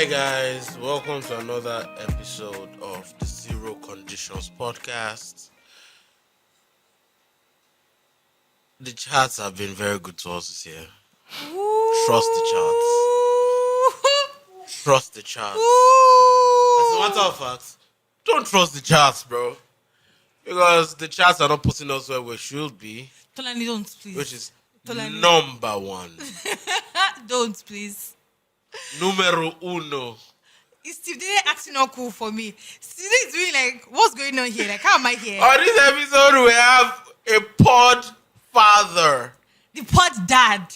Hi guys, welcome to another episode of the Zero Conditions podcast. The charts have been very good to us this year. Trust the charts. Trust the charts. As a matter of fact, don't trust the charts, bro. Because the charts are not putting us where we should be. Tolani, don't please. Which is Tolani. number one. Don't please. Numero uno. Steve, they acting all cool for me. Steve is doing like, what's going on here? Like, how am I here? On this episode, we have a pod father. The pod dad.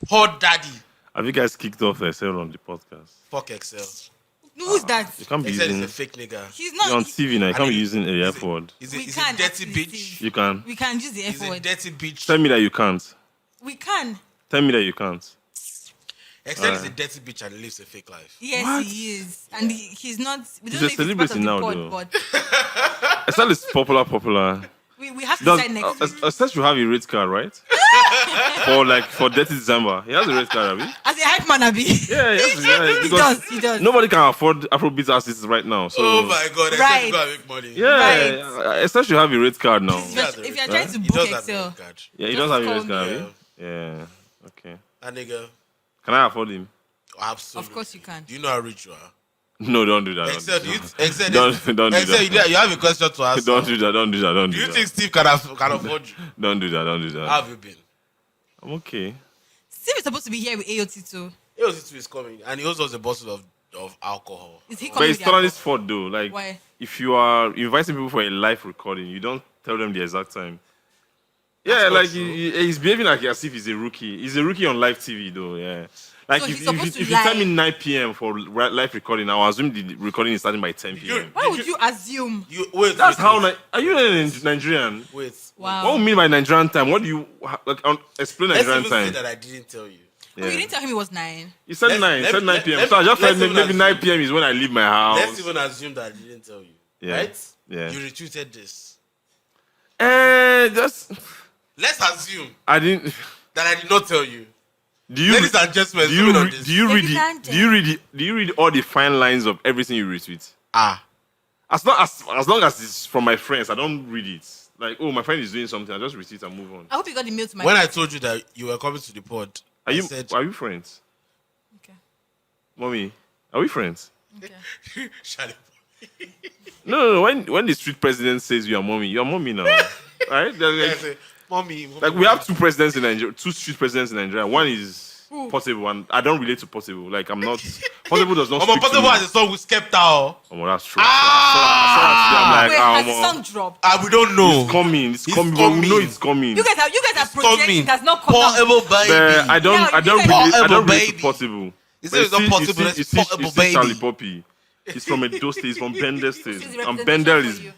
Pod daddy. Have you guys kicked off Excel on the podcast? Fuck Excel. Who's that? You can't be Excel using is a fake nigga. He's you're not. on TV now. You can't be using a F word. He's We a can dirty actually, bitch. Steve. You can. We can use the F He's a word. dirty bitch. Tell me that you can't. We can. Tell me that you can't. Excel is a dirty bitch and lives a fake life. Yes, What? he is. And he's not. We He's don't a know if he's part of celebrity the now, pod, though. but Excel is popular. we have to Does decide next week. Excel should have a red card, right? for dirty December. He has a red card, Abby. As a hype man, Abi. Yeah, yes, He because does. nobody can afford Afrobeat artists right now. So Oh my god, Excel Right. is gonna make money. yeah, Excel should have a red card now. He has a If red you're card. trying to He book does have a Excel. red card. Yeah, he Just does have a call red card, me. Abby. Yeah. Okay. That nigga, Can I afford him? absolutely. Of course you can. Do you know how rich you are? No, don't do that. Excel, do you, Excel, Don't do Excel, that. you have a question to ask. Don't do that. Don't do that. Don't Do do you that. think Steve can afford you? Don't do that. Don't do that. How have you been? I'm okay. Steve is supposed to be here with AOT2. AOT2 is coming, and he also has a bottle of alcohol. Is he But coming it's with the Tolani's alcohol? fault though. Like, Why? if you are inviting people for a live recording, you don't tell them the exact time. Yeah, That's not like true. he's behaving like as if he's a rookie. He's a rookie on live TV though. Yeah. Like So if, he's if, supposed to if you tell me lie. 9 p.m. for live recording, I'll assume the recording is starting by 10 p.m. Why would you assume? You wait. That's wait, how. wait, Are you a Nigerian? wait. Wow. What do you mean by Nigerian time? What do you explain Let's Nigerian even say time? that I didn't tell you. Oh, you didn't tell him it was 9. You said Let's- 9. You let- said 9 let- p.m. let- So I just let's thought maybe even 9 assume- p.m. is when I leave my house. Let's even assume that I didn't tell you. Yeah. Right? Yeah. You retweeted this. Just Let's assume I didn't. that I did not tell you. Do you Ladies and gentlemen, do zooming you on re- this. do you read Ladies and do you read all the fine lines of everything you retweet? Ah. As long as it's from my friends, I don't read it. Like, oh, my friend is doing something, I just retweet and move on. I hope you got the mail to my When I told you that you were coming to the pod, Are I you said, are you friends, Okay. mommy? Are we friends? Okay. Shut up. No. When the street president says you are mommy now, right? I said, Mommy. Like we have two presidents in Nigeria, two street presidents in Nigeria. One is Portable, and I don't relate to Portable. Like I'm not Portable does not I'm speak a possible to me. as a song with Skepta. Oh, that's true. Ah! I'm Wait, like, has the song dropped? We don't know. it's coming. It's It's coming. But we know coming. it's coming. You guys are projecting. Coming. That's not come out. Portable baby. But I don't Yeah, relate. Portable I don't relate baby. to Portable. He But said it's not Portable, it's Portable baby. Charlie Poppy. He's from Edo State. He's from Bendel State. This is the And representation Bendel for is you.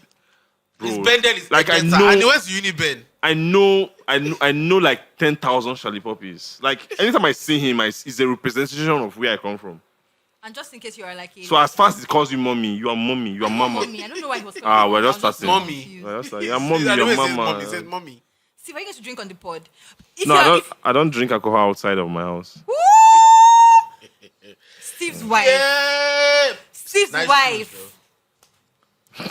bro. His Bendel is Like I Eketa, know. and he went to Uniben. I know like 10,000 Charlie Poppies. Like anytime I see him, it's a representation of where I come from. And just in case you are like a So as fast as it calls you mommy, you are mama. mommy, I don't know why he was calling Ah, you we're mommy. just I was starting. Mommy. confused. Well, that's like, yeah, mommy, I know your he says mama. mommy. He said mommy. Steve, are you going to drink on the pod? If No, you are- I don't. if- I don't drink alcohol outside of my house. Woo! Steve's wife. Yeah. Steve's Nice wife. shoes, though.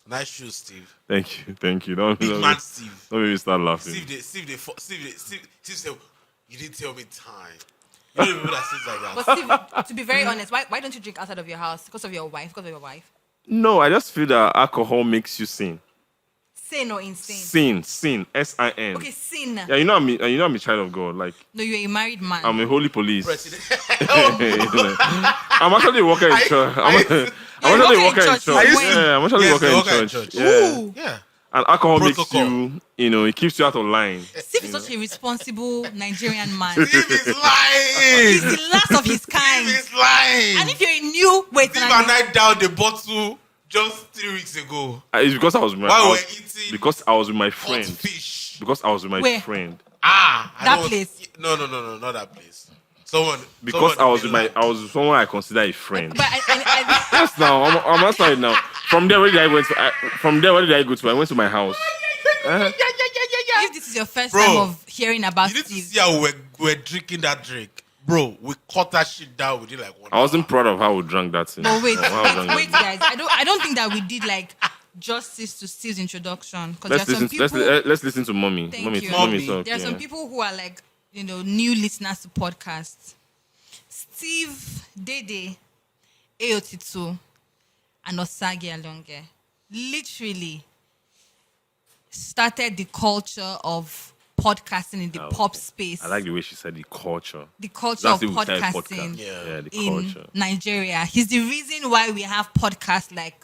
Nice shoes, Steve. Thank you. Don't Big man, Steve. make me start laughing. Steve said, you didn't tell me time. You don't remember that things like that. But Steve, to be very honest, why don't you drink outside of your house? Because of your wife? Because of your wife? No, I just feel that alcohol makes you sin. Sane or insane? Sin, S-I-N. Okay, sin. Yeah, you know I'm a child of God. Like No, you're a married man. I'm a holy police. President. I'm actually a worker in church. I'm actually a worker in church. Yeah, I'm actually a worker in church. Yeah. Ooh. Yeah. And alcohol Protocol. makes you, it keeps you out of line. Steve is such a responsible Nigerian man. Steve is He's lying. the last of his kind. Steve is lying. And if you're a new wait, Steve and I downed the bottle just 3 weeks ago. It's because I was with my While I we're was- eating because I was with my hot friend. fish. Because I was with my Where? friend. I That don't- place? No, not that place. Someone. Because someone I was in with Milan. I was with someone I consider a friend. But I Yes, now I'm outside now. From there, where did I went? From there, where did I go to? I went to my house. if this is your first Bro, time of hearing about You need to Steve, see how we're drinking that drink. Bro, we cut that shit down within like 1 I wasn't proud of how we drank that thing. But wait, How we drank wait, that. guys. I don't think that we did like justice to Steve's introduction because there Let's are some listen. people. Let's listen to mommy. Thank Mommy, you. mommy Mommy. talk. There are some people who are like, new listeners to podcasts. Steve, Dede, AOT2, and Osage Alonge literally started the culture of podcasting in the pop space. I like the way she said the culture. The culture That's of the way we started podcasting podcast. Yeah, the in culture. Nigeria. He's the reason why we have podcasts like,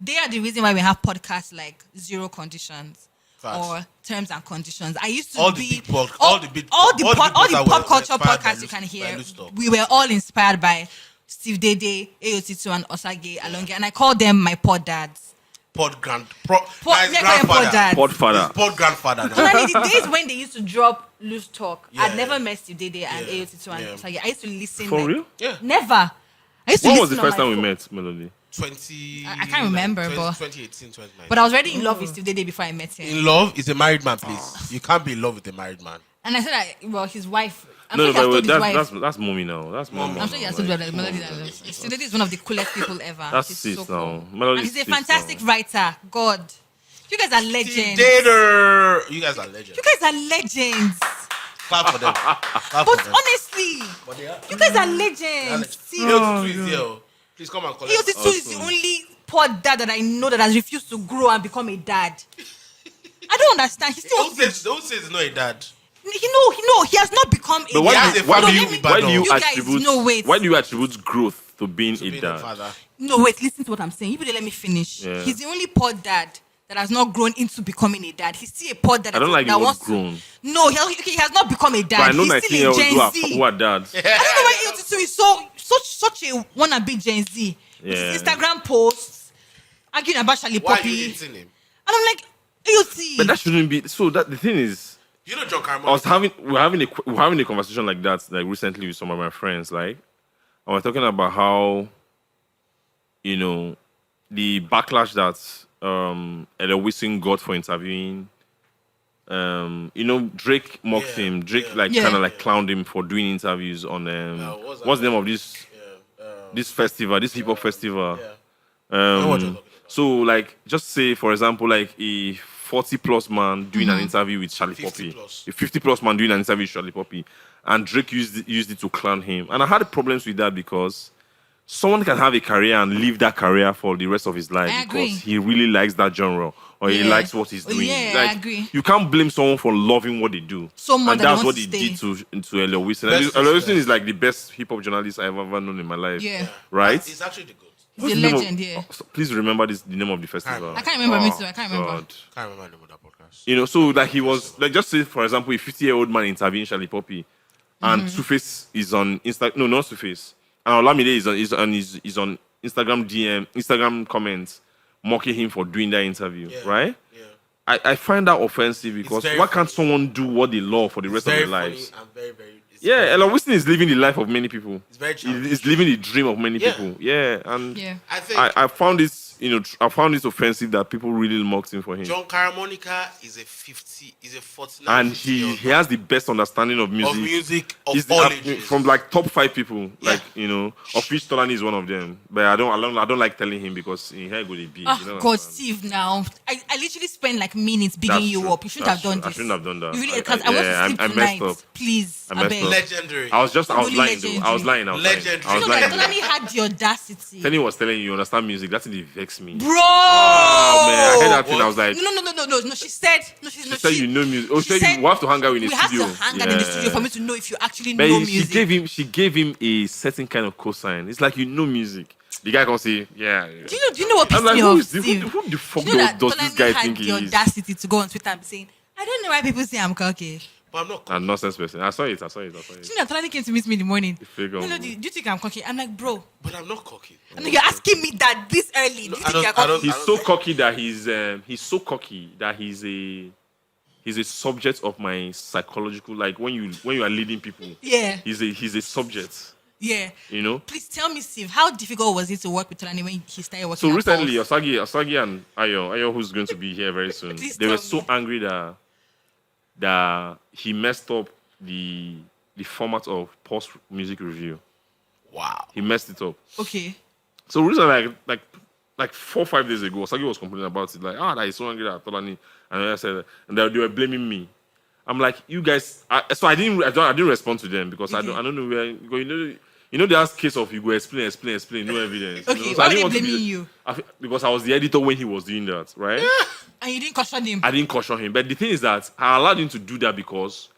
they are the reason why we have podcasts like Zero Conditions. Facts. Or Terms and Conditions. I used to All the be big pod- all all the big- all the all the pod- all people the that pop were culture inspired by podcasts you can hear. by Loosetalk. We were all inspired by Steve Dede, AOT2, and Osage Alonge, and I call them my pod dads. Pod grand. Pod dads. Pod father. It's pod grandfather now. Actually, the days when they used to drop Loosetalk, Yeah, I'd never yeah. met Steve Dede and Yeah, AOT2 and yeah. Osage. I used to listen. For like, real? Yeah. Never. I used to When listen was the on first my time we phone. met, Melody? 20. I can't remember, but- 2018, 2019. But I was already in love with Steve Dede before I met him. In love is a married man, please. You can't be in love with a married man. And I said, well, his wife. I'm No, sure he has told his wife. that's mommy now. That's mommy. I'm sure he has told you that Melody that Steve Dede is one of the coolest people ever. That's He's it so now. cool. Melody And he's a sits fantastic now. writer. God. You guys are legends. Dater. You guys are legends. You guys are legends. Clap for them. Clap But for them. honestly, But they are- you guys are they are legends. legends. See, AOT2 is here. Oh. Please come and collect. AOT2 is the only poor dad that I know that has refused to grow and become a dad. I don't understand. He still Don't wants to. say, don't say it's not a dad. He has not become a But why dad. has a why family do you with why do you You guys, attribute no, wait. why do you attribute growth to being To a being dad? a father. No, wait, listen to what I'm saying. You better let me finish. Yeah. He's the only poor dad that has not grown into becoming a dad. He's still a poor dad. I don't like that the word wants to- grown. No, he has not become a dad. But I know He's still a 19-year-olds Gen Z. who are dads. I don't know why AOT2 is such a wannabe Gen Z. With Yeah. his Instagram posts, arguing about Charlie Why are Poppy. you And hitting him? I'm like, AOT. But that shouldn't be. So that the thing is, You know John Carmona. we're having a conversation like that like recently with some of my friends, like, and we're talking about how, the backlash that Ella Wilson got for interviewing. Drake mocked Yeah, him. Drake yeah. Yeah. kind of like clowned him for doing interviews on what's the name of this festival, this hip hop festival. I know what you're talking about. So like, just say for example, like a 40+ man doing an interview with Charlie 50 Poppy, plus. a 50+ man doing an interview with Charlie Poppy, and Drake used it to clown him. And I had problems with that because someone can have a career and live that career for the rest of his life I agree. because he really likes that genre or he Yeah. likes what he's doing. Yeah, like, I agree. You can't blame someone for loving what they do. So much and that he that's what wants he to did to Ella Wilson. Best Ella Wilson respect. is like the best hip hop journalist I've ever known in my life. Yeah. Right? It's actually the good. He's a the name of- legend, yeah. Oh, so please remember the name of the festival. I can't remember, me too. I can't remember. God. Can't remember the name of that podcast. So like he was like, just say for example, a 50-year-old man interviewing Charlie Poppy, and Two-Face is on Insta. No, not Two-Face. And Olamide is on Instagram Instagram comments mocking him for doing that interview, Yeah. right? Yeah. I find that offensive because very why can't funny. someone do what they love for the rest of Very their funny lives? and very, very. It's Yeah, very- Ella Wilson is living the life of many people. It's very childish. He's living the dream of many Yeah. people. Yeah, and Yeah. I think I found this, I found this offensive that people really mocked him for him. John Caramonica is a 49. And 50 he year old has the best understanding of music. of music of He's all the, ages. from like top 5 people, Yeah. of which Tolani is one of them. But I don't like telling him because he had go to be. Oh, God, Steve, now. I literally spent like minutes bigging That's you true. up. You shouldn't have That's done true. I this. shouldn't have done that. You really, I- because I- I, want yeah, to sleep I tonight. messed up. Please, I I messed beg. up. Legendary. I was Only lying though. I was lying. Legendary. I was You know that lying. Tolani had the audacity. Tenny was telling you understand music. That's in the vex me. Bro! Oh man, I heard that thing. I was like, No. She said, she said you know music. Oh, she said you have to hang out in the we studio. have to hang out in the studio for me to know if you actually But know she music. she gave him a certain kind of cosign. It's like you know music. The guy can say, yeah. Do you know what pissed I'm like, me who off, is this? Steve? Who the fuck Do you know that does this Tolani guy had think the he is? audacity to go on Twitter and be saying, I don't know why people say I'm cocky. But I'm not. A nonsense person. I saw it. Do you know that Tolani came to meet me in the morning? figure. Melody, do you think I'm cocky? I'm like, bro. But I'm not cocky. And you're asking me that this early. No, Do you I think you're don't- I cocky? He's so cocky that he's a subject of my psychological, like when you are leading people. Yeah. He's a subject. Yeah. You know? Please tell me, Steve, how difficult was it to work with Tolani when he started working So at recently, Pulse? Osagi and Ayo, who's going to be here very soon, Please they were tell so me. angry that he messed up the the format of post music review. Wow. He messed it up. Okay. So recently, like 4 or 5 days ago, Sagi was complaining about it. Like, that is so angry at Tolani. And I said, and they were blaming me. I'm like, you guys. So I didn't respond to them because I don't know where. You know, there's case of you go explain, no evidence. Okay, So why I were didn't they want to blaming you? because I was the editor when he was doing that, right? And you didn't caution him. I didn't caution him. But the thing is that I allowed him to do that because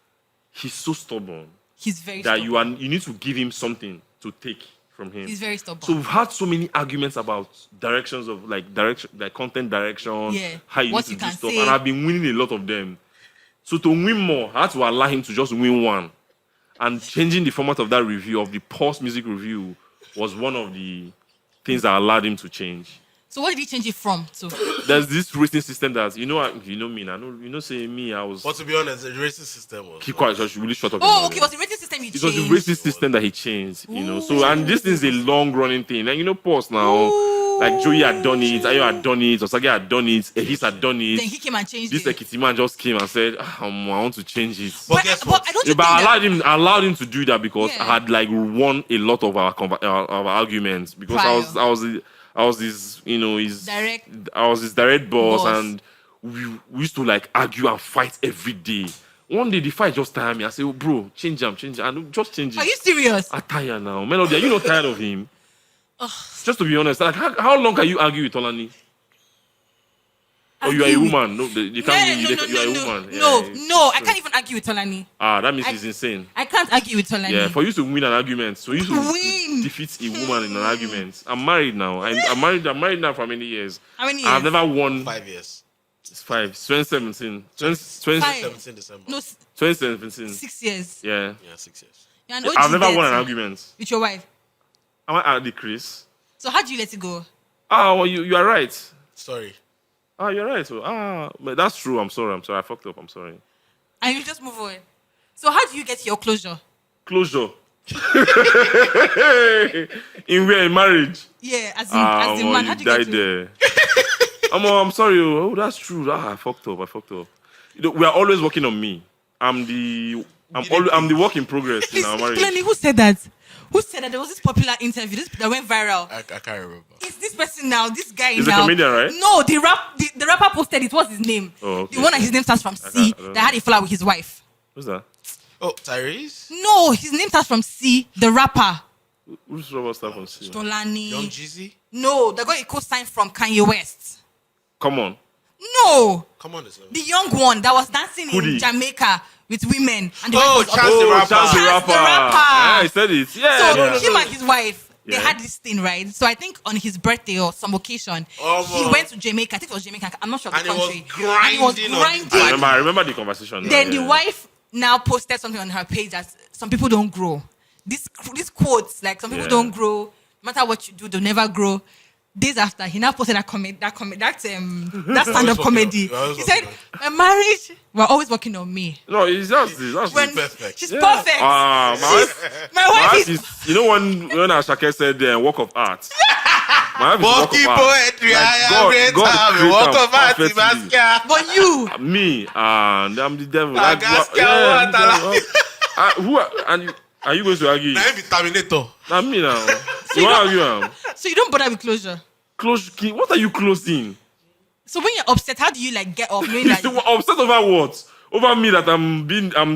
he's so stubborn He's very that stubborn. you need to give him something to take from him. He's very stubborn. So we've had so many arguments about directions of like content direction, Yeah. how you What need you to do can stuff, say. and I've been winning a lot of them. So to win more, I had to allow him to just win one. And changing the format of that review, of the post music review, was one of the things that allowed him to change. So what did he change it from to? There's this rating system that you know me. I know. Say me. I was. But to be honest, the racing system was. Keep quiet. Just really shut up. Oh, okay. Was the rating system you It was the changed? racist system that he changed, you know. So, and this is a long-running thing. And, pause now. Like, Joey had done it, Ayo had done it, Osage had done it, Ehis had done it. Then he came and changed This it. Ekiti man just came and said, I want to change it. But guess what? I don't Yeah, think but I that... allowed him to do that because Yeah. I had like won a lot of our arguments because I was his I was his direct boss. And we used to like argue and fight every day. One day the fight just tired me. I said, bro, change him, and just change it. Are you serious? I'm tired now. Melody, are you not tired of him? Just to be honest, like how long can you argue with Olani? Or you are a woman? No, you can't. You are a woman. No, I can't even argue with Tolani. That means he's insane. I can't argue with Tolani. Yeah, for you to win an argument, so you to Win. defeat a woman in an argument. I'm married now. I'm married now for many years. How many years? I've never won. 5 years. It's 2017. 17 December. No, 2017. 6 years. Yeah. Yeah, 6 years. You're an OG I've never won an dirty. argument. With your wife. Am I at the Chris? So how do you let it go? Well, you are right. Sorry. You're right. So, but that's true. I'm sorry. I fucked up. I'm sorry. And you just move on. So how do you get your closure? Closure. In marriage. Yeah, as in man, how do you died get to there. I'm sorry. Oh, that's true. I fucked up. We are always working on me. I'm the work in progress in our marriage. Clearly, who said that? Who said that? There was this popular interview that went viral. I can't remember. It's this person now, this guy He's now. a comedian, right? No, the rapper posted it. What's his name? Oh, okay. The one that his name starts from C, I don't that had a flower with his wife. Who's that? Oh, Tyrese? No, his name starts from C, the rapper. Who's Robert stuff on C? Tolani. Young Jeezy? No, they got a co-sign from Kanye West. Come on. No, Come on, this the young one that was dancing in Hoodie. Jamaica with women. And the Oh, wife was Chance the Rapper. Chance the Chance the Rapper. Rapper. Yeah, I said it. Yeah. So no. him and his wife, they Yeah. had this thing, right? So I think on his birthday or some occasion, he went to Jamaica. I think it was Jamaica. I'm not sure of And the he was country. grinding And he was on grinding. I remember the conversation. Then yeah. the wife now posted something on her page that some people don't grow. This quotes, like some people Yeah. don't grow. No matter what you do, they'll never grow. Days after, he now posted that stand-up comedy. He said, "My marriage, we're always working on me. No, it's just When perfect. she's Yeah. perfect. My wife, My wife my is wife is, you know when Ashake said work of art. My wife is work Walking of art. poetry, Like, I am God great. created Walk of art, perfectly. Sebastian. But you, Me, and I'm the devil. Agaskia, I'm the what? devil. Are you going to argue? Now him be Terminator. Not me now. You want to argue? so you don't bother with closure. Close. What are you closing? So when you're upset, how do you like get off knowing that? You upset over what? Over me that I'm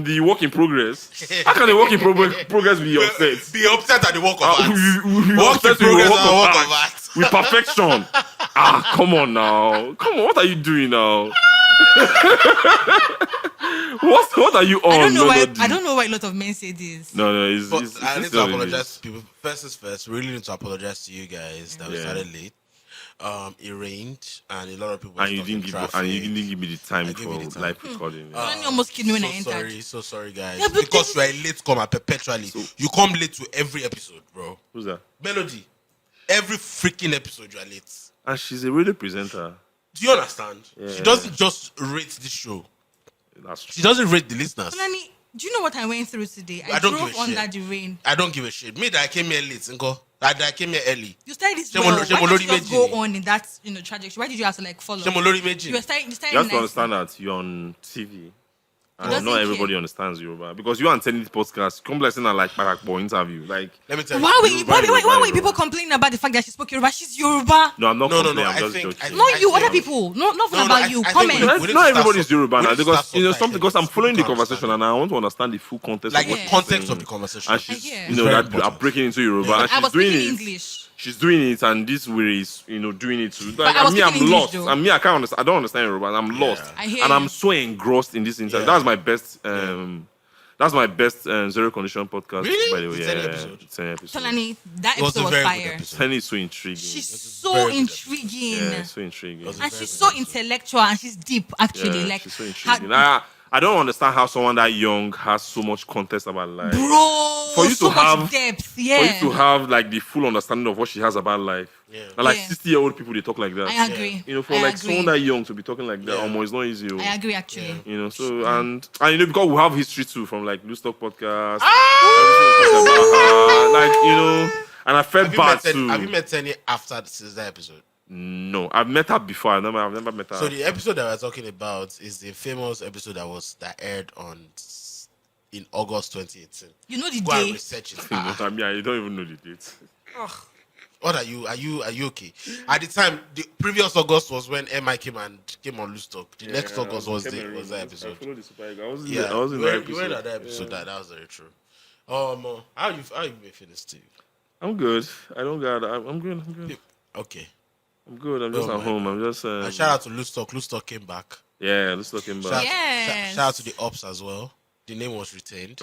the work in progress. How can the work in progress be upset? Be upset at the work of art. We Work in upset with progress work and of work art. of art. With perfection. Come on now. Come on, what are you doing now? What are you on? I don't know why. Melody? I don't know why a lot of men say this. No, But it's I need it's to not apologize to people. First is first. Really need to apologize to you guys that we Yeah. started late. It rained and a lot of people were And you stuck in didn't give traffic. and you didn't give me the time I gave you the for time. live recording. yeah. Tolani almost killed me when I entered. So sorry, guys. Yeah, but because you are a late comer perpetually. You come late to every episode, bro. Who's that? Melody, every freaking episode you are late. And she's a radio presenter. Do you understand? Yeah. She doesn't just rate this show. That's true. She doesn't rate the listeners. Tolani, do you know what I went through today? I don't drove give a under shit. the rain. I don't give a shit. Me that I came here late, Nko. That I came here early. You started this Shemo well. Lo- Why Shemo did you Lori just Meji. go on in that trajectory? Why did you have to like follow? Shemo Lori You Meji. were starting You have to nice. understand that you're on TV. doesn't Not care. everybody understands Yoruba because you and telling this podcast, come like saying like Barakbo interview. Like, Let me tell you. Why were Yoruba. people complaining about the fact that she spoke Yoruba? She's Yoruba. no, I'm not No, complaining. I I'm just think- joking. Not you, I other think- people. Nothing No, about I- you. I think Comment. we Not need to everybody's start Yoruba now we need to because start something because I'm subtitles. following the People can't conversation understand and I want to understand the full context Like of what the she's context saying. of the conversation. And she's hear. you know Very that important. I'm breaking into Yoruba and I she's was doing speaking it. English. She's doing it and this way is doing it too. Like, I was me, I'm speaking English, lost. though. I mean, I can't understand. I don't understand Yoruba. I'm lost. I hear and I'm you. so engrossed in this interview. Yeah. That's my best. That's my best zero condition podcast. Really? By the way, It's yeah, 10 episode? 10 episode. Tolani, that It was episode a was very good fire. episode. 10 is so intriguing. She's It's a so very good intriguing. yeah, it's so intriguing. was a And very she's good so episode. intellectual and she's deep, actually. Yeah, like, she's so her- intriguing. I don't understand how someone that young has so much context about life. bro, For you so to much have- depth. For Yeah, you to have like the full understanding of what she has about life. Yeah. And like Yeah. 60-year-old people, they talk like that. I agree. For I like agree. someone that young to be talking like that, Yeah. almost it's not easy. I agree, actually. So and because we have history too from like Loosetalk podcast. And I felt bad too. Have you met Tenny after since that episode? No, I've met her before. I've never met her. So the episode that we're talking about is the famous episode that aired in August 2018. You know the Go and day. research it. I mean, I don't even know the date. What are you? Are you okay? At the time, the previous August was when MI came on Loosetalk. The next August was that I episode. followed the Super Eagle. I was in Yeah, I was in you that were episode. in that episode. That was very true. How you been feeling, Steve? I'm good. I'm good. I'm good. Okay. I'm good. I'm just Oh at my home. I'm just. And shout out to Loosetalk. Loosetalk came back. Yeah, let's talk about. Shout, Yes. shout out to the ops as well. The name was retained.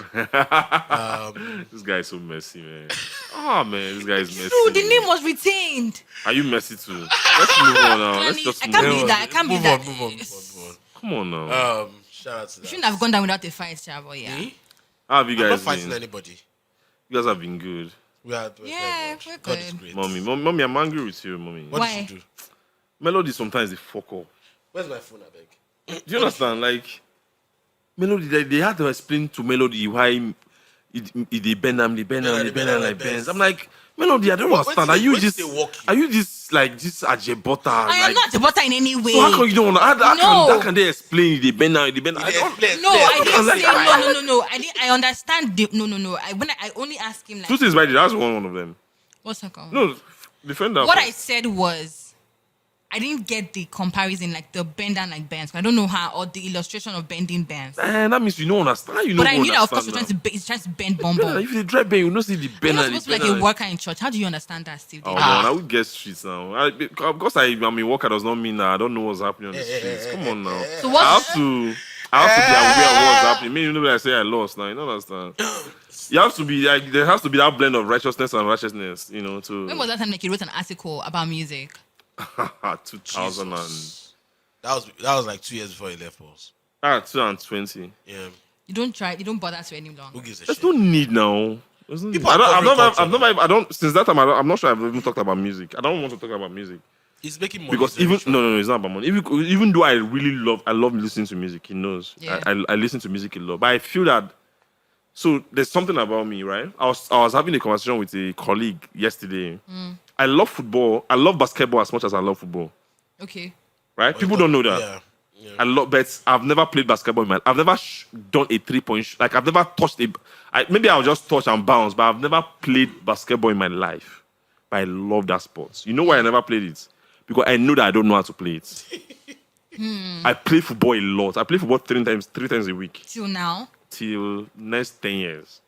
This guy is so messy, man. Oh man, this guy is messy. True, the name was retained. Are you messy too? Let's move on now. Let's Tolani, just I move can't on. believe that. I can't Move believe on, that. move on. Come on now. Shout out to You that. shouldn't have gone down without a fight, Chavo. Yeah. Me? How have you I'm not guys fighting been? anybody. You guys have been good. Yeah, we're God is good. great. Mommy, I'm angry with you, mommy. What Why? did you do? Melody sometimes they fuck up. Where's my phone, I beg? Do you understand? Like Melody, they had to explain to Melody why they bend them like bends. I'm like, Melody, I don't understand. Are you when just they walk you? are you just like this ajebota? I am not the butter in any way. So how come you don't want to? No. How can they explain they bend down? They bend. I don't. No, I didn't Like- say no. I understand. No. I only asked him like, Truth is, right, that's one of them. what's that called? No, defend that. What I said was, I didn't get the comparison, like the bend down like bands. I don't know how, or the illustration of bending bands. That means you don't understand. You But don't I knew that, of course, understand he's trying to bend Bum now. Bum. If you drive bend, you don't see the You're bend not and the supposed to be bend. like a worker in church. How do you understand that, Steve? Oh man, I would get streets now. Because I'm a worker does not mean that I don't know what's happening on the streets. Come on now. So I what? have to be aware of what's happening. Maybe you know when I say I lost now. You don't understand. You have to be like there has to be that blend of righteousness and righteousness. To When was that time like you wrote an article about music? 2000 and That was like 2 years before he left us. 2020. Yeah. You don't bother to any Who longer. gives a There's shit? no need now. There's no need. People are covering culture I don't. Since that time, I'm not sure I've even talked about music. I don't want to talk about music. He's making money. Because so even sure. no, it's not about money. Even though I love listening to music, he knows. Yeah. I listen to music a lot, but I feel that. So there's something about me, right? I was having a conversation with a colleague yesterday. I love football. I love basketball as much as I love football. Okay. Right? People don't know that. Yeah. I love, but I've never played basketball in my life. I've never done a 3-point. Like I've never touched maybe I'll just touch and bounce, but I've never played basketball in my life. But I love that sport. You know why I never played it? Because I know that I don't know how to play it. I play football a lot. I play football three times a week Till now. till next 10 years.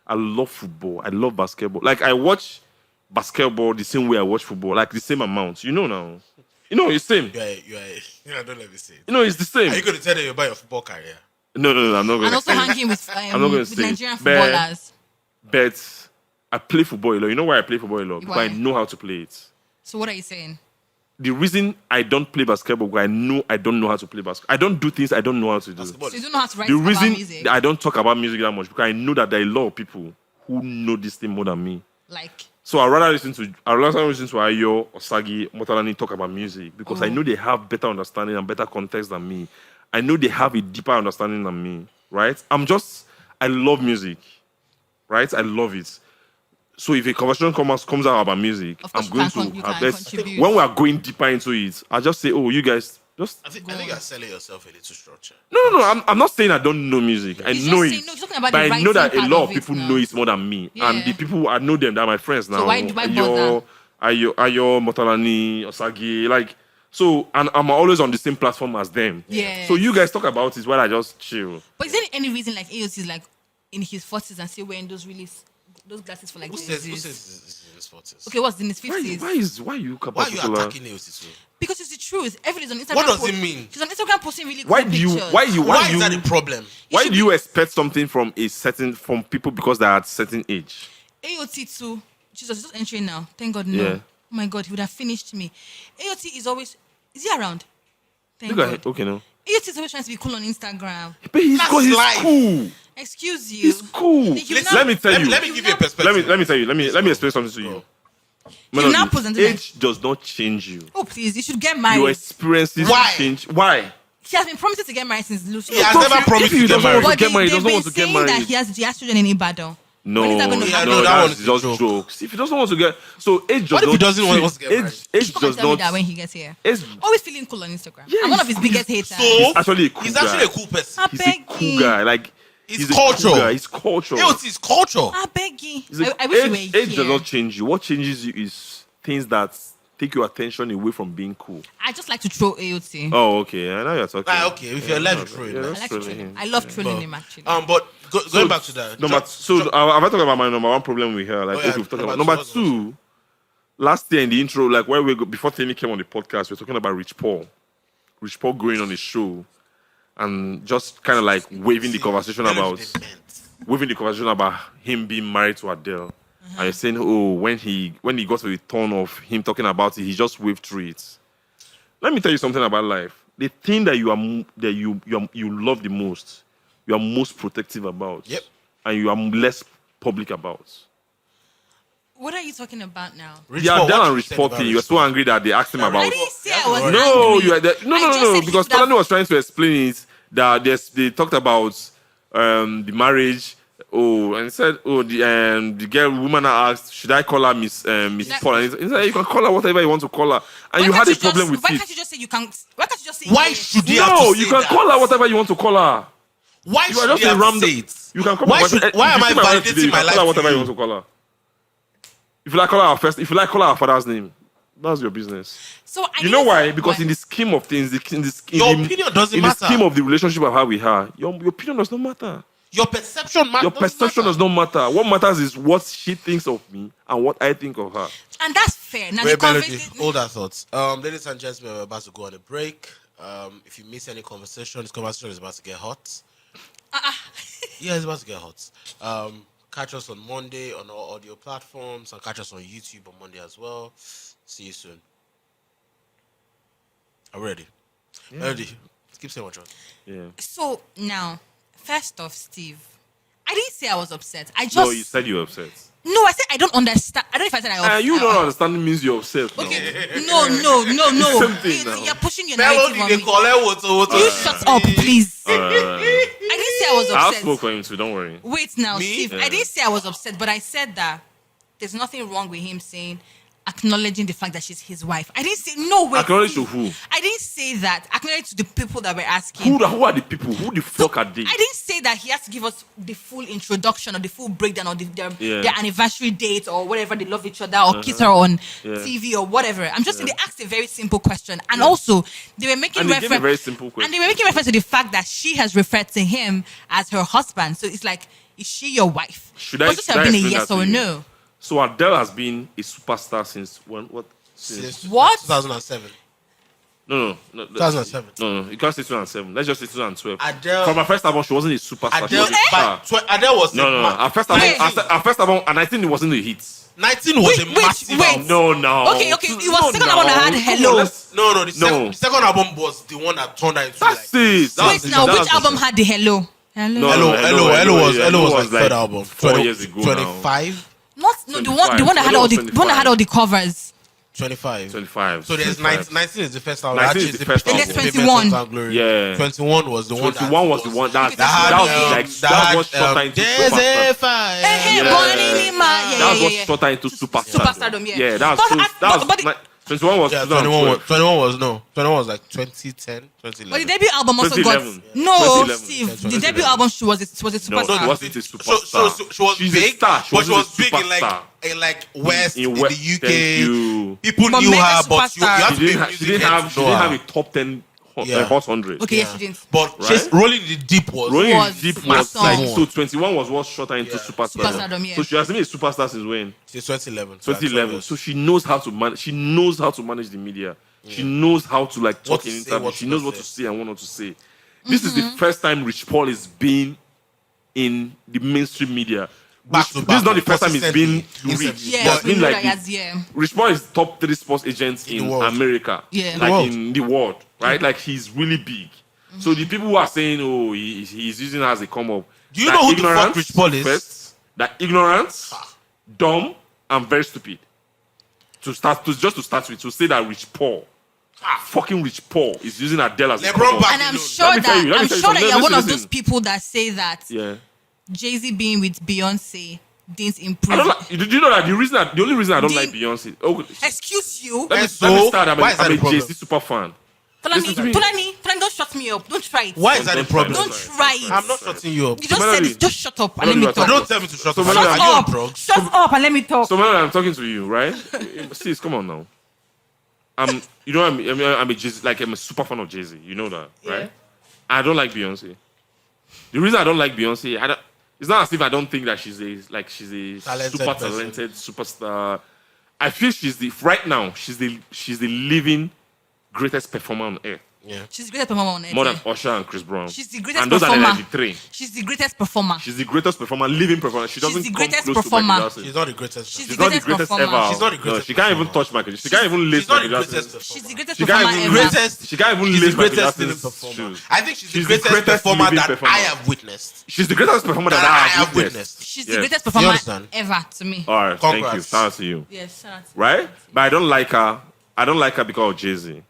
I love football. I love basketball. Like I watch basketball the same way I watch football, like the same amount. You know now. You know it's same. Don't let me say it. You know it's the same. Are you going to tell them about your football career? No, I'm not going And to also say it. hanging with, not gonna with say it. Nigerian But- footballers. But I play football a lot. You know why I play football a lot? Because Why? I know how to play it. So what are you saying? The reason I don't play basketball because I know I don't know how to play basketball. I don't do things I don't know how to do. Basketball So you don't know how to write The about reason music? I don't talk about music that much because I know that there are a lot of people who know this thing more than me. Like, So I'd rather listen to Ayo or Sagi Motalani talk about music because I know they have better understanding and better context than me. I know they have a deeper understanding than me, right? I love music, right? I love it. So if a conversation comes out about music, Of I'm course going you can to contribute. when we are going deeper into it, I just say, oh, you guys, Just I think you're selling yourself a little structure. no. I'm not saying I don't know music. I He's know just it. saying, no, he's talking about But the I know that writing a part lot of of it people now. know it more than me. And Yeah. the people I know them, they're my friends now. why bother? Ayo, Motalani, Osagi, like so, and I'm always on the same platform as them. Yeah. So you guys talk about it while I just chill. But is there any reason like AOT is like in his 40s and still wearing those glasses for like Who Gen says Zs? it's in his 40s? Okay, what's in his Why 50s? are you Why are you particular? attacking AOT2? Because it's the truth. Everybody's on Instagram. What does it mean? She's on Instagram posting really cool Why do you pictures. why you Why is that the problem? why should do you expect something from people because they're at a certain age? AOT2, Jesus, just entering now. Thank God, no. Yeah. Oh my God, he would have finished me. AOT is always, is he around? Thank Look God. at it. Okay, no. AOT is always trying to be cool on Instagram. But he's That's cool. He's life. cool. Excuse you. He's cool. Then you Listen, Let me tell you. Let me give you a perspective. Let me tell you. Let me explain something to you. Bro. Man, You now present it age does not change you. Oh, please, you should get married. Your experiences Why? change. Why? He has been promising to get married since Loosetalk. He has never promised If he to get doesn't want married. to get married, he they've doesn't been want to get saying married. that he has children in Ibadan. No, When is that going to Yeah, happen? no, that one that's is a just joke. jokes. If he doesn't want to get, so age does What if not. he doesn't want to get married? Age Come and does tell me not. that when he gets here. Age, Always feeling cool on Instagram. Yeah, I'm one of his he's- biggest haters. So actually a cool he's guy. actually a cool person. I he's a beg cool you. guy. Like He's he's a culture. cool guy. He's culture. AOT is culture. I beg you. He's a- I wish you were age here. does not change you. What changes you is things that take your attention away from being cool. I just like to troll AOT. Oh, okay. I know you're talking. Ah, okay, if you're allowed to throw it, yeah, man. I that's like to troll trolling him. him. I love trolling him actually. But going back to that. Have I talked about my number one problem with her? Like, Oh, yeah, okay, we've talked about number number two, two. Last year in the intro, like where we go before Femi came on the podcast, we were talking about Rich Paul going on his show, and just kind of like waving the conversation about him being married to Adele. And you're saying, oh, when he got to the turn of him talking about it, he just waved through it. Let me tell you something about life. The thing that you love the most, you are most protective about. Yep. And you are less public about. What are you talking about now? Rich The Paul, Adele what and you Rich said Paul about thing, you Rich were so Paul. angry that they asked him I I about. didn't say I was No, angry. you are there. No, I just said because he should have- Tolani was trying to explain it that they talked about the marriage. Oh, and he said, oh, the woman asked, should I call her Miss Paul? And he said, you can call her whatever you want to call her. And you had a problem with Why it. can't you just say you can? Why can't you just say? Why yes? should he have No, to you say can that? call her whatever you want to call her. Why You are should just he a have random. to say it? You can come Why up with- should- why if am you I see my wife validating today, you my can life call her to whatever you you? want to call her. If you like call her first, if you like call her her father's name, that's your business. So You know why? Because in the scheme of things, Your opinion doesn't in matter. the scheme of the relationship I have with her, your opinion does not matter. Your perception matters. Your perception does not matter. What matters is what she thinks of me and what I think of her. and that's fair. Now Wait, the Melody, conversation. hold our thoughts. Ladies and gentlemen, we're about to go on a break. If you miss any conversation, this conversation is about to get hot. Yeah, it's about to get hot. Catch us on Monday on all audio platforms and catch us on YouTube on Monday as well. See you soon. Are we ready? Melody, keep saying what you want. Yeah. So now, first off, Steve, I didn't say I was upset. I just No, you said you were upset. No, I said I don't understand. I don't know if I said I. You don't understand means you're upset. Now. Okay. No. Same thing It's- now. You're pushing your Melody, narrative on they me. call it You shut up, please. Alright. I didn't say I was I'll upset. smoke for him too. Don't worry. Wait now, Me? Steve. Yeah. I didn't say I was upset, but I said that there's nothing wrong with him saying, acknowledging the fact that she's his wife. I didn't say no. Wait, Acknowledge to Steve. who? I didn't say that. Acknowledge to the people that were asking. Who are the people? Who the fuck are they? I didn't say that he has to give us the full introduction or the full breakdown or their Yeah. anniversary date or whatever they love each other or kiss her on Yeah. TV or whatever. I'm just saying they asked a very simple question. And also, they were making And they gave reference. a very simple question. And they were making reference to the fact that she has referred to him as her husband. So it's like, is she your wife? Should I- Must should have I been a explain yes that to or a you? no. So Adele has been a superstar since when? What? Since What? 2007. No. 2007. No. You can't say 2007. Let's just say 2012. Adele- From her first album, she wasn't a superstar. She Adele, was a star. Adele was No. Her first album, and I think it wasn't a hit. 19 was a Wait, massive wait. album. No. Okay, it was second album that had Hello. No, the No. second album was the one that turned her into That's like. it. That was Wait now, that which was- album had the Hello? Hello. Hello was like third album. 4 years ago. 25? Not the one that had all the 25. one that had all the covers. 25. 25. So there's 19 is the first album. 19 is Actually, the first Pavement album. Then there's of 21. Time Glory. Yeah. 21 was the one. 21 was the one that That was like that was shot her into There's a superstar. fire. Hey, Yeah. Born in Lima. That was what shot her into superstar. Superstardom, yeah. Yeah, that But was I- but the- 21 was Yeah, 2012. 21 was like 2010, But the 2011. debut album also got 2011. no 2011. Steve. The 2011. debut album she was a No, superstar. she wasn't a superstar. So she was She's big, a star. but she wasn't was a big superstar. in like West, in West- the UK. Thank you. People But knew mega her, but you superstar. have to She be didn't, music she didn't head have. to She know didn't her. have a top 10 Yeah. Hot 100. Okay, yes, she didn't. But Right? Rolling in the Deep was. Rolling Was in Deep my was song. like so. 21 was what shot her into Yeah. Superstardom, yeah. So she has been a superstar since when? Since 2011. 2011. So she knows how to manage. She knows how to manage the media. She knows how to like What talk to in say, interviews. what She to knows not what say. to say and what not to say. This is the first time Rich Paul is being in the mainstream media. Back to This back, is not the first time he's been consistently. rich. Yes, There's we been know like that, the- yes, yeah. Rich Paul is top 3 sports agents In in the world. Yeah. America. In the Like world. in the world, right? Like he's really big. So the people who are saying, oh, he's using her as a come up. Do you know who the fuck Rich Paul is? First, that ignorant, dumb, and very stupid. To start with, to say that Rich Paul, fucking Rich Paul, is using Adele as a LeBron come up. back- And I'm Let sure me tell you, let me I'm tell you sure that something. you're one of Listen. those people that say that Yeah. Jay-Z being with Beyonce didn't I improve. don't like. Did you know that the only reason I don't Did- like Beyonce? Oh, Excuse you. let me so, start. I'm why is that a the problem? Jay-Z super fan. Tolani, listen to me. Tolani, don't shut me up. Don't try it. Why is that the Don't try, problem? Don't try it. I'm not shutting you up. You just Melody. said it. Just shut up and let Melody, me we're talk. talking- Don't tell me to shut up. Melody, Are you on Shut up. drugs? Shut up and let me talk. So Melody, I'm talking to you, right? Sis, come on now. You know, I'm a super fan of Jay-Z. You know that, right? I don't like Beyonce. The reason I don't like Beyonce, it's not as if I don't think that she's a Talented super person. talented superstar. I feel she's the living greatest performer on earth. Yeah. She's the greatest performer on earth. More than Usher and Chris Brown. She's the greatest and those performer. are the 3. She's the greatest performer. She's the greatest performer, living performer. She doesn't the come greatest close performer. to Michael Jackson. She's not the greatest. She's She's the not the greatest greatest performer. ever. She's not the No, greatest she can't even performer. touch Michael. She can't even lace She's not the Michael greatest Jackson. performer. She's the greatest She can't performer even ever. greatest. She can't even She's the lace Michael greatest living Jackson's performer. shoes. I think she's the She's the greatest greatest performer living that performer. I have witnessed. She's the greatest performer that That I I have have witnessed. witnessed. She's Yes. the greatest You performer understand? ever to me. All right, thank you. Congrats. Shout out to you. Yes, shout out. Right? But I don't like her. I don't like her because of Jay-Z.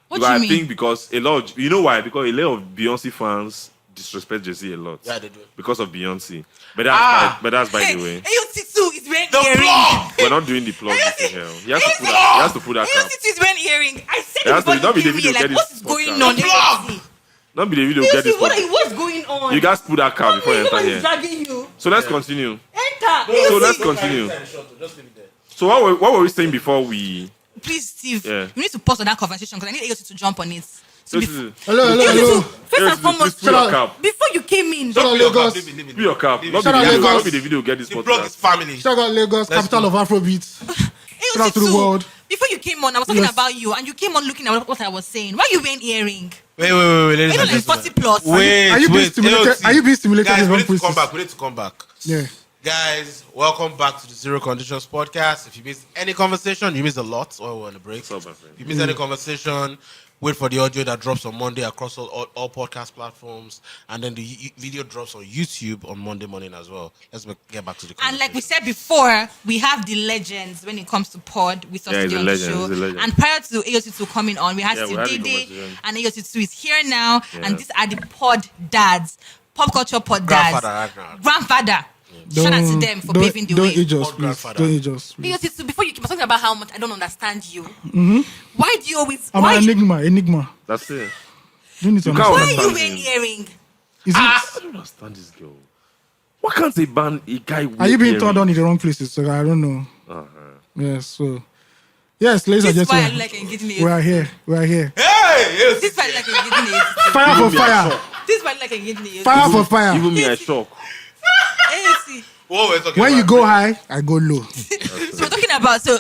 What Because do you I mean? think because a lot of, you know why? Because a lot of Beyonce fans disrespect Jay-Z a lot. Yeah, they do. Because of Beyonce. But that's by Hey, the way. AOT2 is wearing The earring. blog! We're not doing the plug this hell. He has to put that cap. AOT2 is wearing earring. I said It has it to be- before don't be you the came video here. get Like, this what is going podcast. on? The blog! AOT? Don't be the video get this AOT, podcast. what's going on? You guys put that cap before you enter Nobody's here. dragging you. So let's continue. Enter. So AOT. let's continue. Just leave it there. So what were we saying before we? Please, Steve, Yeah. you need to pause on that conversation because I need AOT to jump on it. So Hello. AOT2, first and Please foremost, put your cap. before you came in, Don't out be your Lagos. cap. Leave it, Put your cap. Not Shout out be Lagos. the video get this The blog is podcast. family. Shout out Lagos, Let's capital go. of Afrobeat. Shout out to the AOT2, world. before you came on, I was talking Yes. about you, and you came on looking at what I was saying. Why are you wearing earring? Wait, ladies You and know, like gentlemen. 40 plus. Wait, Are you being wait. stimulated? AOT. Are you being stimulated Guys, in we wrong need to come places? back. We need to come back. Yeah. Guys, welcome back to the Zero Conditions podcast. If you missed any conversation, you missed a lot while we're on the break. What's up, my friend? If you missed any conversation, wait for the audio that drops on Monday across all podcast platforms, and then the video drops on YouTube on Monday morning as well. Get back to the And like we conversation. said before, we have the legends when it comes to pod with us Yeah, he's today a on legend, the show. he's a legend. And prior to AOT2 coming on, we had Yeah, we Steve had the Dede conversation. and AOT2 is here now. Yeah. And these are the pod dads, pop culture pod dads. Grandfather. Grandfather. Shout out to them for paving the don't way. age us, Old please. grandfather. Don't age us. Please. AOT2, before you keep talking about how much I don't understand you, why do you always? I'm Why, an enigma. That's it. You need to You can't why understand. are you understand wearing him. earring? Is it, I don't understand this girl. Why can't a band a guy? are you being turned on in the wrong places? So I don't know. Yes. So yes, ladies and This is why I gentlemen, like engaging we are here. We are here. Hey! This is why I like engaging AOT2. Fire for fire. This is why I like engaging AOT2. Fire for fire. Even me, I shock. AOT. What we're talking When about? you go high, I go low. So we're talking about, so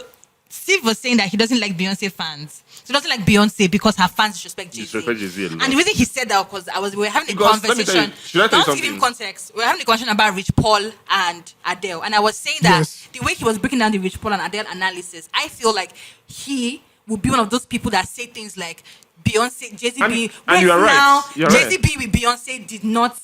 Steve was saying that he doesn't like Beyonce fans. So he doesn't like Beyonce because her fans disrespect Jay-Z. Disrespect Jay-Z a lot. And the reason he said that was we were having a Because, let me tell you, conversation. should I tell you Don't give him something? context. We were having a conversation about Rich Paul and Adele. And I was saying that Yes. the way he was breaking down the Rich Paul and Adele analysis, I feel like he would be one of those people that say things like Beyonce, Jay-Z And- B. and you are right. Now, You're Jay-Z right. B with Beyonce did not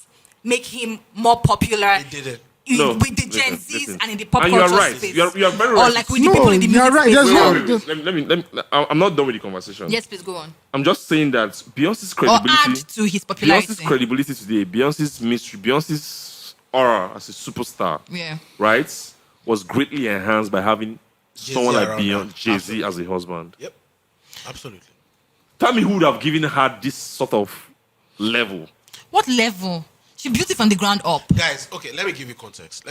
make him more popular. He didn't. No, with the Gen listen, Zs listen. and in the pop And culture you are right. space. You are very Or right. like with the No, people in the you are music right. space. There's no- Let me, I'm not done with the conversation. Yes, please go on. I'm just saying that Beyonce's Or credibility, add to his popularity. Beyonce's credibility today, Beyonce's mystery, Beyonce's aura as a superstar, Yeah. right, was greatly enhanced by having Jay-Z someone like around Beyonce, her. Jay-Z as a husband. Yep. Absolutely. Tell me who would have given her this sort of level. What level? She built it from the ground up. Guys, okay, let me give you context.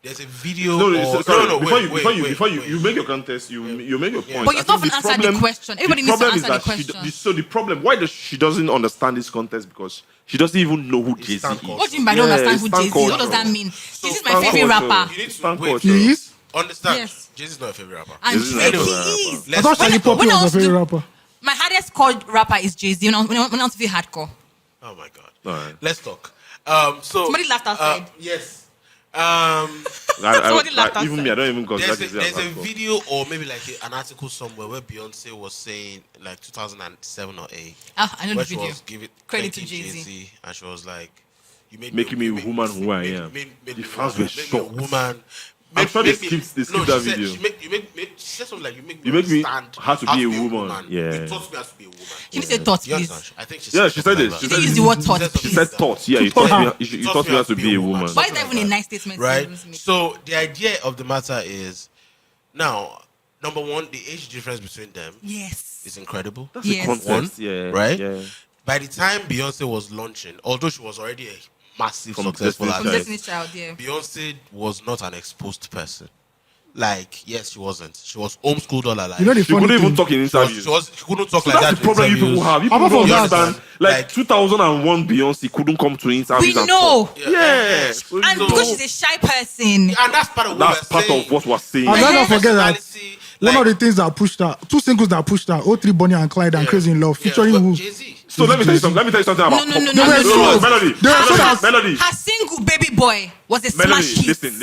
There's a video. Before you make your context, you make your point. But you've not even answered the question. Everybody needs to answer the question. So the problem, why does she doesn't understand this context? Because she doesn't even know who Jay-Z is. What do you mean by don't understand who Jay-Z is? What does that mean? Jay-Z is my favorite rapper. You need to wait. He is? Understand? Yes. Jay-Z is not a favorite rapper. And Jay-Z is Drake, not a he favorite is. I thought Shaggy Poppy when I was was a favorite to- rapper. My hardest called rapper is Jay-Z. When I want to be hardcore. Oh my God. All right. Let's talk. So Somebody laughed outside. Yes. Somebody laughed Even me, I don't even consider this. There's a video or maybe like an article somewhere where Beyonce was saying like 2007 or 8. I know the Where she video. was giving Credit to thanking Jay-Z. and she was like, "You made Making me a woman who I am." The fans were shocked. I'm sure they skipped that video. She said something like, "You make me understand how to be a woman." Yeah. You taught me how to be a woman." Can you say thoughts, You please? understand? I think she Yeah, said she said something it. like She that. Did said you use the word thoughts, She please? said thoughts. Yeah, you taught me how to be a woman. Why is that even a nice statement? Right? to make? So the idea of the matter is, now, number one, the age difference between them Yes. is incredible. That's Yes. a context. Yeah. Right? Yeah. By the time Beyonce was launching, although she was already a massive From successful Destiny's From artist, Destiny's Child, yeah. Beyonce was not an exposed person. Like, yes, she wasn't. She was homeschooled all her life. You know the She funny couldn't even thing? talk in interviews. She couldn't talk So like that's that. the problem in you people interviews. have. You Apart people don't from that, understand. Like like- 2001 Beyonce couldn't come to interviews. We and know. talk. Yeah. So And you because know, she's a shy person. And that's part of what that's we're part saying. of what we're saying. And let's not forget that Personality, one like- of the things that pushed her, two singles that pushed her, O3 Bonnie and Clyde and Crazy in Love, featuring who? Jay-Z. So let me tell you something. about No, Melody. Melody. Her single Baby Boy was a Melody. smash hit. Listen.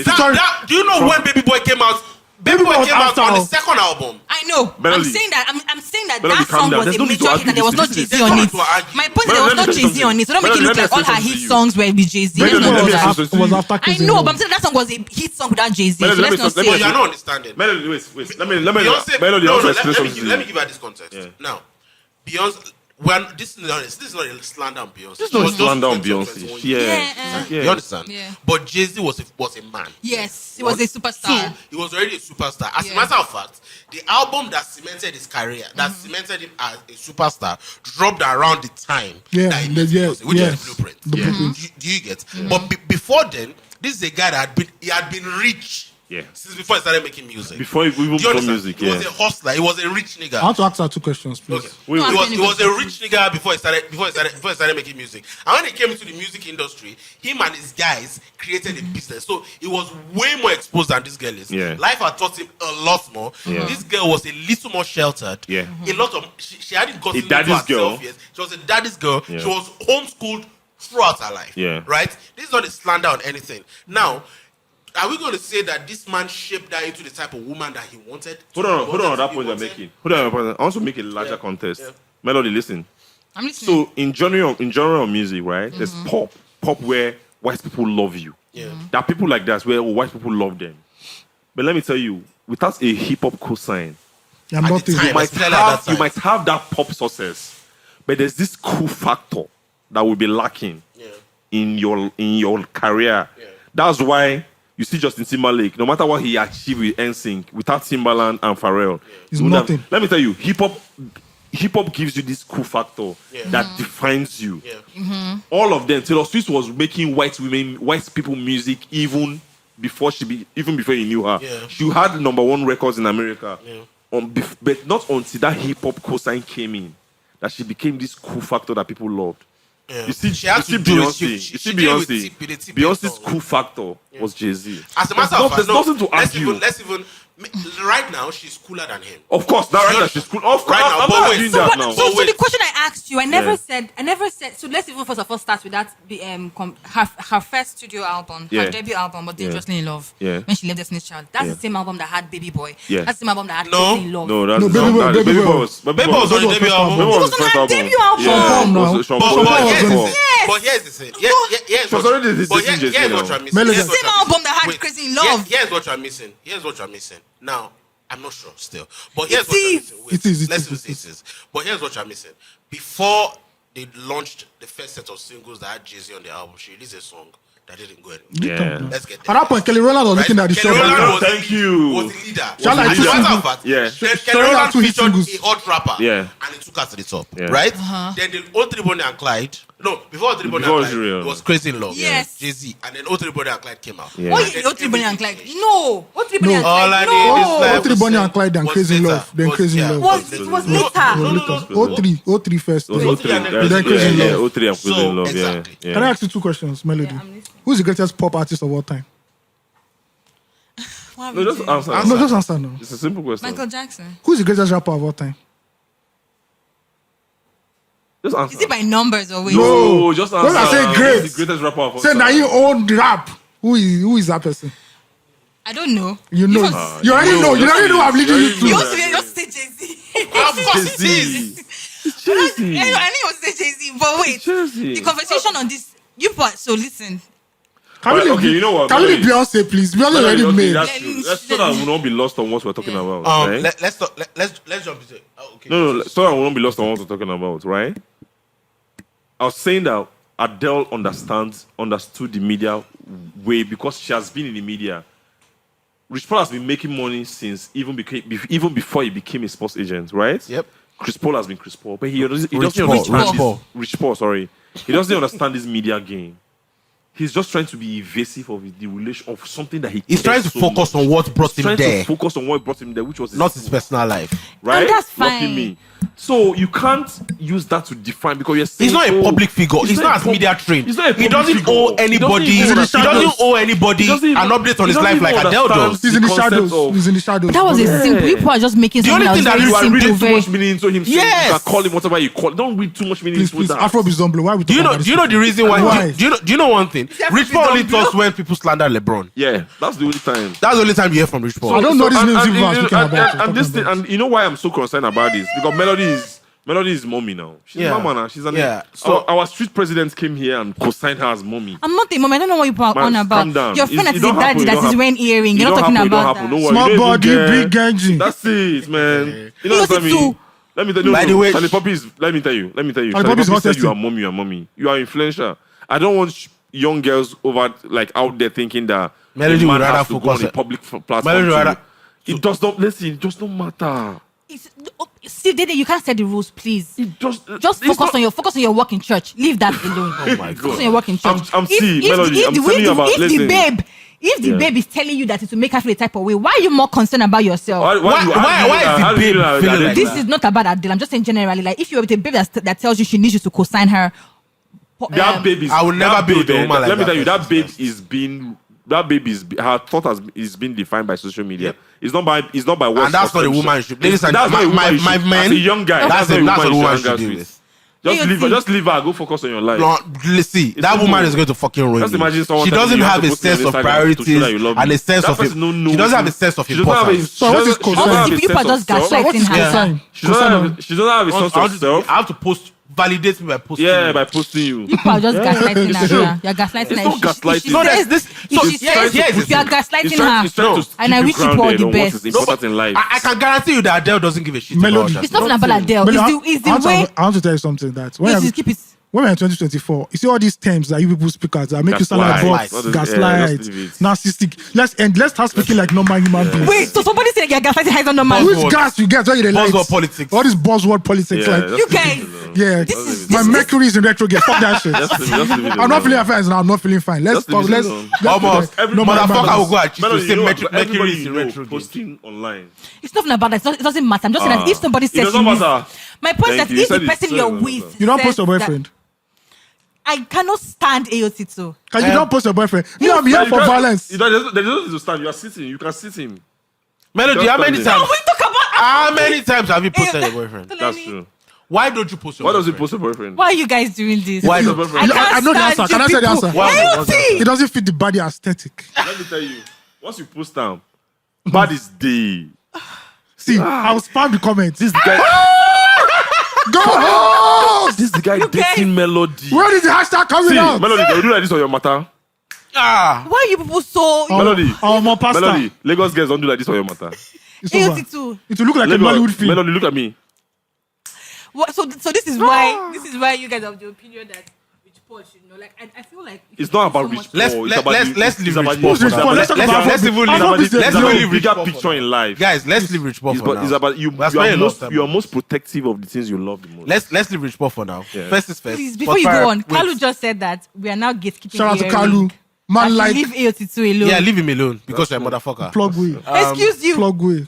Do you know when Baby Boy came out? Baby Boy was came out after. on the second album. I know. Melody. I'm saying that. I'm saying that Melody, that calm song down. was There's a no need to major hit argue and there was this. no This Jay-Z is- on there's it. no need to argue. My point is there Melody, was let no me say Jay-Z on it. So don't make it Melody, look let me like all say her something hit to you. songs were with Jay-Z. Let's Melody, not let do me say that. something It was after I Crazy in know, Love. but I'm saying that song was a hit song without Jay-Z. So Melody, let's let me not say- say But let me- you're not understanding. Melody, wait. Let me. Beyonce, Melody, no, also no, explain something to let me you. give her this context. Yeah. Now, Beyonce, this is not a slander on Beyonce. This is She not was just slander on 21 Beyonce. years. Yeah. You understand? Yeah. But Jay-Z was a man. Yes, he was a superstar. Two, he was already a superstar. As Yeah. a matter of fact, the album that cemented his career, that cemented him as a superstar, dropped around the time Yeah, that he the- met yeah, Beyonce, which yes. is the blueprint. The blueprint. Do you get? But before then, this is a guy that had been rich. Yeah. Since before he started making music. Before we even Do you saw understand? music, He was yeah. a hustler. He was a rich nigga. I want to ask her two questions, please. Okay. Wait, He wait. was a rich nigga before he started making music. And when he came into the music industry, him and his guys created a business. So he was way more exposed than this girl is. Yeah. Life had taught him a lot more. Yeah. This girl was a little more sheltered. Yeah. A lot of she hadn't gotten into daddy's herself girl. yet. She was a daddy's girl. Yeah. She was homeschooled throughout her life. Yeah. Right? This is not a slander on anything. Now, are we going to say that this man shaped her into the type of woman that he wanted? Hold on, that He point you're wanted? making. Hold on, that point. I want to make a larger Yeah. contest. Yeah. Melody, listen. I'm listening. So in genre of music, right? There's pop where white people love you. Yeah. There are people like that where white people love them. But let me tell you, without a hip hop cosign, I'm At not the thinking. time, you might especially at that have time. you might have that pop success, but there's this cool factor that will be lacking Yeah. in your career. Yeah. That's why you see Justin Timberlake, no matter what he achieved with NSYNC, without Timbaland and Pharrell, It's he would have- nothing. let me tell you, hip hop gives you this cool factor Yeah. that defines you. Yeah. All of them. Taylor Swift was making white people music even before you knew her. Yeah. She had #1 records in America. Yeah. But not until that hip hop cosign came in that she became this cool factor that people loved. Yeah. You see, She had to do it. She did it with TP Beyonce's song. cool factor was Jay-Z. As a matter of fact, there's nothing to argue. Let's even right now she's cooler than him. Of course, now right now she's cool. Of course, Right now, I'm but not wait, doing so that what- now. so So wait. the question I asked you, I never Yeah. said. So let's even first of all start with that. Her first studio album, Yeah. her debut album was Dangerously in Love. Yeah. When she left Destiny's Child, that's Yeah. the same album that had Baby Boy. Yeah. That's the same album that had No. Crazy in Love. No, that's No, Baby Boy, Baby Boy. was Baby Boy was on the Baby debut Boy album. Baby Boy was It was the on first her album. debut album. Yeah, Sean Paul was now. Sean But Paul. but Paul here's was the on thing. Yes. But here's the thing. Here's She was already this but thing, here's Jay-Z what now. you're missing. Melody. Here's what Same you're album that had missing. Crazy in Love. Here's what you're missing. Here's what you're missing. Now, I'm not sure still. But here's It what you're is. missing. Wait, It is, it let's is, see it what it is. But here's what you're missing. Before they launched the first set of singles that had Jay-Z on the album, she released a song that didn't go anywhere. Yeah. Let's get At there. that point, Kelly Rowland was looking at the Kelly shop. Rowland was Thank you. Was the leader. Shall I As a two matter singles? of fact, Yeah. Kelly Shall I Rowland two hit featured singles? a hot rapper. Yeah. And it took us to the top. Yeah. Right? Then the O3 Bonnie and Clyde. No, before O3 Bonnie Before and Clyde, Israel. it was Crazy in Love. Yes. Jay-Z. And then O3 Bonnie and Clyde came out. Yeah. What And then O3 Bonnie and everything Clyde? changed. No. O3 Bonnie and All I Clyde. need is No. life. O3 Bonnie and Clyde and Was Crazy in later. Love. Then Was- Crazy in yeah. Love. It was later. O3 first. It was O3 and O3. then Crazy in Yeah, Love. O3 and Crazy in Love. Yeah. exactly. Yeah. Can I ask you two questions, Melody? I'm listening. Who's the greatest pop artist of all time? What No, just answer. No, just answer no. It's a simple question. Michael Jackson. Who's the greatest rapper of all time? Just answer. Is it by numbers or wait? No, just answer. When I say great, Who's the greatest rapper of all say time? now you own rap. Who is that person? I don't know. You know. want- You already know. You already know I'm leading you You to. want to be just say Jay-Z. Of course it is. I knew you want to say Jay-Z, but wait. Jay-Z. The conversation on this, so listen. Can we Alright, leave- okay, you know what? Can we leave Beyonce, please? Beyonce already Okay, made. that's true. That's so that we will not be lost on what we're talking about. Right? Let's jump into it. Oh, okay. No, so that we won't be lost on what we're talking about, right? I was saying that Adele understood the media way because she has been in the media. Rich Paul has been making money since even before he became a sports agent, right? Yep. Chris Paul has been Chris Paul, but he doesn't Paul, understand Rich this- Paul. Rich Paul, sorry. He doesn't understand this media game. He's just trying to be evasive of the relation of something that He's cares trying to so focus much. on what brought He's him trying there, to focus on what brought him there, which was not his personal life. right? And that's Lucky fine. me. So you can't use that to define because you're saying He's not a public figure. He's not as a media trained. He's not a He public doesn't figure. owe anybody. He He doesn't doesn't owe anybody He doesn't an even- update on he his doesn't life even like Adele understand does. He's in the concept shadows. of- He's in the shadows. That was a Yeah. simple. People are just making The something only that was thing that very you are simple. reading too Very. much meaning into him. So Yes. you can call him whatever you call. Don't read too much meaning Please, into please. that. Afrobeat don't blow. Why we Do you talking know? about Do you know the reason why? Why? Do you know one thing? Rich Paul only talks when people slander LeBron. Yeah, that's the only time. That's the only time you hear from Rich Paul. I don't know these names people are and, speaking about. and this thing, and you know why I'm so concerned about this? Because Melody is mommy now. She's Yeah. mama now. She's an Yeah. So our street president came here and co-signed her as mommy. I'm not a mom. I don't know what you are Man, on about. calm down. Your friend that It is don't a daddy happen, it that don't is happen. wearing earring. It You're not don't talking happen, it don't about happen. that. Don't worry, Small you don't body, even big care. engine. That's it, man. You know Yours what I is mean? too. Let me tell you. By the way- Charlie Poppy is. Let me tell you. Charlie Charlie Poppy Poppy is not said you testing. are mommy. You are mommy. You are influential. I don't want young girls over like out there thinking that Melody a man would rather has to go focus on a on- public platform. Melody would to- rather- It does not. Listen, it does not matter. See, Dede, you can't set the rules, please. It just Just it's focus not- on your work in church. Leave that alone. Focus on your work in church. I'm see, Melody, I'm telling you about- listen. If the Yeah. babe is telling you that it will make her feel a type of way, why are you more concerned about yourself? Why is the babe feeling like This that? is not about Adele. I'm just saying generally. Like, if you're with a babe that tells you she needs you to co-sign her, That baby is. I will never that be with a baby, woman like Let me that tell you, that person. babe is being. That baby is her thought is being defined by social media. Yep. It's not by words. And that's of not a friendship. woman should. Ladies and That's not a gentlemen, woman you my should- men. as a young guy. That's not what a you woman hang should out deal with. with. Just AOT. leave her. Just leave her. Go focus on your life. No, let's see. That simple. woman is going to fucking ruin Just you. imagine someone She telling doesn't you you have a to post on sense of Instagram to show priorities that you love and me. a sense That of. person don't know She doesn't it. have a sense of She doesn't have a- importance. she So what doesn't- is she co-sign? doesn't have Obviously, a people are sense just of self. So what gaslighting is her. co-sign? She doesn't have a sense I of self. have to post, validate me by posting. Yeah, by posting you. People are just gaslighting her. true. Yeah. You're gaslighting It's her. not gaslighting. No, there's this. So If she yes, says yes, you are yes. gaslighting He's trying her, to No. keep and I you wish you all grounded the on what best. is important in life. I can guarantee you that Adele doesn't give a shit Melody. about It's that. not about Adele. It's the way. I want to tell you something that Please, just keep it. when we're in 2024, you see all these terms that you people speak as that make you sound like Gaslight. bots, Yeah, gaslight, just leave it. narcissistic. Let's start speaking like normal human beings. Wait, so somebody said you're gaslighting her is not normal. Buzzword. Which gas you get when you realize Buzzword politics. all this buzzword politics, Yeah, like just You leave it guys. alone. yeah, This is- my Mercury is in retrograde. Fuck that shit. Just leave it I'm not alone. feeling fine now. I'm not feeling fine. Let's Just leave talk. it Let's alone. Almost. Every normal Motherfucker, human I will beings. go at you to Melody, say you know, Mercury everybody is in you know retrograde. posting online. It's nothing about that. It doesn't matter. I'm just saying that if somebody It says doesn't she needs- matter. my point is Thank that you. if You the said person it, you're doesn't with, matter. You don't says post your that- boyfriend. I cannot stand AOT2. Can you don't post your boyfriend? Me, I'm here You for can't- violence. There doesn't need to stand. You are sitting. You can sit him. Melody, Just how many stand times? We talk about. How many times have you posted your boyfriend? That's true. Why don't you post your Why does he boyfriend? post a boyfriend? Why are you guys doing this? Why Post a not? boyfriend. I know the answer. Can I say the answer? Why- AOT! It doesn't fit the body aesthetic. Let me tell you. Once you post down, bad is day. See, I'll spam the comments. This guy. Go home! This the guy dating Melody. Where is the hashtag coming See, out? Melody, they'll do like this on your matter. Ah, Why are you people so Melody. more pasta. Melody, Lagos girls don't do like this on your matter. It's over. AOT2? It will look like a Lagos, Bollywood film. Melody, look at me. So this is why you guys have the opinion that Rich Paul should know. Like, I feel like It's not about Rich Paul. Let's leave Rich Paul for now. Let's talk about Let's even leave leave Rich bigger Paul picture for now. in life. Guys, let's leave Rich Paul for now. It's about you. That's You why are you lost time. most protective of the things you love the most. Let's leave Rich Paul for now. Yeah. First is first. Please, before you go Spotify- on, wait. Kalu just said that we are now gatekeeping. Shout out to hearing. Kalu. Man, That like, leave AOT2 alone. Yeah, leave him alone because you're a motherfucker. plug way. Excuse you. Plug way.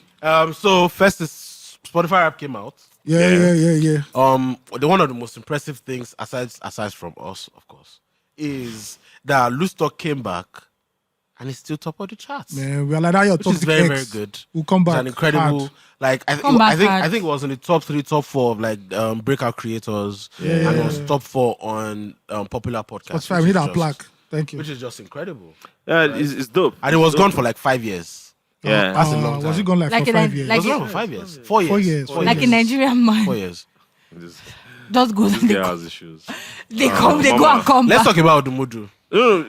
So first is Spotify app came out. Yeah. The one of the most impressive things, aside from us, of course, is that Loosetalk came back and it's still top of the charts. Man, we are like that. Your Which is toxic very, ex very good. will come It's back. an incredible, hard. like I Come back think hard. it was in the top 3, top 4 of like breakout creators, and it was top 4 on popular podcasts. Spotify, which we is need our just- plaque. Thank you. which is just incredible. Yeah, it's dope. And it was gone for like 5 years. Yeah. That's a long time. Was it gone like Like for in 5 a- years? It like was gone for 5 years. 4 years. 4 years. 4 Like a years. Nigerian man. 4 years. This Just goes and guy has issues. they go and come Let's back. talk about Odumodu. No,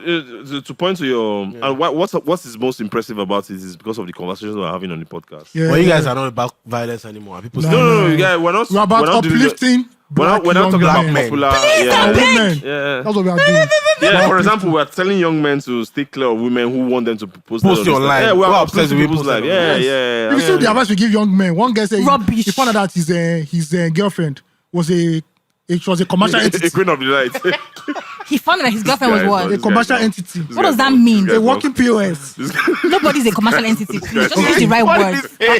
to point to your and what's is most impressive about it is because of the conversations we're having on the podcast. Yeah, When you yeah. guys are not about violence anymore, people No, say, No, you guys, we're not. We're about doing uplifting. We're not black talking young about men. popular. Please, Yeah, I'm Women. yeah. That's what we are doing. Yeah, for example, we're telling young men to stay clear of women who want them to post Post their online. Yeah, we're We're obsessed obsessed with with people's life. posting Yeah, online. yeah. If you see the advice we give young men, one guy said Rubbish. he found out that his girlfriend was a commercial A entity. queen of the night. He found out that his girlfriend was guy what? is A commercial entity. What does that mean? A working POS. Nobody's a commercial entity. Please just use the right word.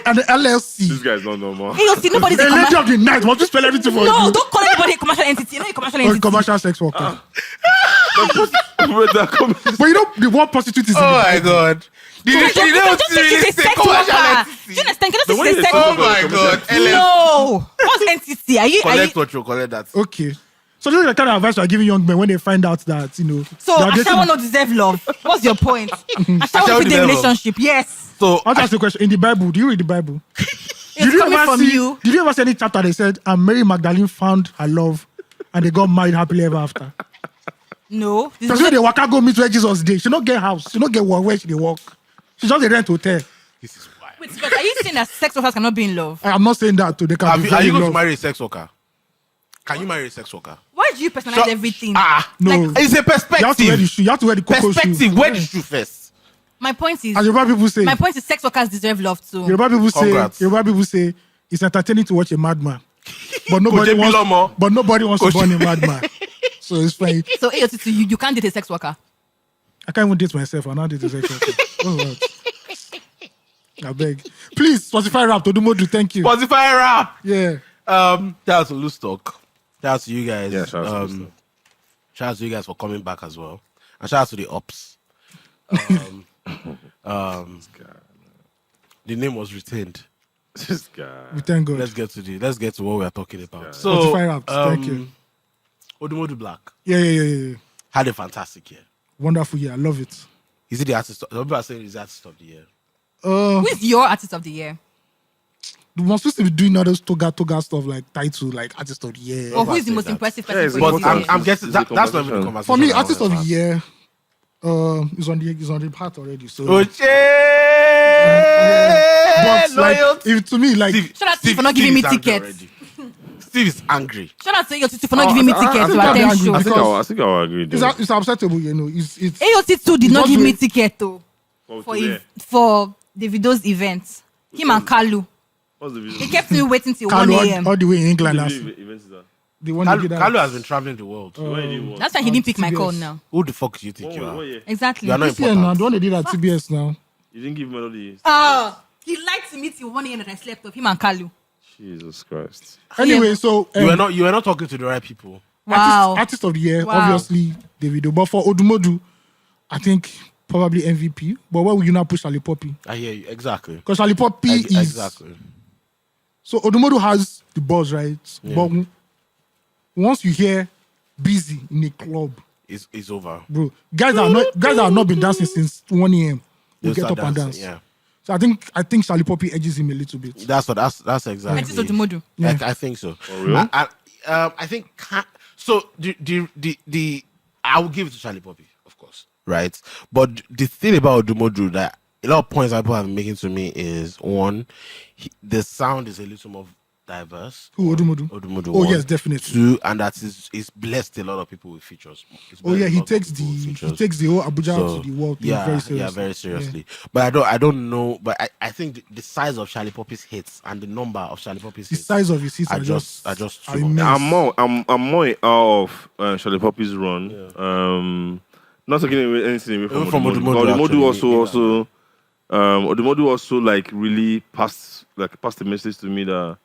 And the LLC. This guy is not normal. AOT, nobody's a A lady commercial. of the night. Must you spell everything for No, you? don't call anybody a commercial entity. You're not a commercial Or entity. commercial sex worker. But that comment- But you know the word prostitute is in "Oh the my Bible. god, You did you know just say she's a sex worker. Do you understand? Can The you way say she's they a sex talk Oh worker? about my commercial- god, LL, No. What's entity? Are you? collect what you collect that." Okay. So this is the kind of advice we are giving young men when they find out that, So they are dating- Ashawo no deserve love. What's your point? Ashawo Ashawo with the deserve love. relationship. Yes. So I'll ask you a question. In the Bible, do you read the Bible? It's coming from you. Did you ever see any chapter they said, and Mary Magdalene found her love and they got married happily ever after? No. This Because is when they waka go meet where Jesus did, she not get house, she not get work where she dey work. She just dey rent hotel. this is why. Wait, but are you saying that sex workers cannot be in love? I am not saying that to they can be Are very you going to love. marry a sex worker? Can you marry a sex worker? Why do you personalize everything? No. Like, It's a You have to wear the perspective. shoe. You have to wear the cocoa Perspective. shoe. Wear the shoe first. my point is, As Yoruba people say, sex workers deserve love too. Yoruba people Congrats. say it's entertaining to watch a madman, but Koje Bilomo. nobody wants to Koje- burn a madman. So it's fine. So AOT2, you can't date a sex worker. I can't even date myself. I'm not dating sex worker. Oh, what? I beg. Please, Spotify rap to Odumodu. Thank you. Spotify rap. Yeah. Shout out to Loosetalk. Shout out to you guys. Yeah, shout out to Loosetalk. Shout out to you guys for coming back as well. And shout out to the ops. The name was retained. This guy. We thank God. Let's get to what we are talking about. Yeah. So, Spotify raps. Thank you. Odumodu Black Yeah. had a fantastic year. Wonderful year. I love it. Is he the artist? Some people are saying he's the artist of the year. Who is your artist of the year? We're supposed to be doing all those toga stuff like title, like artist of the year. Or who is the say most that. impressive Yeah, person it's for But you? important. I'm guessing It's a that's not even the conversation. conversation. For me, I artist of wanna the have. year is on the part already. So, but like, Loyalty. if to me, like, Shout out to you for not giving me is angry tickets. already. Steve is angry. Shout out to AOT2 for not giving me tickets to think attend I'm show. angry. I think I'll agree. it's acceptable, It's AOT2 did It's not not give me doing- ticket though for Davido's event. Him and Kalu. What's the They vision? kept me waiting till Kalu 1 a.m. all the way in England. What That's event is that? the one they did Kalu that. has been traveling the world. When did you want? That's why he didn't pick my TBS. call now. Who the fuck do you think you What are? year? Exactly. You are not This year now, important. the one they did at TBS now. You didn't give melody. He lied to me till 1 a.m. that I slept off. Him and Kalu. Jesus Christ. Anyway, so You were not talking to the right people. Wow. artist of the year, Wow. obviously Davido. But for Odumodu, I think probably MVP. But why would you not push Charlie Poppy? I hear you exactly. Because Charlie Poppy is Exactly. so Odumodu has the buzz, right? Yeah. But once you hear busy in a club, It's over. bro, guys that are not been dancing since 1 a.m. will They'll get start up and dancing, dance. Yeah, So I think Charlie Poppy edges him a little bit. that's exactly. Artist Odumodu. Yeah. I think so. For real? I think so. The I will give it to Charlie Poppy, of course, right? But the thing about Odumodu that a lot of points that people have been making to me is one, the sound is a little more diverse. Who, Odumodu? Odumodu. Oh, one. yes, definitely. 2, and that is blessed a lot of people with features. It's Oh blessed yeah, a he lot of takes people with he features. takes the whole Abuja to the world thing yeah, very seriously. Yeah, very seriously. But I don't know. But I think the size of Charlie Poppy's hits and the number of Charlie Poppy's The hits size of his hits are are just are too much. immense. I'm more in awe of Charlie Poppy's run. Not taking anything away from Odumodu. Odumodu also like really passed the message to me that,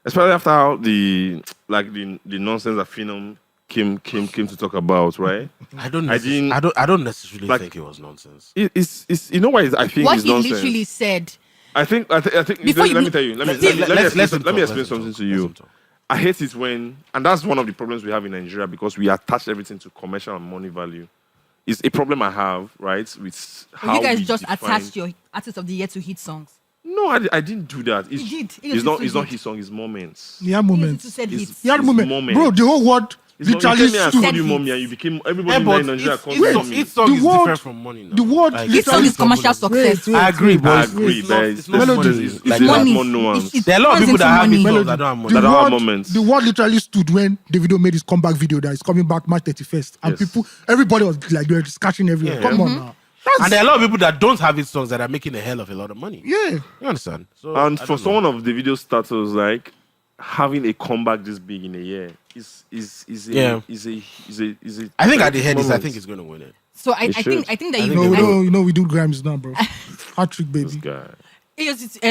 especially after how the nonsense that Phenom came to talk about, right? I don't necessarily like, think it was nonsense. It's you know why I think What it's he nonsense. literally said. I think. Let me tell you. Let me explain something to you. I hate it when, and that's one of the problems we have in Nigeria, because we attach everything to commercial and money value. It's a problem I have, right? With how you guys we just define... attached your artist of the year to hit songs. No, I didn't do that. It's, You did. It's not his song. It's moments. He had moments. Said It's- hits. He had it's moments. Bro, the whole world It's not, you literally came here and stood. called you mommy, and you became everybody but in Nigeria calls you it's mommy. song The is world- different from money now. the world Like, Hit song is commercial success. I agree, but I it's agree, not- but it's not melody. money. It's Like, not money. more nuance. It's there are a lot of turns people that into have money. hit songs that don't have money. That don't have moments. The world literally stood when Davido made his comeback video that is coming back March 31st. And Yes. everybody was like, they were scratching everywhere. Yeah. Come on now. That's, And there are a lot of people that don't have hit songs that are making a hell of a lot of money. yeah. You understand? So, And I for don't know. someone of the video status, like having a comeback this big in a year is a I think at the head, I moment. think he's going to win it. So I should. think that I you think No, they we know we do Grams now, bro. Hat trick, This baby. guy.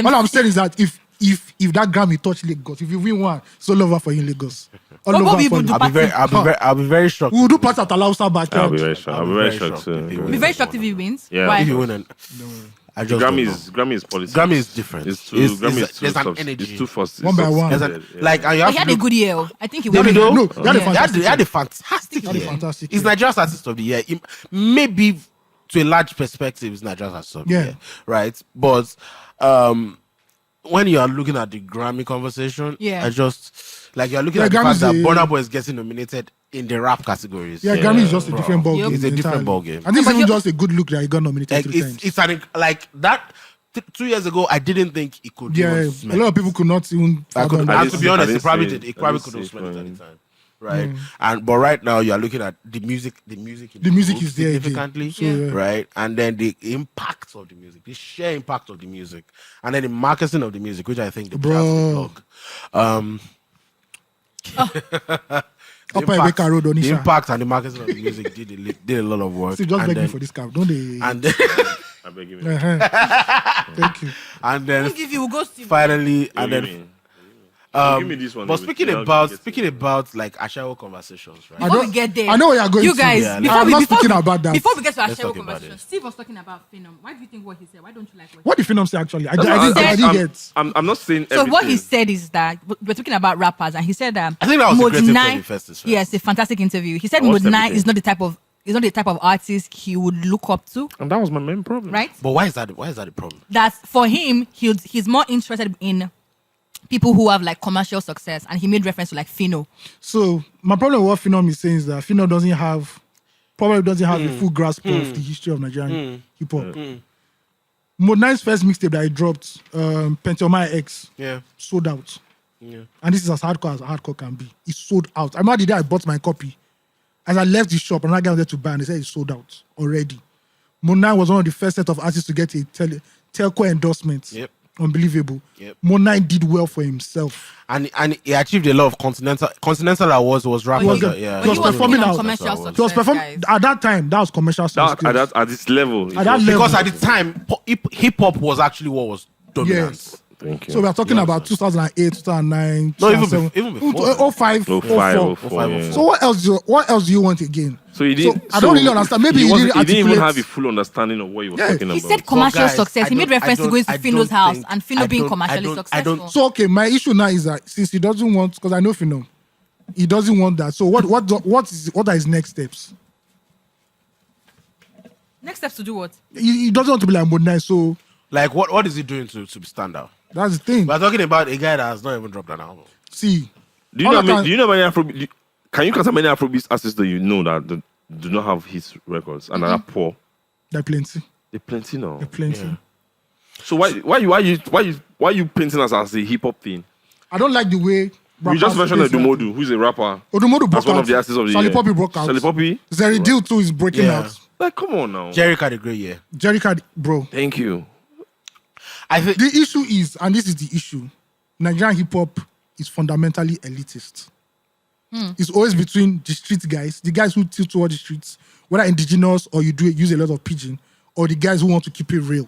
All I'm saying is that if that Grammy touch Lagos, if you win one, it's all over for you in Lagos. All But what over people for do you. I'll be very shocked. We will do part at Alausa back. I'll be very shocked. I'll be very shocked if he too. wins. be very shocked if he wins. Yeah. Why? If you win, I just Grammy is politics. Grammy is different. It's too. It's- Grammy it's- is too. there's an soft- energy. It's too fast. One by one. There's Yeah. like, and you But have he had to a good year. I think he won. Davido? No, he had a Yeah. fantastic He had a year. fantastic He had a year. fantastic He's year. Nigeria's artist of the year. Maybe to a large perspective, it's Nigeria's artist of the Yeah. year, right? But when you are looking at the Grammy conversation, Yeah. I just like you're looking Yeah, at the fact Grammys that is- Burna Boy is getting nominated in the rap categories. Yeah, Grammy is just a different ball Yep. game. It's a different entirely. ball game. I think it's But even you- just a good look that he got nominated Like 3 times. it's an like that. 2 years ago, I didn't think it could. Yeah, even a smell lot of it. people could not even. I could, fathom I and that. to didn't be honest, see it probably it. did. It I probably didn't couldn't see smell it at it. the time, right? But right now, you are looking at the music. The music music improved is there again. significantly, So, yeah. right? And then the impact of the music, the sheer impact of the music, and then the marketing of the music, which I think the Bro. plug. Upper Emeka Road, the Onisha. impact and the marketing of the music did a lot of work. See, just and beg me then, for this card. Don't they? and then, I beg you. Thank you. and then We'll give you. We'll go see. finally, and then Give me this one. but then speaking I'll about get it. speaking about like Ashawo conversations, right? I Before don't- we get there, I know where you're going You to. guys, Yeah, before I'm we not before speaking we, about that. Before we get to our Let's show talk about conversation, it. Steve was talking about Phenom. Why do you think what he said? Why don't you like what? What did Phenom say actually? I That's what didn't get. I'm not saying So what he everything. said is that we're talking about rappers, and he said that I think that was a great interview, Modenine. first. Yes, a fantastic interview. He said I watched Modenine everything. is not the type of artist he would look up to, And that was my main problem. right? But why is that a problem? That for him, he's more interested in people who have like commercial success, and he made reference to like Phenom. So my problem with what Phenom is saying is that Phenom probably doesn't have a full grasp of the history of Nigerian hip hop. Modenine's first mixtape that he dropped, Pentium X, Yeah. sold out. Yeah. And this is as hardcore can be. It sold out. I remember the day I bought my copy. As I left the shop, another guy was there to buy, and they said it sold out already. Modine was one of the first set of artists to get a telco endorsement. Yep. Unbelievable. Yep. Modine did well for himself. And he achieved a lot of continental awards. Was rappers. was that- a- yeah. he was performing out. commercial That's success. He was performing guys. at that time. That was commercial success. At this level. At that level. Because at the time, hip hop was actually what was dominant. Yes. Thank you. So we are talking about 2008, 2009, No, even 2007, even before. 05, 05, 04. yeah. So what else do you want again? So he didn't. I don't really understand. Maybe he didn't He didn't even articulate- have a full understanding of what he was Yeah. talking He about. said commercial guys, success. I He made don't- reference I to going to don't- I Pheno's don't house think- and I Phenom being don't- commercially I don't- successful. So okay, my issue now is that since he doesn't want, because I know Phenom, he doesn't want that. So what are his next steps? Next steps to do what? He doesn't want to be like Modine, so Like what is he doing to stand out? that's the thing. We're talking about a guy that has not even dropped an album. See, Do you all know? I can- Do you know many Afrobeat? Can you count how many Afrobeat artists that you know that do not have his records and are poor? there are plenty. They're plenty now. Plenty. Yeah. So why you painting us as a hip hop thing? I don't like the way. We just mentioned rappers face Odumodu, who's a rapper. Odumodu broke That's one out. of the artists of the Charlie year. Poppy broke out. Charlie Poppy? Zeri Deal too is breaking Yeah. out. Like, come on now. Jerry had a great year. Jerry Card, bro. Thank you. I think The issue is, and this is the issue, Nigerian hip hop is fundamentally elitist. It's always between the street guys, the guys who tilt toward the streets, whether indigenous or you use a lot of pidgin, or the guys who want to keep it real.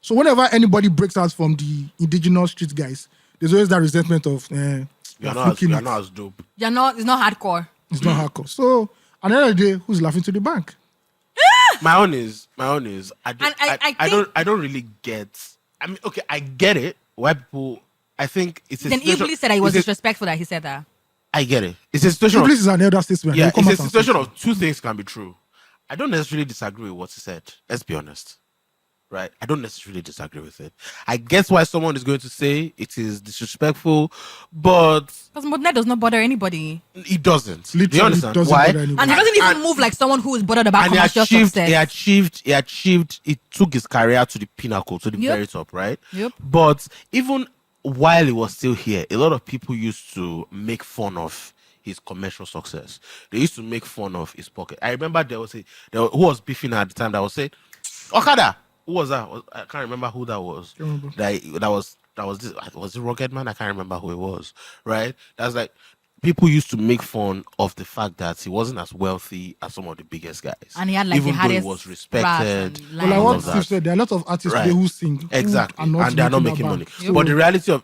So whenever anybody breaks out from the indigenous street guys, there's always that resentment of you're you're not fluking it. as dope. It's not hardcore. It's not hardcore. So at the end of the day, who's laughing to the bank? My own is I don't And I I don't really get. I mean, okay, I get it. Why people? I think it's a Then situation- Iblis said that he was it's a- disrespectful that he said that. I get it. It's a situation. Iblis is an elder statesman. Yeah, He'll come it's a out and situation speak. of two things can be true. I don't necessarily disagree with what he said. Let's be honest. Right? I don't necessarily disagree with it. I guess why someone is going to say it is disrespectful, but Because Modenine does not bother anybody. it doesn't. Do Literally you understand doesn't why? bother anybody. And he doesn't even And- move like someone who is bothered about And commercial success. he took his career to the pinnacle, to the Yep. very top, right? Yep. But even while he was still here, a lot of people used to make fun of his commercial success. They used to make fun of his pocket. I remember who was beefing at the time that was saying, Okada. Who was that? I can't remember who that was. remember. Was it Rugged Man? I can't remember who it was. Right? That's like people used to make fun of the fact that he wasn't as wealthy as some of the biggest guys. And he had like even the though he hardest was rap respected. and Well, like lines. what of that. Steve said, there are a lot of artists Right. today who sing who Exactly, are not and they are not making making that money. back. But the reality of,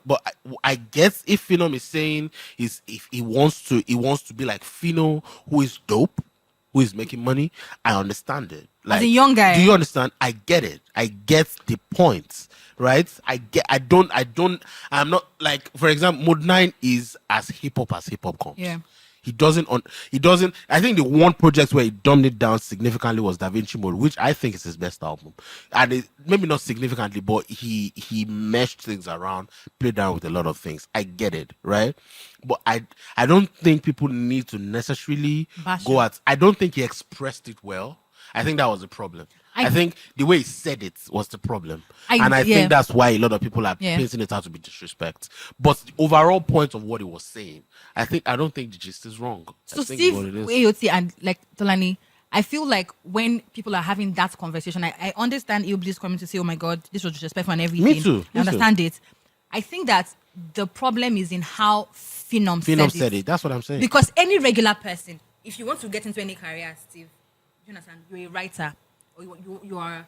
I guess if Phenom is saying is if he wants to be like Phenom, who is dope, who is making money, I understand it. Like, a young guy. do you understand? I get it. I get the point, right? I'm not like, for example, Modenine is as hip hop comes. Yeah. He doesn't. I think the one project where he dumbed it down significantly was Da Vinci Mode, which I think is his best album. And maybe not significantly, but he meshed things around, played down with a lot of things. I get it, right? But I don't think people need to necessarily Bash go him. at. I don't think he expressed it well. I think that was the problem. I think the way he said it was the problem. I think that's why a lot of people are painting it out to be disrespect. But the overall point of what he was saying, I don't think the gist is wrong. So I think Steve, what it is. AOT, and like Tolani, I feel like when people are having that conversation, I understand Iblis coming to say, "Oh my God, this was disrespectful and everything." Me too. I understand it. I think that the problem is in how Phenom said it. That's what I'm saying. Because any regular person, if you want to get into any career, Steve, you understand, you're a writer, or you are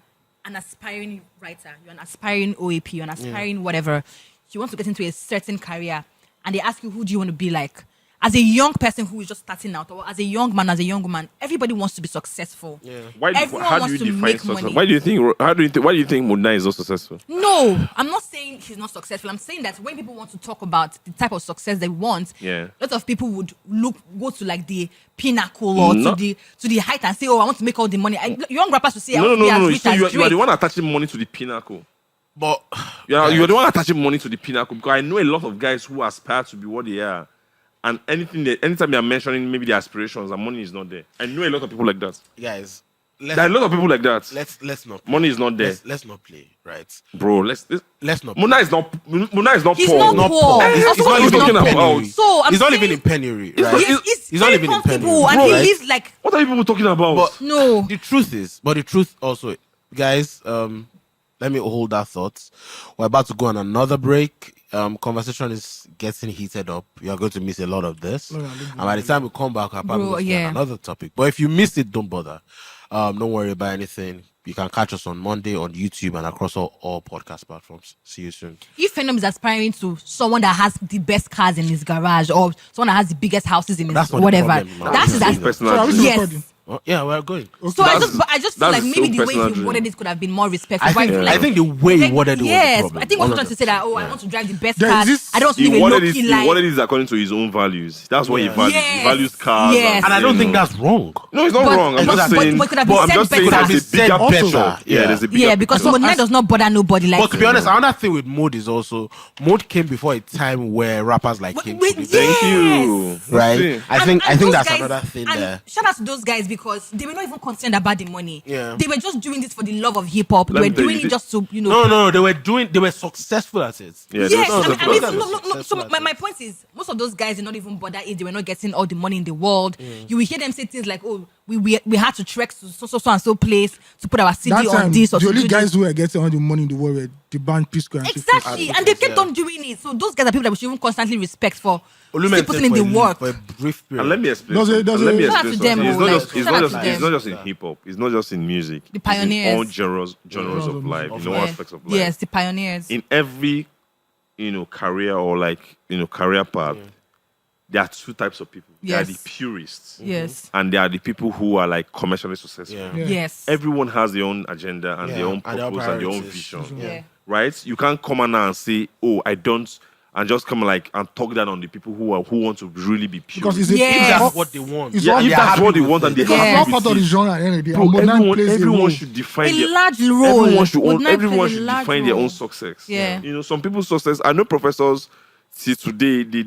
an aspiring writer, you're an aspiring OAP, you're an aspiring whatever. You want to get into a certain career, and they ask you, who do you want to be like? As a young person who is just starting out, or as a young man, as a young woman, everybody wants to be successful. Yeah. Everyone How do wants you to define make success? money. Why do you think Modenine is not successful? No, I'm not saying he's not successful. I'm saying that when people want to talk about the type of success they want, Yeah. a lot of people would go to like the pinnacle or No. to the height and say, "Oh, I want to make all the money." Young rappers will say, "I No. want to be as rich So as you are Drake." the one attaching money to the pinnacle. But You're the one attaching money to the pinnacle, because I know a lot of guys who aspire to be what they are. And anytime they are mentioning maybe their aspirations and money is not there. I know a lot of people like that. guys, There are a lot of people like that. let's not. Money is not there. Let's not play, right? Bro, let's not. Muna is not He's poor. not Not poor. poor. He's He's not not even in talking penury. about. So I'm He's not saying- even in penury, right? He's not very even in comfortable, penury, and right? he lives like What are you people talking about? But no. the truth also, guys, let me hold that thought. We're about to go on another break. Conversation is getting heated up. You're going to miss a lot of this. And by the time we come back, I'll probably Bro, get yeah. another topic. But if you missed it, don't bother. Don't worry about anything. You can catch us on Monday on YouTube and across all podcast platforms. See you soon. If Phenom is aspiring to someone that has the best cars in his garage or someone that has the biggest houses in his That's not the whatever, problem, man. that's his That's aspiration. personal So are we dream. still Yes. recording? Oh, yeah, we're going. So I That's- just feel that's like maybe so the way personal he dream. worded it could have been more respectful. I think the way he worded it was the yes, problem. I think what 100%. you're trying to say that I want to drive the best There car. is this- I don't want to He live a wanted low-key life. it according to his own values. That's what he Yeah. values. Yes. He values cars. Yes. And I don't think that's wrong. No, it's not But- wrong. I'm but- just but- saying. but it could have been I'm said just saying better. there's a Said bigger better. picture. Yeah. Yeah, there's a bigger Yeah, because picture. Modenine does not bother nobody like. But to be honest, another thing with Mode is also Mode came before a time where rappers like him. Wait, could be yes. Thank you. right? See? I think those that's guys- another thing and there. shout out to those guys because they were not even concerned about the money. Yeah. They were just doing this for the love of hip hop. They Let me were tell you, doing it just to, No, they were successful at it. Yeah, Yes, those- I mean, those- no. So my point is, most of those guys did not even bother it. They were not getting all the money in the world. You will hear them say things like, "Oh, we had to trek to so and so place to put our CD That on time, this or the to only do guys this." who were getting all the money in the world were the band Peace Corps and Exactly, and they kept on doing it. So those guys are people that we should even constantly respect for still putting in the work. for a brief period. And let me explain. Does it- something. Let me Shout out explain to them, something. It's oh, not like, just it's shout not out just to it's them. not just in hip hop. It's not just in music. The It's in pioneers. all genres of life. In all Yeah. aspects of life. Yes, the pioneers. In every career or career path, there are two types of people. There are Yes. the purists, Yes, and there are the people who are like commercially successful. Yeah. Yeah. yes. Everyone has their own agenda and Yeah, their own and their purpose and their own priorities. vision. Yeah. Right? You can't come on now and say, "Oh, I don't," and just come like and talk that on the people who want to really be pure. Because it's a, Yes. If Yes. that's what they want. It's yeah, all- if they are that's happy what they with want it. and they because have it's Yeah. not to part of the receive. genre at the end of the day. Bro, And Modenine everyone, plays a everyone role. should define A their large role. everyone should Modenine everyone plays a should large define their role. own success. Yeah. Some people's success. I know professors till today they're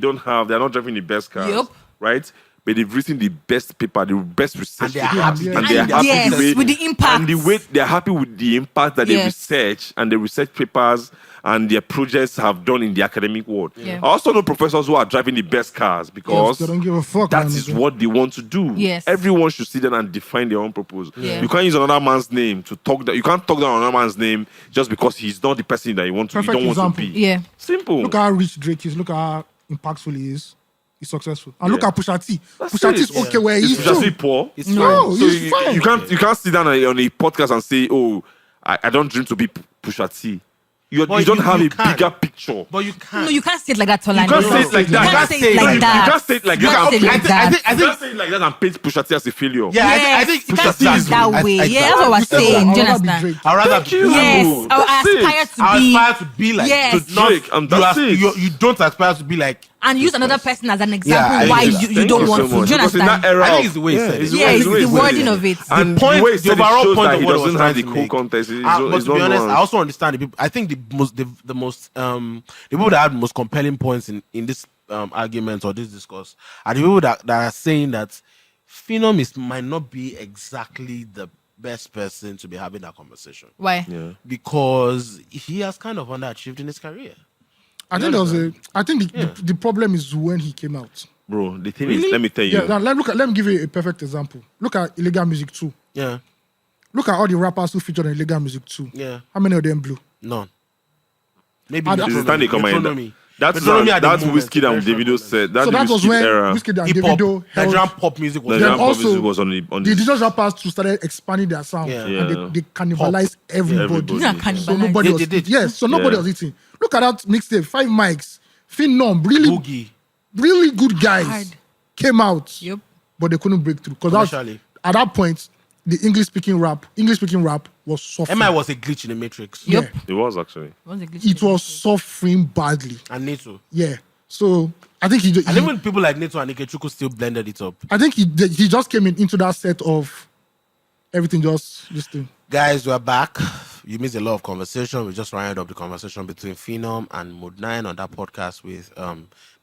not driving the best cars. Yup. Right? But they've written the best paper, the best research And they are paper, happy. and they are And happy yes, the way, with the impact. and the way they're happy with the impact that they Yes. research and the research papers and their projects have done in the academic world. Yeah. I also know professors who are driving the best cars because They don't give a fuck. that man. is what they want to do. Yes. Everyone should sit down and define their own purpose. Yeah. You can't use another man's name to talk that. You can't talk down on another man's name just because he's not the person that you want to. You Perfect don't want to example. be. Yeah. Simple. Look at how rich Drake is. Look at how impactful he is. He's successful. And look Yeah. at Pusha T. That's Pusha T it. is okay where Is he's Pusha T too. poor? It's No, fine. So he's fine. you can't sit down on a podcast and say, "Oh, I don't dream to be Pusha T." You But don't you- have you a can. bigger picture. But you can't. No, you can't say it like that, Tolani. You can't say it like that. You can't say it like that. You can't say it like You that. can't say it Okay, like that. I You think can't say it like that and paint Pusha T as a failure. Yeah, Yes, I think you Pusha can't T say is it that good. way. Yeah, Exactly. that's what we're saying. Do you I'd rather be understand? Drake. I'd rather Thank be you. Yes, That's I it. aspire to I be. aspire to be like Yes. To Drake, and that's it. You don't aspire to be like. And use another person as an example I why agree. you Thank don't you want so to. much. Do you Because in understand? that era I think of- it's the way he said it. Yeah, it's the way he wording said of it. And The point- the way he the said it overall shows point that of he what I was doesn't trying have the to cool make. context. It's But it's to be not honest, I nuanced. also understand the people. I think the most the people that had most compelling points in this argument or this discourse are the people that are saying that Phenom might not be exactly the best person to be having that conversation Why? Yeah. because he has kind of underachieved in his career. I think there was a. I think the problem is when he came out. Bro, the thing Really? is, let me tell you. Yeah, now let me give you a perfect example. Look at Illegal Music 2. Yeah, Look at all the rappers who featured on Illegal Music 2. yeah, How many of them blew? none. Maybe And This is time they come in. Metronomy. That's Metronomy at the that's moment, Whiskey and very Davido short said. moment. That's So the that was Wizkid when era. Wizkid and Hip hop, Davido Nigerian held. pop music was The Then Nigerian pop also, music was on the The indigenous rappers too started expanding their sound. Yeah. And Yeah. they cannibalized everybody. Everybody. Yeah, So cannibalized. nobody They was did. yes, so nobody Yeah. was eating. Look at that mixtape, 5 mics, Phenom, really, Boogie. good guys Hard. came out, Yep. but they couldn't break through because Commercially. at that point, the English speaking rap was suffering. MI was a glitch in the matrix. Yep. Yeah. It was actually. It was suffering badly. And Neto. Yeah. So I think And even people like Neto and Ikechuku still blended it up. I think he just came into that set of everything just this thing. Guys, we're back. You missed a lot of conversation. We just rounded up the conversation between Phenom and Modenine on that podcast with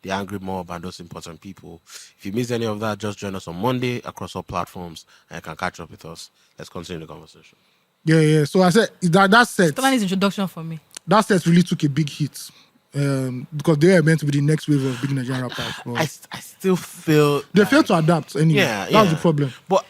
the Angry Mob and those important people. If you missed any of that, just join us on Monday across all platforms and you can catch up with us. Let's continue the conversation. Yeah. So I said that set Tolani's introduction for me. that set really took a big hit. Because they were meant to be the next wave of big Nigerian rappers. But I still feel they like- failed to adapt anyway. Yeah, That's the problem. But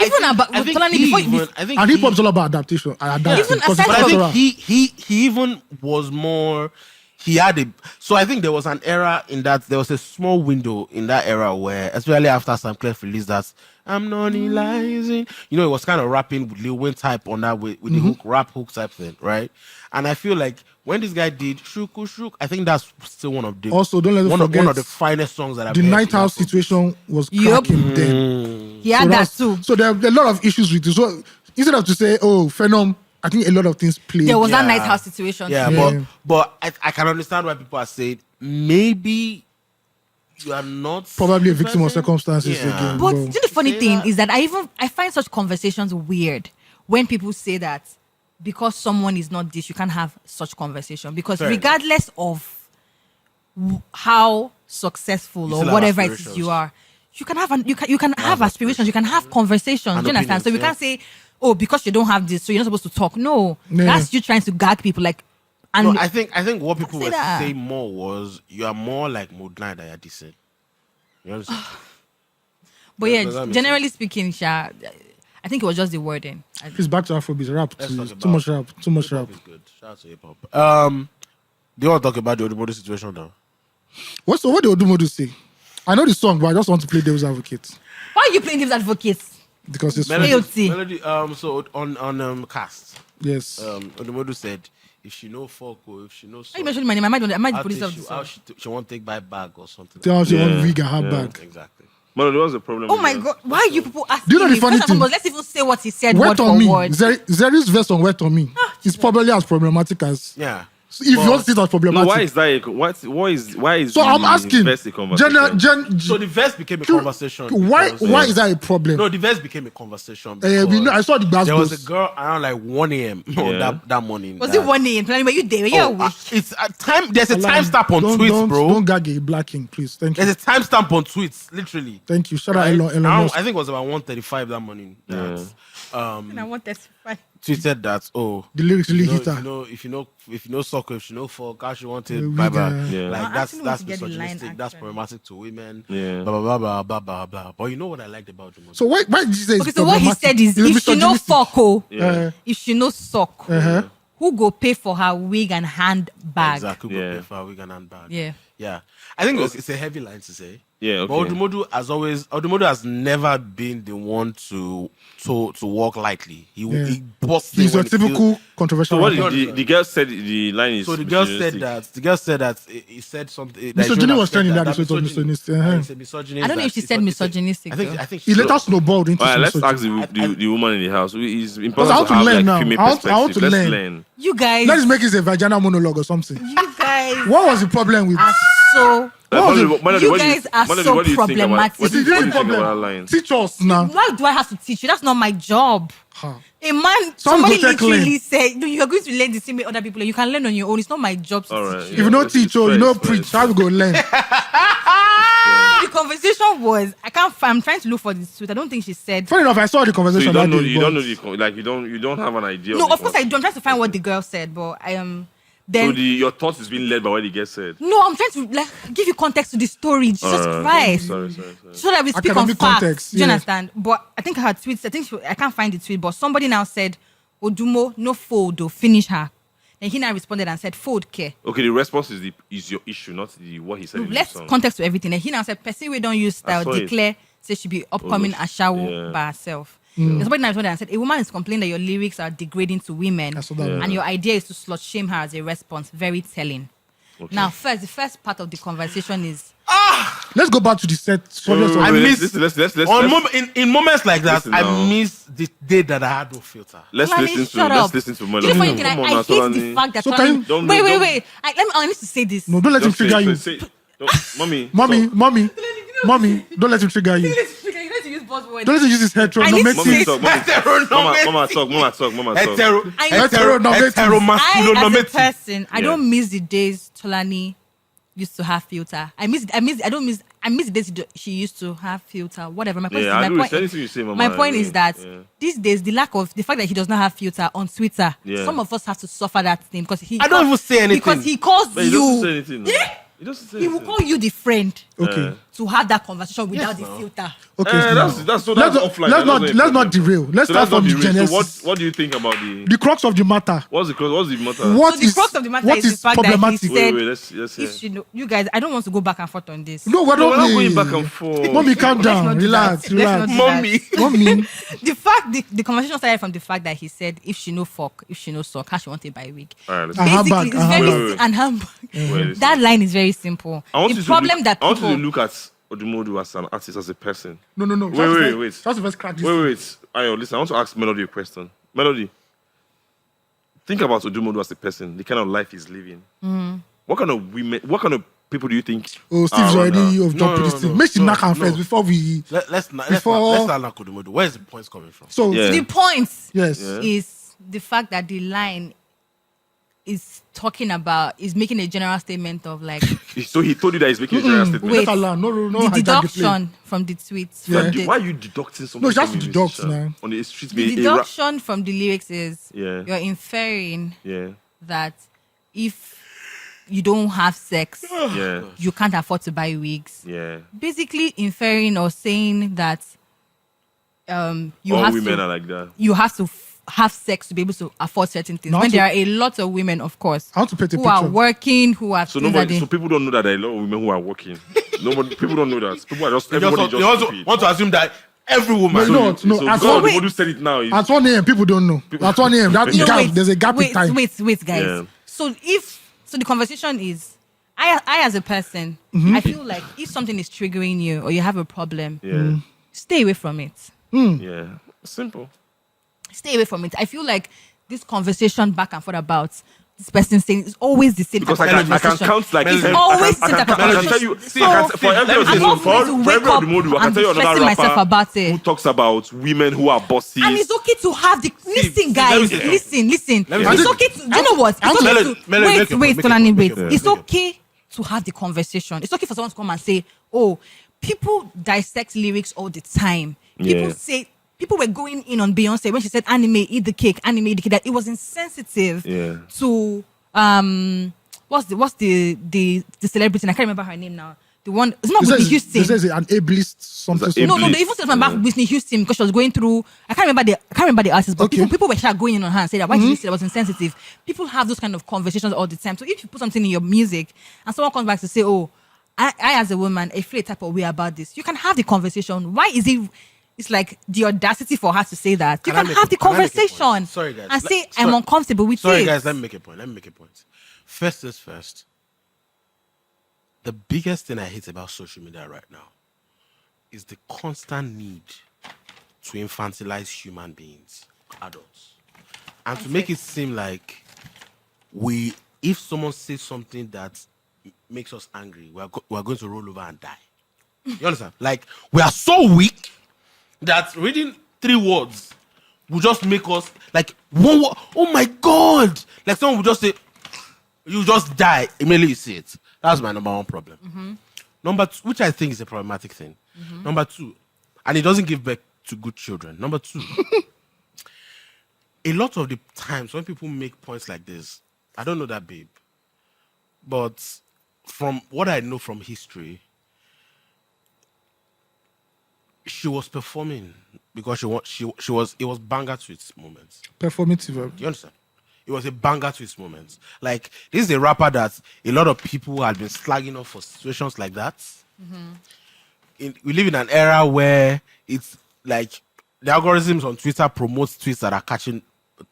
Even about- I think Tolani, he before you- even- I think And he- hip hop's all about adaptation. Adapting. Even Because aside it's But I from- cultural. think he even was more. He had a. So I think there was an era in that there was a small window in that era where, especially after Sam Clef released that "I'm not realizing," it was kind of rapping with Lil Wayne type on that with the hook, rap hook type thing, right? And I feel like when this guy did "Shuku Shuk," I think that's still one of the Also, don't let us one forget of the finest songs that I've the heard night in house Afro. situation was Yup. cracking then. He had that too. So there are a lot of issues with it. So instead of to say, oh, Phenom, I think a lot of things played. There was that Yeah. night house situation. Yeah, Yeah. but I can understand why people are saying maybe you are not Probably a victim of person. circumstances Yeah. again. But bro. you know the funny Say thing that. is that I find such conversations weird when people say that because someone is not this, you can't have such conversation. Because Fair enough. regardless of how successful You or still have whatever it is aspirations. you are, you can have aspirations, you can have conversations. And Do you understand? So we opinions, can't say, oh, because you don't have this, so you're not supposed to talk. No, Yeah. that's you trying to gag people. Like, and No, I think what people Say were that. saying more was you are more like Modenine than you're decent. You understand? but Does yeah, that make generally speaking, Sha, I think it was just the wording. Please back to Afrobeats. Rap, Let's please. talk Too much rap. Too much rap. Hip-hop is good. Shout out to hip hop. Do you want to talk about the Odumodu situation now? What did Odumodu say? I know the song, but I just want to play Devil's Advocate Why are you playing Devil's Advocates? because it's Melody, AOT. Melody, so on cast, yes. Odumodu said if she no fuck or if she no Why are you suck, mentioning my name? I might the how police think of she, this. how she won't take by bag or something. Tell her she Yeah, want wig and her yeah. bag. Exactly. Melody, what's the problem? Oh with my that? god! Why are you people asking Do you know the me? funny First and thing? foremost, let's even say what he said Wet word on for me. word. Zeri's verse on Wet on me. It's probably as problematic as. Yeah. If you want to see it as No, problematic. why is that? Why is So I'm the asking. verse a conversation? So the verse became a conversation. Why because- is that a problem? No, the verse became a conversation. We know, I saw the bass There was a goes. girl around like 1 a.m. on Yeah. that morning. Was that- it 1 a.m.? Were you there? Were you Oh, awake? it's a time. There's a timestamp on Don't- tweets, don't- bro. Don't gag a black king, please. Thank you. There's a timestamp on tweets, literally. Thank you. Shout out Right? Elon I Musk. think it was about 1:35 that morning. Yeah. And I want that. Tweeted that The lyrics really hit if her. you know soccer, if you know fuck, how she wanted Yeah, bye bye. Yeah. Like I that's actually want to get the line, misogynistic. That's actually. problematic to women. Yeah. Blah blah blah blah blah blah blah. But you know what I liked about the movie? So why did you say it's Okay, so what he problematic? said is, It's if she no misogynistic. fuck, oh, Yeah. if she no sock, Uh-huh. who go pay for her wig and handbag? Exactly. Yeah. Yeah. For we can handbag. Yeah. Yeah. I think it's a heavy line to say. Yeah, But okay. Odumodu has never been the one to walk lightly. Yeah. He busts He's it a when he feels- typical controversial So what rapper. did the girl said? The line is. So the girl said misogynistic. that he said something. that Misogyny he shouldn't was have trending said that, so it was misogyny. misogynistic, uh-huh. He said misogynist, I don't know if that she said misogynistic, I though. think He later snowballed into All right, let's misogyny. ask the woman in the house. It's I important want to to have learn like now. female I want perspective. to Let's learn. learn. You guys, Let's make it a vagina monologue or something. you guys What was the problem with are so. Melody, was it? Melody, You what do guys are Melody, so what do you think about- problematic. What do you This is think the about that problem? line? Teach us now. Why do I have to teach you? That's not my job. Huh. A man, Some somebody go take literally learn. said, "No, you are going to learn the same way other people learn. You can learn on your own. It's not my job to All teach right. you." If you don't It's teach or fair, you don't it's fair, preach, it's how we go learn? The conversation was, I can't find, I'm trying to look for the truth. I don't think she said. Funny enough, I saw the So conversation. you don't that know. day, You but- don't know you don't have an idea. No, the of course I do. I'm trying to find what the girl said, but I am. Then So your thoughts is being led by what the girl said. no, I'm trying to like give you context to the story. Jesus Christ. Sorry. So that we speak on Academic facts. context, Do you yeah. understand? But I think her tweets. I can't find the tweet. But somebody now said, "Odumo, no fold, or finish her." Then he now responded and said, "Fold care." Okay, the response is your issue, not what he said. in the Let's song. context to everything. And he now said, "Person we don't use style saw it. declare say she be upcoming Oh, Ashawo yeah. by herself." Then somebody now responded and said, "A woman is complaining that your lyrics are degrading to women, I saw that. and your idea is to slut shame her as a response. Very telling." Okay. Now, the first part of the conversation is Let's go back to the set. Wait, I wait, miss- let's in moments like that, Listen I now. miss the day that I had no filter. let's Tolani, listen to shut up. Melody. Do you know funny thing? Come on I now, hate the Tolani. fact that So Tolani- can you- Don't- wait. I need to say this. No, don't let him Just say- trigger you. say- Mommy, Mommy, talk. mommy, don't let him trigger you. You need to use buzzword. Don't let him use his I need to heteronormative. say- Mommy, talk. Mama, talk. Heteronormative. I, as a person, I Yeah. don't miss the days Tolani used to have filter. I miss the days she used to have filter. Whatever. My point Yeah, I is, do. my It's anything you say, Mama. my point is that Yeah. these days the fact that he does not have filter on Twitter, Yeah. some of us have to suffer that thing because I don't even say anything. because he calls But he doesn't say you. anything. No. He doesn't say He will anything. call you the friend Okay. to have that conversation without Yes, the no. filter. Okay. That's let's offline. not, That's let's not not derail. Let's So start that's not from the the reason. genesis. So what do you think about the The crux of the matter. what's the matter? What So the is crux of the matter what is the fact that he problematic? said- Wait, let's If hear. she know, you guys, I don't want to go back and forth on this. No, we're No, we're not not going back and forth. Mommy, calm Let's down. not do Relax, that. Let's not relax. do Mommy. that. Mommy, The conversation started from the fact that he said if she no fuck, if she no suck, how she want it by week. All right, let's Uh-huh. Basically, handbag, it's very Wait, wait. and handbag. Wait, That line is very simple. I want The you to problem look, that I want you people to look at Odumodu as an artist, as a person. no. Wait. Just first crack this. Wait. Ayo, listen, I want to ask Melody a question. Melody, think about Odumodu as a person, the kind of life he's living. What kind of people do you think? Oh, Steve's are already around her? of job No, this thing. no, Make sure no, knock him no. first before we. Let's not knock Odumodu. Where's the points coming from? So Yeah. the point yes, Yeah. is the fact that the line is making a general statement of like So he told you that he's making a general statement. Wait. Let Allah, no, the hijack the plane. deduction from the tweets. Yeah. from the- Why are you deducting something? No, just from a deduct, musician? man. On the streets, the deduction from the lyrics is Yeah. you're inferring Yeah. that if you don't have sex, Yeah. you can't afford to buy wigs. Yeah. Basically inferring or saying that you All have women to are like that. you have to have sex to be able to afford certain things. Now When to- there are a lot of women, of course, I want to paint a who are picture. working, who are So things that nobody. they- So people don't know that there are a lot of women who are working. People don't know that. People are just. They Everybody also, just they stupid. want to assume that every woman. No, no. So At because one- Odumodu said it now. At 1 a.m., people don't know. At 1 a.m., that No, gap, wait, there's a gap wait, in time. Wait, guys. Yeah. So the conversation is, I as a person, Mm-hmm. I feel like if something is triggering you or you have a problem, Yeah. stay away from it. Yeah. Simple. Stay away from it. I feel like this conversation back and forth about this person saying it's always the same Because type I of can conversation. count like It's 10 always I the can, same type of I can tell you. conversation. I can, So, for every I'm other not for going to wake every up Odumodu, I can and tell you be another stressing myself rapper about it. who talks about women who are bossy. And it's okay to have the listen, see, guys. let me- Listen. me It's see. okay to. Do you know what? It's okay Melody, to Melody, make wait. your point, make Tolani, your wait. point. It's Make your okay to have the conversation. It's okay for someone to come and say, "Oh, people dissect lyrics all the time. People Yeah. say." People were going in on Beyonce when she said "anime, eat the cake, anime, eat the cake." That it was insensitive Yeah. to what's the celebrity? I can't remember her name now. The one it's not Whitney Houston. This is an ableist something. It's an No, ableist. they even said something about Whitney Houston because she was going through. I can't remember the artist, but Okay. people were going in on her and say that why did you say that was insensitive? People have those kind of conversations all the time. So if you put something in your music and someone comes back to say, "Oh, I as a woman, I feel a type of way about this," you can have the conversation. Why is it? It's like the audacity for her to say that. You Can I can make have a- the can I make a point? conversation. Sorry, guys. And say Sorry. I'm uncomfortable with Sorry, it. guys, let me make a point. First is first. The biggest thing I hate about social media right now is the constant need to infantilize human beings, adults. And to make it seem like if someone says something that makes us angry, we're going to roll over and die. You understand? Like, we are so weak that reading 3 words will just make us, like, one word, oh my God! Like, someone will just say, you just die immediately you see it. That's my number one problem. Number 2, which I think is a problematic thing. Number 2, and it doesn't give birth to good children. Number 2, a lot of the times when people make points like this, I don't know that babe, but from what I know from history, she was performing because it was banger to its moments. Performative. Do you understand? It was a banger to its moments. Like, this is a rapper that a lot of people had been slagging off for situations like that. We live in an era where it's like the algorithms on Twitter promotes tweets that are catching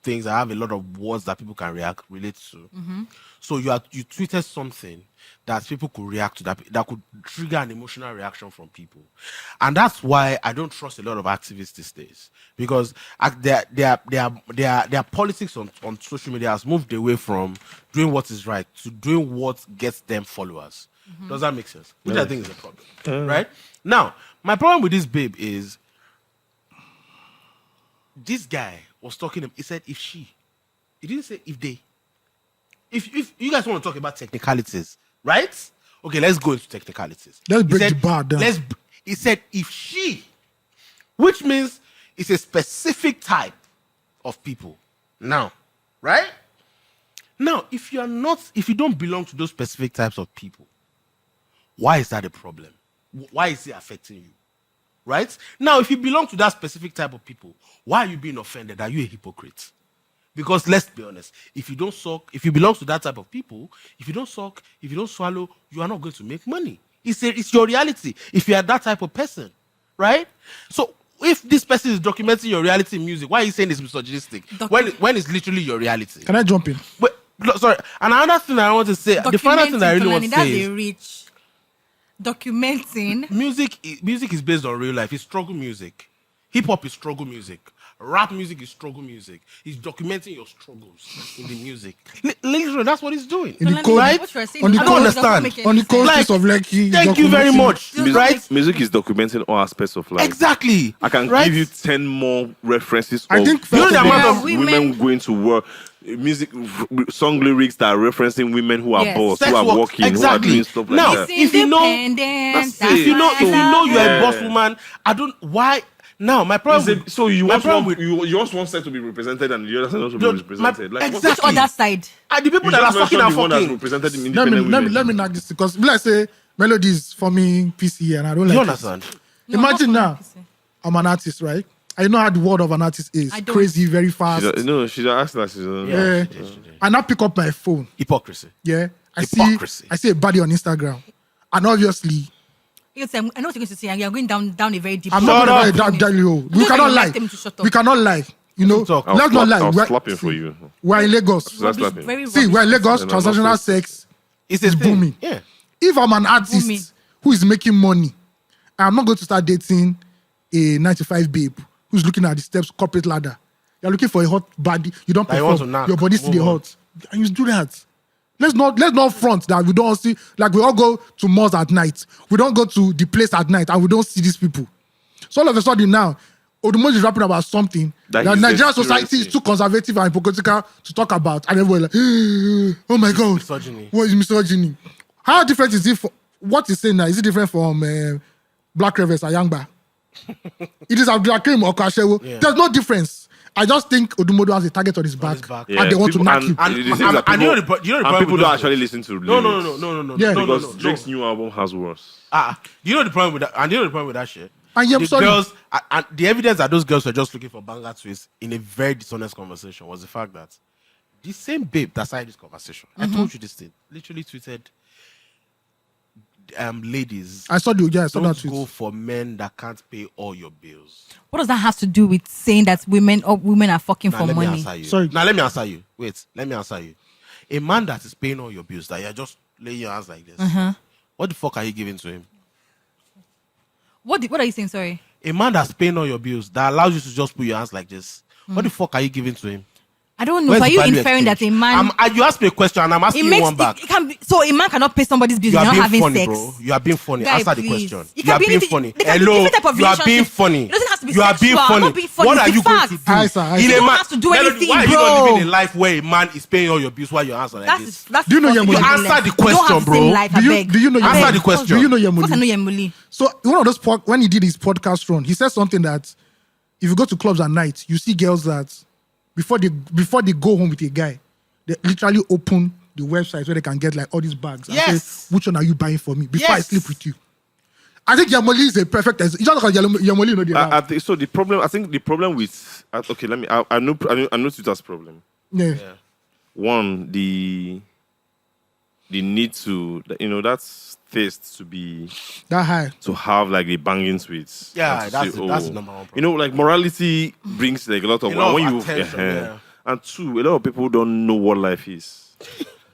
things that have a lot of words that people can relate to. So you tweeted something that people could react to, that could trigger an emotional reaction from people. And that's why I don't trust a lot of activists these days. Because their politics on social media has moved away from doing what is right to doing what gets them followers. Does that make sense? Which I think is a problem. Right? Now, my problem with this babe is this guy was talking, he said if she. He didn't say if they. If you guys want to talk about technicalities, right? Okay, let's go into technicalities. Let's He break said, the bar down. He said if she, which means it's a specific type of people. Now, right? Now, if you don't belong to those specific types of people, why is that a problem? Why is it affecting you? Right? Now, if you belong to that specific type of people, why are you being offended? Are you a hypocrite? Because let's be honest, if you belong to that type of people, if you don't suck, if you don't swallow, you are not going to make money. It's your reality. If you are that type of person, right? So if this person is documenting your reality in music, why are you saying it's misogynistic? When it's literally your reality. Can I jump in? But, sorry, and another thing I want to say, the final thing I really want to say is documenting. music is based on real life. It's struggle music. Hip hop is struggle music. Rap music is struggle music. He's documenting your struggles in the music. Literally, that's what he's doing. In the Let me- cold- what you are saying on is the not- cold- doesn't understand. make any On the sense. coast Like, of Lekki. Thank you very documenting- much. Right? Music is documenting all aspects of life. Exactly. I can Right? give you 10 more references I of think You know the first of amount all- of women going to work, music, song lyrics that are referencing women who are Yes. boss, Sex who are work. working, Exactly. who are doing stuff like Now, that. if you know, Independent, that's if you know, that's if you why I know you're a Yeah. boss woman, I don't. Why now? My problem. So you my want problem one, with you want one side to be represented and the other side not to be No, represented. my- Like, exactly. Which other side? are the people You that are just fucking mentioned are the one that's fucking. represented in Let independent me women. knock this because let's say melodies for me PC and I don't like You it. understand? Imagine not now, I'm an artist, right? I know how the word of an artist is. I don't. Crazy, very fast. She don't ask that. She don't. Yeah. I now pick up my phone. Hypocrisy. Yeah. Hypocrisy. I see a body on Instagram. And obviously, I know what you're going to say, and you're going down a very deep. I'm Shut not up. going to tell you. We Just cannot like lie. you like them to shut up. We cannot lie. You know, Talk. let's not lie. I'll We're- slap him for you. We're in Lagos. That's slapping. Very See, we're in Lagos. No, no, no, Transactional no. sex It's is a thing. booming. Yeah. If I'm an artist Booming. who is making money, I'm not going to start dating a 95 babe who's looking at the steps corporate ladder. You're looking for a hot body. You don't That you want to perform. knock. Your body still Move on. hot. And you do that. Let's not front that we don't see. Like we all go to malls at night. We don't go to the place at night and we don't see these people. So all of a sudden now, Odumodu is rapping about something That that he's Nigerian society is experiencing. too conservative and hypocritical to talk about. And everyone like, oh my God. Misogyny. What is misogyny? How different is it for what he's saying now? Is it different from Black Rivers or Yangba? It is Abdulhakeem or Kashewo. Yeah. There's no difference. I just think Odumodu has a target on his back, his back. and they want to people- knock and- him. And- the thing is and- that and you know people- the- you know the and problem people with don't those actually listen to No, lyrics. Yeah. no, Because no, no, Drake's no. new album has worse. You know the problem with that, and you know the problem with that shit. And yeah, I'm the sorry. girls, and the evidence that those girls were just looking for banger twists in a very dishonest conversation was the fact that the same babe that started this conversation, I told you this thing, literally tweeted, ladies, I saw that don't tweet. go for men that can't pay all your bills. What does that have to do with saying that women are fucking Now for let me money? answer you. Sorry. Now let me answer you. Wait, let me answer you. A man that is paying all your bills, that you're just laying your hands like this, what the fuck are you giving to him? What are you saying? Sorry. A man that's paying all your bills, that allows you to just put your hands like this, what the fuck are you giving to him? I don't know. Where's Are the you value inferring that a exchange? man? You asked me a question and I'm asking you one back. It can be, so a man cannot pay somebody's bills You without are being having funny, sex. bro. You are being funny. Guy, Answer the please. question. It You can are be being anything- funny. there can be Hello. different type of You are being relationship. funny. It doesn't have to be You are being sexual. funny. Not being funny. What It's are the you going to fact. do? Aye, sir, aye, In sir. a You don't man- have to do Melody, anything, why are you bro. not living a life where a man is paying all your bills while your hands are like this? That's Do you know fucking Yemuli? ridiculous. Answer the You don't have question, the bro. same life, Do you- I beg. do you know I Yemuli? beg. Answer the question. Do you know Of course I know Yemuli? Yemuli. So one of those when he did his podcast run, he said something that if you go to clubs at night, you see girls that before they go home with a guy, they literally open the website where they can get like all these bags and Yes. say, which one are you buying for me before I Yes. sleep with you? I think Yemuli is a perfect example. Just because Yemuli know the I think so. I think the problem with okay, let me. I know Twitter's problem. yeah. One, the need to that's thirst to be That high. to have like the banging tweets. Yeah, and to that's say, that's the number one problem. You know, like morality brings like a lot of A lot when of you attention, yeah. and two, a lot of people don't know what life is.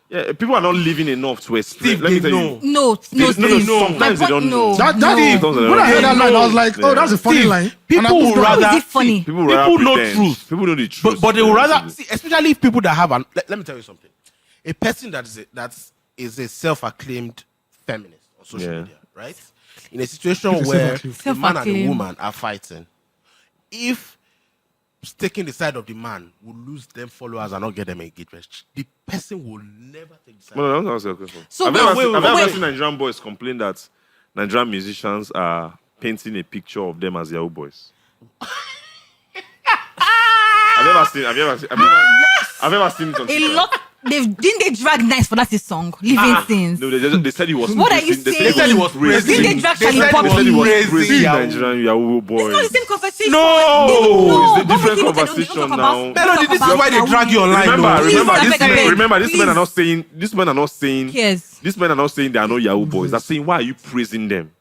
Yeah, people are not living enough to explain. Steve, Let me they tell know. you. No, No, Steve. sometimes My they point- don't no. know. That No. is Sometimes when I heard that line, I was like, oh, that's a funny Steve, line. people And I moved would on. How is rather- it funny? People rather know pretend. truth. People know the truth. But they would rather see, especially if people that have let me tell you something. A person that is a self-acclaimed feminist on social Yeah. media, right? In a situation It's a where self-acclaimed. a man and a Self-acclaimed. woman are fighting, if taking the side of the man will lose them followers and not get them engagement, the person will never take the side. No, that's a question. So I've wait, never wait, seen- wait, I've never wait. seen Nigerian boys complain that Nigerian musicians are painting a picture of them as Yahoo boys. I've never seen it on A Twitter. lot. Didn't they drag Nice for that his song, Living Things? No, they said he was. What are you praising- saying? They said he was Didn't praising. they drag They Charlie said he They Poppy? said he was Praising praising Yahoo. Nigerian Yahoo It's not the boys. same conversation. No, it's a don't different make it look like conversation don't talk now. about- Melody, don't this talk is why they about drag you Yahoo. online. Remember, no? Please, remember, I this beg, I men, beg. remember, these men are Please. not saying. These men are not saying. Yes. These men are not saying they are not Yahoo boys. They're saying, why are you praising them?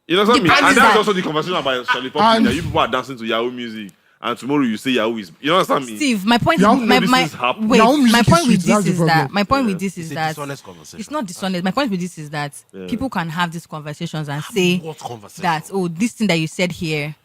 You know what I mean? Depends And that- that's also the conversation about Charlie Poppy. And- That you people are dancing to Yahoo music, and tomorrow you say Yahoo is. You know what I mean? Steve, my point Yahoo is my, know my this is happening. wait. Yahoo music My is point with sweet, that's this the is that problem. my point with this It's is a that dishonest conversation. it's not dishonest. My point with this is that people can have these conversations and say What conversation? that this thing that you said here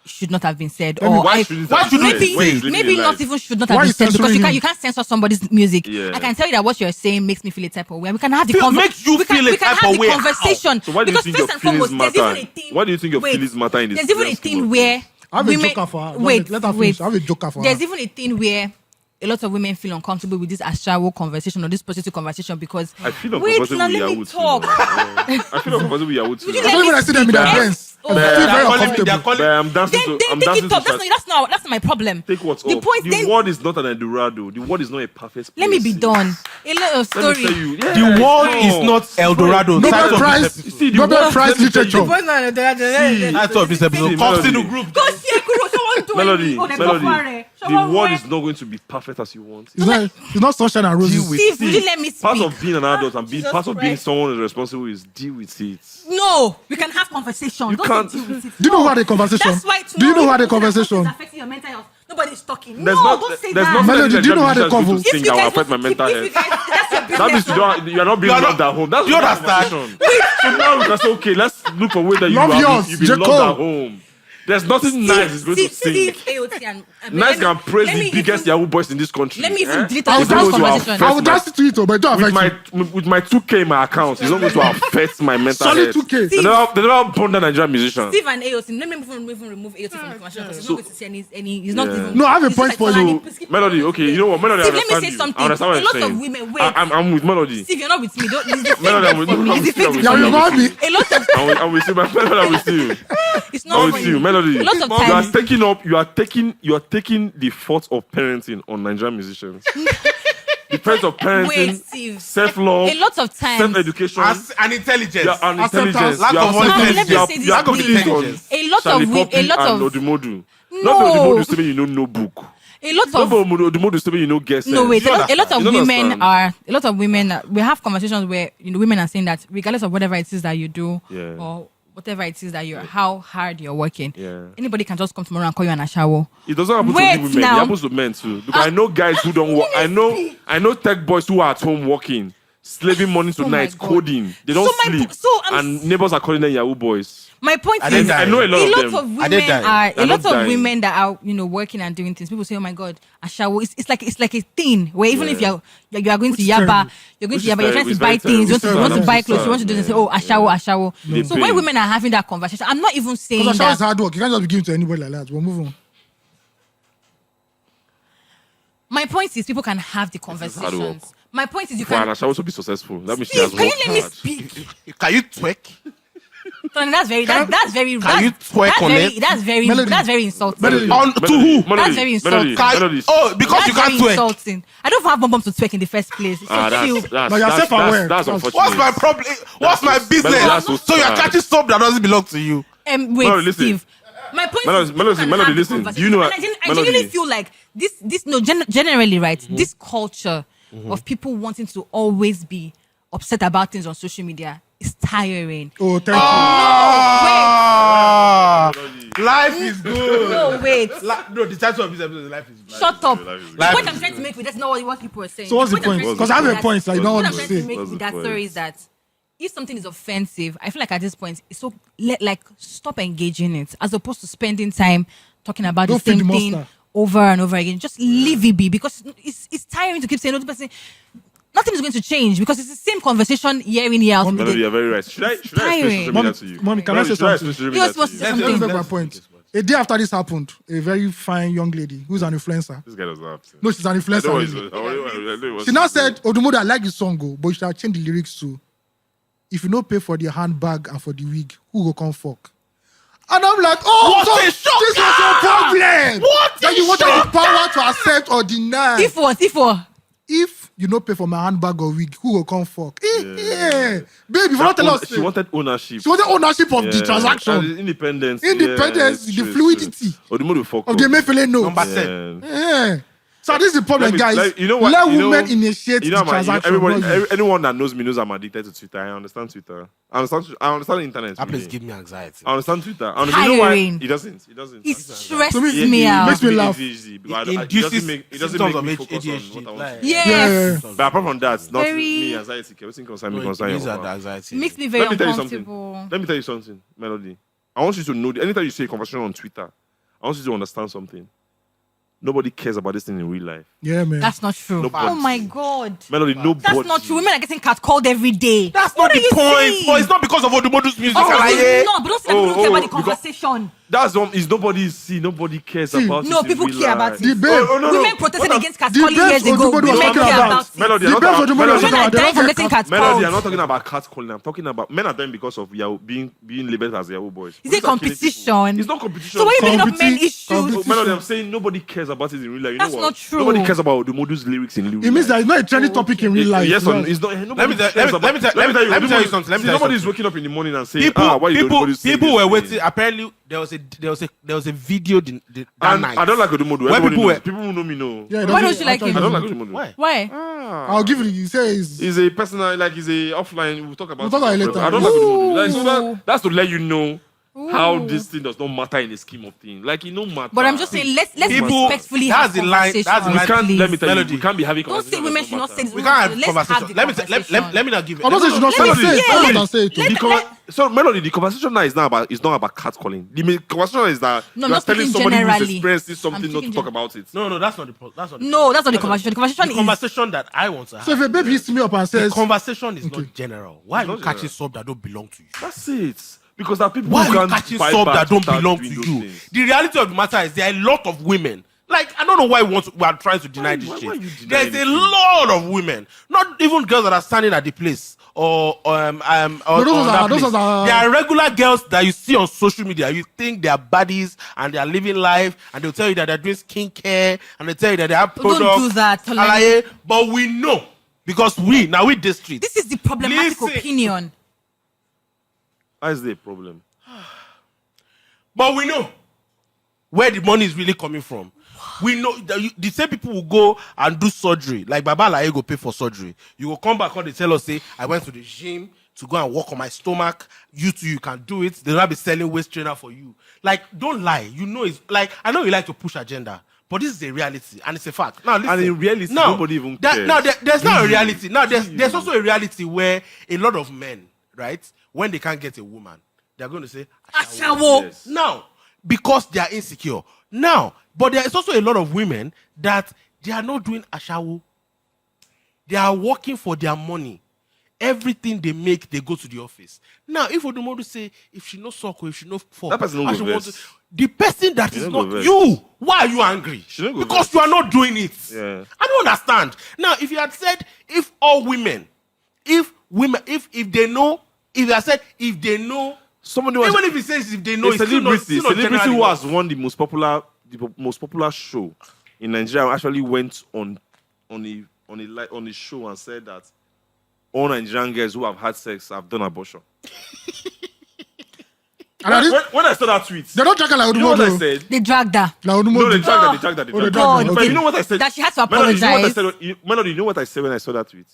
should not have been said, Let me- or Why shouldn't it have been said? maybe When he's living maybe a not life? even should not Why have you been said, because censoring you him? can't censor somebody's music. Yeah. I can tell you that what you're saying makes me feel a type of way. We can have the Makes you we can, feel a we can type have of the way. How? conversation. So why do you because think your first and feelings foremost, there's matter? even a thing. Why do you think your wait, feelings matter in this? There's even a grand scheme thing of where things? I have a women joker for her. wait, Let her wait. finish. I have a joker for There's her. even a thing where a lot of women feel uncomfortable with this ashawo conversation or this positive conversation because I feel wait, uncomfortable now with let me Yahoo too. talk. I feel uncomfortable with Yahoo too. Would you now. let Especially when I see them in their speak? friends. Oh, I feel very They're uncomfortable. calling But I'm dancing Then to. I'm take dancing it up. to. That's not my problem. Take what's the up. point. The Then, world is not an Eldorado. The world is not a perfect place. let me be done. A lot of Let me story. tell you. Yeah, The world no. is not Eldorado. Nobel Title of this Prize. episode. See, the Nobel world- Prize let me tell you. literature. Title of this episode. See, Comes in the Melody. group. Go see a guru. Someone do Melody, it. Oh, they Melody. go for it. The Someone world wear- is not going to be perfect as you want. It's not sunshine and roses. Steve, would you let me speak? Part of being an adult and Jesus part of being Christ. someone who's responsible is deal with it. No, we can have conversation. You Don't can't- deal with it. Do you know No. who had a conversation? That's why Do you know who had a tomorrow, conversation? it's affecting your mental health. Nobody's talking. There's no, not. don't say There's that. not. Melody, do you know how they cover? If you guys affect my mental if you health. guys, that's your business. That means you are not being You are loved not- at home. That's you not understand? conversation. So now we can say, okay, let's look for ways that Love yours, you've been Jacob. loved at home. There's nothing nice is going to Steve, sing. AOT and Nice can praise let the me biggest even- Yahoo boys in this country. Let me even eh? delete I all will this It's not going to conversation. affect I will my- dance to it, but it don't affect you. with my 2K in my account, it's not going to affect my mental Solid health. 2K. They never born that Nigerian musician. Steve and AOT, let me even remove AOT from the conversation because he's not going to see any. He's not Yeah. even. No, I have a he's point just for like, you. "Kalani, Melody, okay, you know what? Melody, Steve, I let me understand say you. something. I understand what A you're lot of saying. women- wait. I'm with Melody. Steve, you're not with me. Don't. It's the Melody, I'm same with thing for me. you. It's the same thing Yeah, for Yeah, you me. got me. A lot of I'm with you, Melody, I'm with you. it's I'm not with funny. you, Melody. A lot of You are times. taking the fault of parenting on Nigerian musicians. The fault of parenting, Wait, Steve. self-love, A lot of times. self-education, And intelligence. your intelligence, Lack of intelligence. your Let me say Lack of this, intelligence. A lot Charlie of Poppy a lot and of Odumodu. No. Not Odumodu saying you know no book. a lot Not of Odumodu saying you know guess. no wait. You A lot of understand? women we have conversations where women are saying that regardless of whatever it is that you do Yeah. or whatever it is that you're how hard you're working, Yeah. anybody can just come tomorrow and call you an ashawo. It doesn't happen Wait to only women. now. It happens to men too. Because I know guys who don't work. I know tech boys who are at home working, slaving morning to Oh my night, God. coding. They don't So my sleep. po- so I'm and neighbors are calling them Yahoo boys. My point I is, didn't die. I know a lot of them. of I women did die. are a They're lot not of dying. women that are working and doing things. People say, "Oh my God, ashawo." It's like a thing where even if you are going to is Yaba, terrible. you're going Which to is Yaba, you're trying terrible. to It's buy very things, you terrible. want to It's buy sad. clothes, you want to do this. Yeah. Oh, ashawo. They So pay. when women are having that conversation, I'm not even saying Because that. is hard work. You can't just be giving to anybody like that. We'll move on. My point is, people can have the hard work. conversations. My point is, you For can. Anna also be successful. That means she Steve, has can you worked let me hard. speak? Can you twerk? Tony, that's very Can you twerk on it? Melody. That's very insulting. Melody. On to who? That's very insulting. Because That's you can't very twerk. insulting. I don't have bum to twerk in the first place. So chill. No, you're self-aware. That's That's- unfortunate. What's my problem? What's my business? that's so So you're sad. catching stuff that doesn't belong to you. Wait, Melody, listen. Steve. My point Melody, is, people Melody, can Melody, have the listen. conversation. Do you know And what- I Melody. genuinely feel like generally, right? This culture of people wanting to always be upset about things on social media is tiring. Oh, thank Life is good. No, wait. No, the title of this episode is Life is Good. Shut up. Life is The good. point I'm trying to make with that's not what people are saying. So what's the I'm point? trying to Because I have make a with point that you don't what want I'm to trying say. to make What's with the that point? story is that if something is offensive, I feel like at this point, it's so stop engaging it as opposed to spending time talking about Don't the feed same the thing monster. over and over again. Just leave it be because it's tiring to keep saying another person. Nothing is going to change because it's the same conversation year in year out. with Melody, the- you're very right. Should I explain tiring. social media to you? Mommy, can I Melody, say should I something? explain social You media was supposed to to you? say Let me something. make my point. A day after this happened, a very fine young lady who's an influencer. This guy doesn't have to. No, she's an I know what influencer. he's- I know what She now said, Odumodu, I like the song, but you should change the lyrics to, if you don't pay for the handbag and for the wig, who will come fuck? And I'm like, What so a shocker! this was your problem. What That a you wanted shocker! the power to accept or deny. If what? If you don't pay for my handbag or wig, who will come fuck? Yeah. Baby, you not tell us. She wanted ownership. She wanted ownership of the Yeah. transaction, And independence. Independence, Yeah, the true, fluidity true. Odumodu fuck of up. the Emefiele notes. Number 10. Yeah. Yeah. So this is the problem, Let me- guys. like, you know what? Let You know- women initiate You know, the man, transaction. everybody, not you. anyone that knows me knows I'm addicted to Twitter. I understand Twitter. I understand the internet. That place really. give me anxiety. I understand Twitter. I understand, you know why? Tiring. He doesn't. It stresses To me, me out. makes me laugh. ADHD, because It it doesn't induces make symptoms of me focus on ADHD. what I want Like- to do. Yes. Yeah. But apart from that, not Very- me anxiety. Everything concern me concern These are you. the anxiety. Makes me very Let me tell you something. uncomfortable. Let me tell you something, Melody. I want you to know that anytime you say a conversation on Twitter, I want you to understand something. Nobody cares about this thing in real life. Yeah, man. That's not true. Nobody. Oh my God. Melody, nobody. That's not true. Women are getting catcalled every day. That's What not are the you point. saying? But it's not because of Odumodu's music. Of course Alaye. it's not, but don't say that people don't care about the because- conversation. That's is nobody cares about No, it in people real care life. about The it. babe, Women protested against the catcalling babes years ago. Odumodu was Women talking care about. about it. Melody, the I'm babes not- Odumodu was Melody, Women talking are about. They dying don't from get getting cast- Melody, I'm not catcalled. talking about catcalling. I'm talking about men are dying because of being labeled as Yahoo boys. Is it Police are killing people. competition? It's not competition. So when you bring up men issues, Oh, Melody, I'm saying nobody cares about it in real life. You That's know what? not true. Nobody cares about Odumodu's lyrics in real life. It means that it's not a trending topic in real life. Yes, Yes. it's not. Let me Nobody tell- cares let me- about- let me tell- let me tell you nobody- something, let me see, tell you nobody's something. waking up in the morning and saying, People, why you Odumodu saying people this were thing? waiting. Apparently, there was a video that And night. I don't like Odumodu. Where Everybody people knows. were- People who know me know. Yeah, Why don't you like him? I don't like Odumodu. Why? Why? I'll give it. You say it's He's a personal, like he's a offline. We'll talk about. We'll talk about it later. I don't like Odumodu. Like, Ooh. so that's to let you know how this thing does not matter in the scheme of things. Like, it no matter. But I'm just saying, let's People- respectfully that's have the line- conversations. that's the we line- can't. please. Let me tell you, Melody. we can't be having. Don't say conversations women that should don't not say matter. this. We can't have Let's conversation. have the Let me conversation. let me not give it. I'm not saying she not say Let me- it. yeah, Come let- and say it. So Melody, the conversation now is not about catcalling. The conversation is that No, I'm you are not telling speaking somebody who's generally. experienced something I'm not to speaking talk about it. No, that's not the problem. That's not the No, that's not the conversation. The conversation The is conversation that I want to have. So if a babe hits me up and the says, conversation is not general. Why are you not catching general. sub that don't belong to you? That's it. Because there are people Why who are you can't catching fight sub back that don't without belong to doing those you? things. The reality of the matter is there are a lot of women. Like, I don't know why we are trying to deny this why shit. are you denying There's a this thing? lot of women, not even girls that are standing at the place or those on are- that those place. are- There are regular girls that you see on social media. You think they are baddies and they are living life, and they'll tell you that they're doing skincare and they tell you that they have Don't products. do that, Tolani. Alaye, but we know because we this street. This is the problematic Listen. opinion. How is there a problem? But we know where the money is really coming from. We know that the same people will go and do surgery. Like Baba Alaye go pay for surgery. You will come back and they tell us, say, I went to the gym to go and work on my stomach. You too, you can do it. They'll not be selling waist trainer for you. Like, don't lie. You know it's like, I know you like to push agenda, but this is a reality and it's a fact. Now, listen. And in reality, Now, nobody even cares. Now, there's not a reality. Now, there's also a reality where a lot of men, right, when they can't get a woman, they're going to say, Ashawo. Yes. now, because they are insecure. Now, but there is also a lot of women that they are not doing ashawo. They are working for their money. Everything they make, they go to the office. Now, if Odumodu say, if she no suck or if she no fall, That person no and go she want vex. the person that She is no go not vex. you, why are you angry? She no go Because vex. you are not doing it. Yeah. I don't understand. Now, if you had said, if all women, if they know, if you had said, if they know, Somebody was even if he says if they know, a it's still not, celebrity, still not celebrity general who enough. has won the most popular show in Nigeria actually went on a show and said that all Nigerian girls who have had sex have done abortion. And at this- When I saw that tweet, they don't check her like you know what I Odumodu. said? They dragged her. Like Odumodu. No, they dragged that. Oh. They dragged that. They Oh, they dragged dragged that. her. But you know what I said? That she had to Melody, you know what I apologize. said? Melody, you know what I said when I saw that tweet?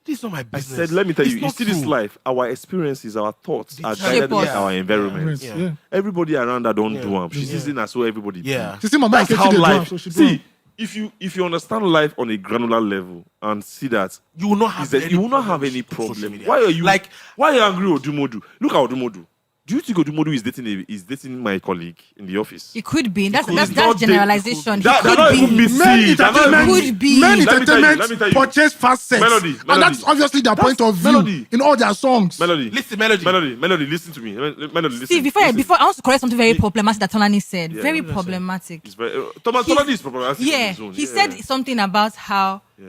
This is not my I business. said, let me tell It's you, you not see this true. life, our experiences, our thoughts are shape guided by us. our environment. Yes, Yeah. yeah. Everybody around her don't Yeah. do them. She's using as well everybody do. Yeah. She see my man That's how catching the drum, life. so she do See, am. if you understand life on a granular level and see that, You will not have any you will not have problems any with social problem. media. Why are you like? Why are you angry with Odumodu? Look at Odumodu. Do you think Odumodu is dating my colleague in the office? It could be. That's He's not generalization. He They're could not be. even missing. Men They're not entertainment, even- Could be. men Let me tell you, entertainment let me tell you. purchase fast sex. Melody, And that's Melody. obviously their point of view Melody. in all their songs. Melody, Listen, Melody, listen to me. Melody, listen. See, before I want to correct something very problematic that Tolani said. Yeah, Very what did I say? problematic. It's very, Tolani is problematic. on Yeah, his own. he Yeah. said something about how Yeah.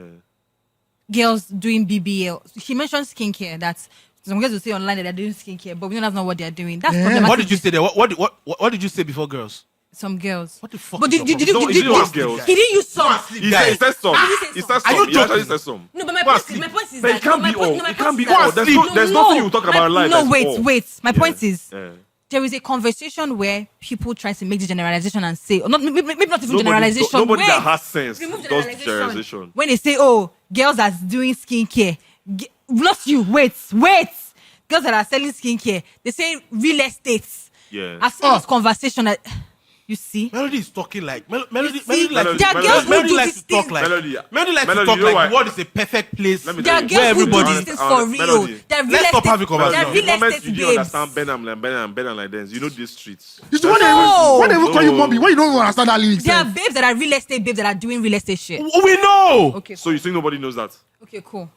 girls doing BBL. He mentioned skincare. That some girls will say online that they're doing skincare, but we don't have know what they're doing. That's Yeah. problematic. What did you say there? What did you say before girls? Some girls. What the fuck But is did your you problem? No, he didn't ask girls. He didn't use some. He said some. Did he say He some? said Are you some. He actually joking? said some. No, but my Go and point is sleep. that But it can't my be point- all. no, my It can't point be is that- all. There's nothing you talk about in life. No, that's wait, all. wait. My Yeah. point is Yeah. there is a conversation where people try to make the generalization and say, or not, maybe not even Nobody- generalization. nobody that Wait. has sense Remove does generalization. When they say, oh, girls are doing skincare, not you, wait. Girls that are selling skincare, they say real estate. Yeah. I've seen this conversation. You see? Melody is talking like Melody. See, Melody likes there are girls who Melody do likes these to talk things. like Melody, Melody likes to Melody, talk you know like why? the world is a perfect place. Let me There are tell you. girls who do everybody- these things for real. Melody. They're real Let's stop estate. having conversation. They're The real moment estate you didn't babes. understand Benham like this, you know these streets. You see, when they even call you mommy, when you don't even understand that lyrics. There are babes that are real estate babes that are doing real estate shit. We know. Okay, So you think nobody knows that? okay, cool.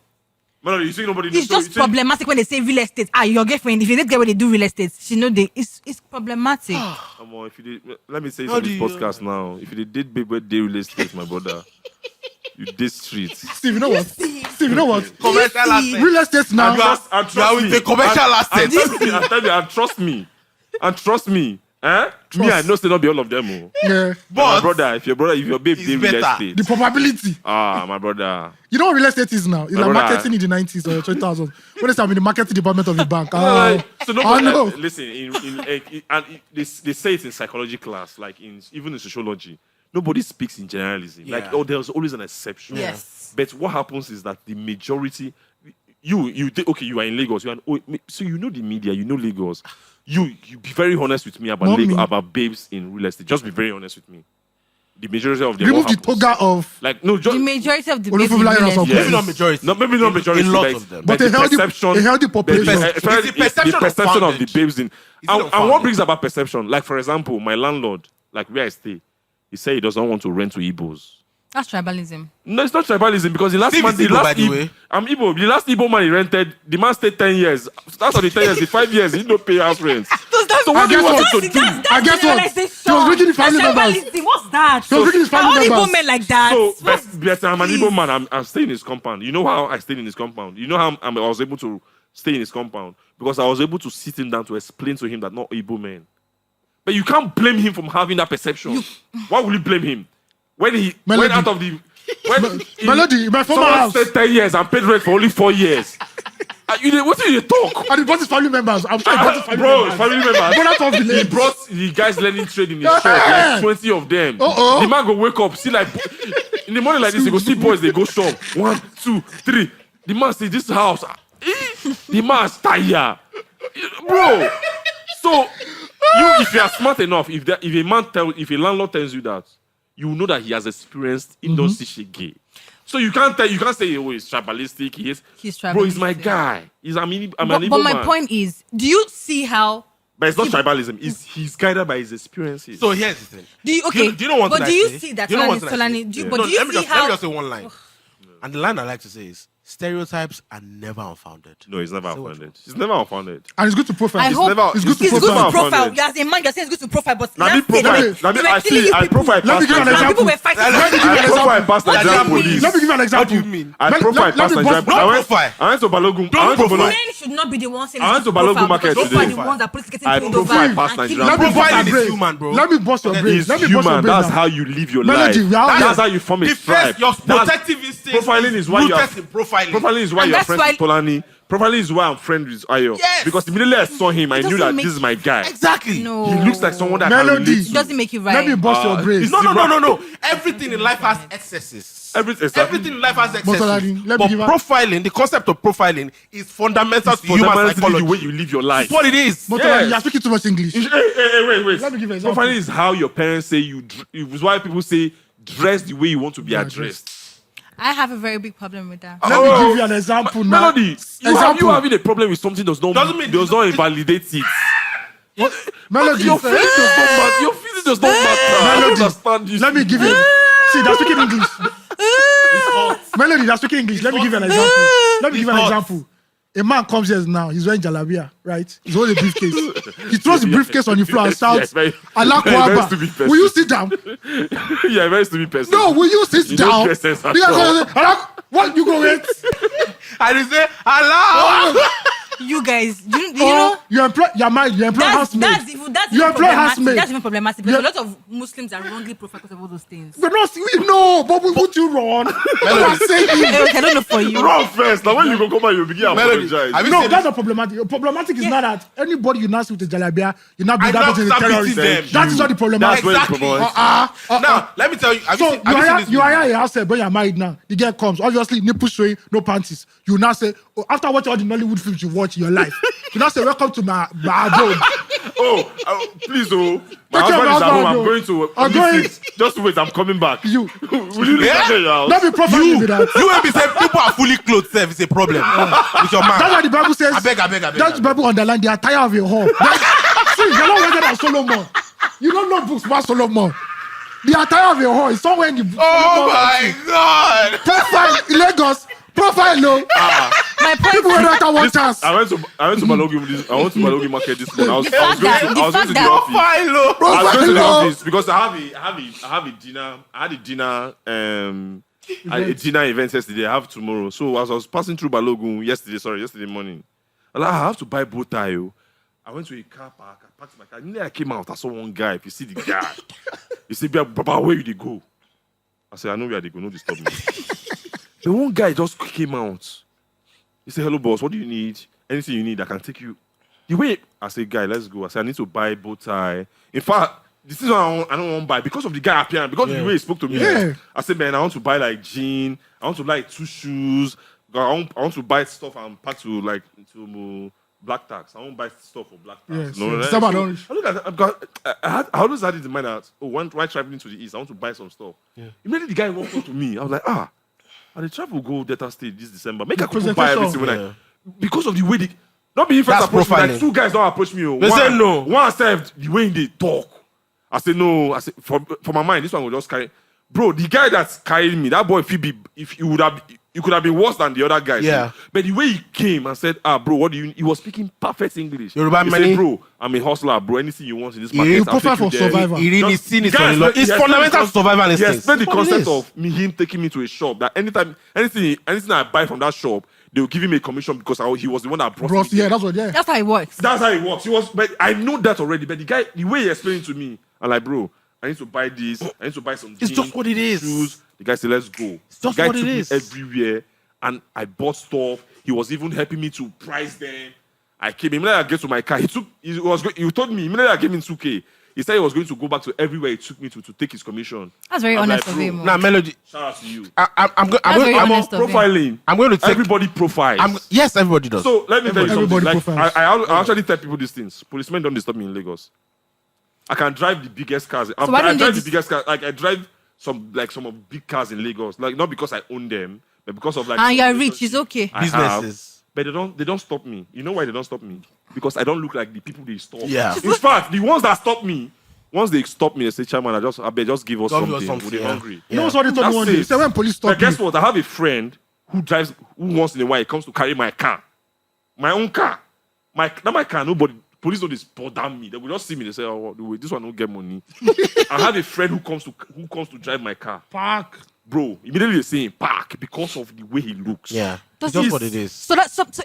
Melody, you think nobody knows? It's just problematic when they say real estate. Your girlfriend, if you didn't get where they do real estate, she know it's problematic. Come on, if you did, let me say this on this podcast now. If you did big birthday real estate, my brother, you did streets. Steve, you know what? Steve, you know what? Commercial asset. Real estate now. And You are with the commercial asset. And trust me, eh? Me, I know still not be all of them. Oh. Yeah. My But brother, if your babe It's did real better. estate, The probability. my brother. You know what real estate is now? It's like brother. marketing in the 90s or 2000s. When they start in the marketing department of the bank. So I nobody, know. listen, they say it in psychology class, like even in sociology. Nobody speaks in generalism. Yeah. Like, there's always an exception. Yes. But what happens is that the majority, you are in Lagos, so you know the media, you know Lagos. You be very honest with me about Not Lagos, me. about babes in real estate. Just be very honest with me. The majority of them. Remove what the happens? toga of. Like no, just The majority of the Olufumi babes in Lion real or something. estate- maybe not majority. no, maybe not majority, In lots but of them. But the a healthy perception, population. the It's the perception of perception of the founded. babes in. it And what unfounded? brings about perception? Like for example, my landlord, like where I stay, he said he doesn't want to rent to Igbos. That's tribalism. No, it's not tribalism because the last Steve man, is the Igbo, last by the way. I'm Igbo. The last Igbo man he rented, the man stayed 10 years. That's on the 10 years, the 5 years, he don't pay house rent. So what do you guess want what? him to do? I guess what? He was reading the family members. Tribalism, what's that? He was reading his family All members. Igbo men like that. So, What's- but I'm an please. Igbo man. I'm staying in his compound. You know how I stayed in his compound? You know how I was able to stay in his compound? Because I was able to sit him down to explain to him that not Igbo men. But you can't blame him from having that perception. Why would you blame him? When he Melody. went out of the... When Melody, my former someone house. stayed 10 years and paid rent for only 4 years. What do you talk? And he brought his family members. I'm sure he brought his family Bro, members. family members. Brother from He village. brought the guys learning trade in his shop, like 20 of them. Uh-oh. The man go wake up, see like in the morning like this, he go see boys, they go shop. 1, 2, 3. The man say this house. The man's tired. Bro. So if you are smart enough, if a landlord tells you that, you will know that he has experienced industry shege. So you can't say, oh, he's tribalistic. He's Bro, he's my tribalistic. guy. I'm an But Igbo my man. point is, do you see how? But it's not tribalism. He's guided by his experiences. So here's the thing. Do you Do you know one But thing do I you say? see that? Do you know one Solani, thing I say? Solani, do you- Yeah. but No, do you let me see just how? say one line. And the line I like to say is stereotypes are never unfounded. No, it's never Say what unfounded. It's never unfounded. And it's good to profile. I It's hope never- it's good to it's good profile. to profile. Unfounded. As a man, you're saying it's good to profile, but Now, last me year, profile. they were I killing see. you I people. profile. Let me give you an past And people example. were fighting. Let me give you I an profile example. past What do you Nigerian mean? police. Let me give you an What example. do you mean? I Let- profile let past me Nigerian. bust- I went profile. I went to Balogun. Don't I went to profile. Balogun. Men should not be the ones saying I went it's to good to Balogun profile market because those today. are the ones that police getting I pulled over profile and past killing Nigerian. Let me people. bust your Profiling is brain. human, bro. Let me bust your brain. It's Let me bust your human. brain That's now. how you live your Melody, life. we are- That's how you form a The tribe. first, your That's- protective instinct. Profiling is why you are. rooted in profiling. Profiling is why And you are that's friends with Tolani. Profiling is why I'm friends with Ayo. Yes. Because immediately I saw him, I knew doesn't that make- this is my guy. Exactly. No. He looks like someone that I can Melody. relate It to. doesn't make you right. Let me bust your brain. No. Everything in life has excesses. Everything in life has excesses. Solani, let me But give her- profiling, the concept of profiling is fundamental to human Fundamentally, psychology. the way you live your life. That's what it is. But Yes. you are speaking too much English. Wait. Let me give you an example. Profiling is how your parents say you. It's why people say dress the way you want to be addressed. I have a very big problem with that. Let me give you an example now. Melody, you Example. having a problem with something does not invalidate it. Melody. Your feeling does not matter. Your feeling does not matter. I don't understand you. Let me give you. See, they're speaking English. Melody, they're speaking English. Let me give you an example. Let me give you an hot. example. A man comes here now. He's wearing jalabia, right? He's holding a briefcase. He throws the briefcase on the floor and shouts, very- "Allah very Akbar." stupid person. Will you sit down? You're a very stupid person. No, will you sit You don't down? get sense at Because all. Allah, what you go with? And they say, Allah. You guys, you know. You employ. You're married. You employ That's housemaid. that's You even employ problematic. housemaid. That's even problematic because Yeah. a lot of Muslims are wrongly profiled because of all those things. We're not. We know, but we put you wrong. I'm saying. I don't know for you. Run first. Now when you go come back, you begin to Melody, apologize. have you No, seen that's this? not problematic. Problematic is not that anybody you now see with a jalabia, you now be I'm that not person is a terrorist. submitting them. That is not the problematic. That's where it's Exactly. problematic. Now, let me tell you. Have So you seen this you video? are a house when you're married now. The girl comes, obviously nipple showing, no panties. You now say, after watching all the Nollywood films you watch in your life, you now say, "Welcome to my abode." Please, oh. My Take care of husband is at home. I'm husband, going to. I'm going- Just wait. I'm coming back. You. Will you leave me your house? Not be profiling me that. You will be saying people are fully clothed. Self is a problem with your man. That's why the Bible says. I beg. That's the Bible underline the attire of your whore. See, you're not working than Solomon. You don't know books about Solomon. The attire of your whore is somewhere in the. Oh my God! Profile in Lagos. Profile no. My point People were not one chance. I went to Balogi. I went to Balogi Market this morning. I was going to the office. Philo. I was going to the Profile. office because I had a dinner a dinner event yesterday. I have tomorrow. So as I was passing through Balogun yesterday morning, I have to buy bow tie. I went to a car park. I parked my car. And then I came out. I saw one guy. If you see the guy, he said, "Baba, where you dey go?" I said, "I know where they go. No disturb me." The one guy just came out. He said, "Hello, boss. What do you need? Anything you need, I can take you." The way I said, "Guy, let's go." I said, "I need to buy bow tie." In fact, this is what I don't want to buy because of the guy appearing, because of the way he spoke to me. Yeah. I said, "Man, I want to buy like jean. I want to like 2 shoes. I want to buy stuff and pack to like into black tax. I won't buy stuff for black tax." Yes, yes. Somebody don't- I look at I always had it in mind that when traveling to the east, I want to buy some stuff. Immediately the guy walked up to me. I was like, I travel go Delta State this December. Make I could buy everything when I because of the way not being first That's approach me. Like profiling. 2 guys don't approach me. They say no. One said the way they talk. I said no. I said for my mind, this one will just carry. Bro, the guy that's carrying me, that boy, if he would have, you could have been worse than the other guys. Yeah. But the way he came and said, bro, what do you? He was speaking perfect English. Yoruba He money. said, bro, I'm a hustler, bro. Anything you want in this market, You I'll profile take you for there." survival. He really Just- seen it Guys, on the It's he fundamental explained survival He instincts. explained the That's what it concept is. of him taking me to a shop. That anything I buy from that shop, they will give him a commission because he was the one that brought Bro, me. yeah, that's what. Yeah. That's how it works. That's how it works. But I know that already. But the way he explained it to me, I'm like, bro, I need to buy this. I need to buy some. It's jeans, just what it is. Shoes. The guy said, "Let's go." just the guy what it took is. me everywhere, and I bought stuff. He was even helping me to price them. I came. Immediately I get to my car. He told me immediately I gave him 2K. He said he was going to go back to everywhere he took me to take his commission. That's very I'm honest like, of bro, him. Now, Melody, Shout out to you. I'm very going. honest of him. Profiling. I'm going to take. Everybody profiles. Yes, everybody does. So let me tell you something. Everybody Like, profiles. I actually tell people these things. Policemen don't disturb me in Lagos. I can drive the biggest cars. why I don't they drive the just- biggest cars. Like I drive some of big cars in Lagos. Like not because I own them, but because of like. And you're some rich, it's okay. I have. Businesses. But they don't stop me. You know why they don't stop me? Because I don't look like the people they stop. Yeah. In fact, the ones that stop me, once they stop me, they say, "Chairman, I bet just give us Give us something. something, We're yeah. hungry." You know what's what they told me That's one day? it. He said when police But stop guess you, what? I have a friend who once in a while he comes to carry my car. My own car. Not my car, nobody. Police don't just bother me. They will just see me. They say, "Oh, this one don't get money." I have a friend who comes to drive my car. park. Bro, immediately they say park because of the way he looks. Yeah, Does that's this- what it is. So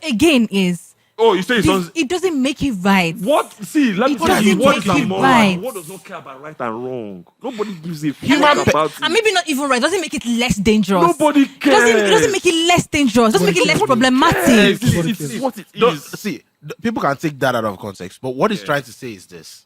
again is Oh, you say his son's. it doesn't make it right. What? See, let me It tell doesn't you what make is it moral. right. What does not care about right and wrong? Nobody gives a Human fuck be- about And it. maybe not even right. Doesn't make it less dangerous. Nobody cares. It doesn't make it less dangerous. Doesn't make it less Yes, problematic. it's what it is. See, people can take that out of context, but what he's trying to say is this.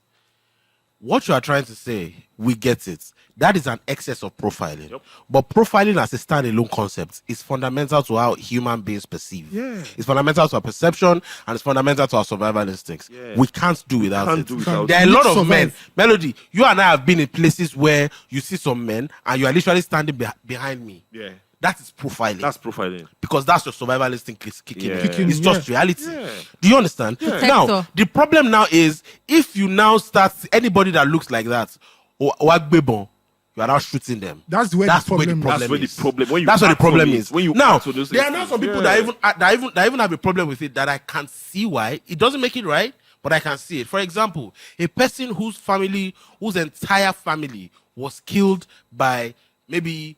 What you are trying to say, we get it. That is an excess of profiling. Yep. But profiling as a standalone concept is fundamental to how human beings perceive. Yeah. It's fundamental to our perception and it's fundamental to our survival instincts. Yeah. We can't do without can't it. do without There are it. a lot Need to of men. survive. Melody, you and I have been in places where you see some men and you are literally standing behind me. Yeah, That is profiling. that's profiling. Because that's your survival instinct is kicking Yeah. in. Kicking It's in, just yeah. reality. Yeah. Do you understand? Protector. Now, the problem now is if you now start anybody that looks like that, or Wagbebon, you are now shooting them. That's where the problem is. That's where the is. problem. When you That's where the act on problem it, is. when you Now, act on those there are now things, some people yeah. that even have a problem with it that I can see why. It doesn't make it right, but I can see it. For example, a person whose entire family was killed by maybe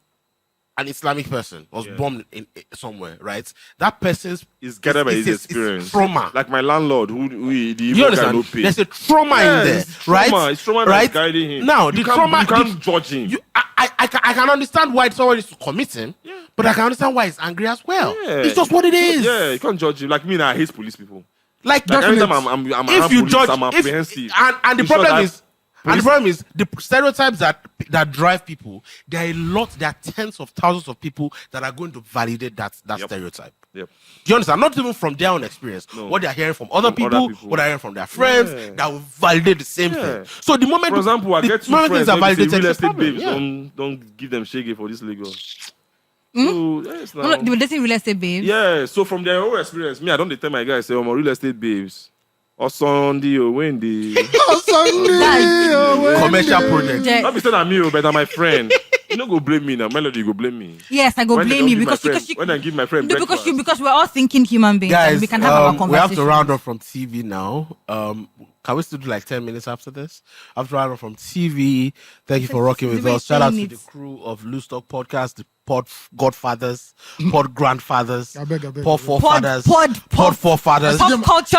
an Islamic person, was bombed in somewhere, right? That person's It's gathered by it's- his it's experience. trauma. Like my landlord, who the Do you evil guy understand? no pay. There's a trauma Yeah, in there, it's trauma. right? It's trauma that's right? guiding him. Now, You the can't- trauma you can't judge him. I can understand why someone is to commit him, but I can understand why he's angry as well. Yeah. It's just what it is. Yeah, you can't judge him. Like me, now, I hate police people. Like, Like definitely. anytime I'm if around you police, judge, I'm apprehensive. and the In short, problem is. And the problem is the stereotypes that drive people. There are tens of thousands of people that are going to validate that Yep. stereotype. Yep. Do you understand? Not even from their own experience. No. What they're hearing from other From people, other people. what they're hearing from their friends, that will validate the same thing. So the moment, For example, I the get two moment friends things are maybe say validated, real it's a estate problem. babes. Yeah. Don't give them shege for this Lagos. So yes, now. No, they were dating real estate babes. Yeah, so from their own experience, me, I don't dey tell my guys say, I'm a real estate babes. Or Sunday or Wendy. Commercial project. Yeah. Not be saying I'm me, but I'm my friend. You don't go blame me now. Melody go blame me. Yes, I go When they blame don't you give my because friend- you when I give my friend no, breakfast. because we're all thinking human beings and Guys, we can have our we conversation. have to round up from TV now. Can we still do like 10 minutes after this? I have to round up from TV. Thank you for rocking with The way us. Shout out to saying the it. crew of Loosetalk podcast, the pod godfathers, pod grandfathers, I beg. pod forefathers, pod forefathers. pop culture.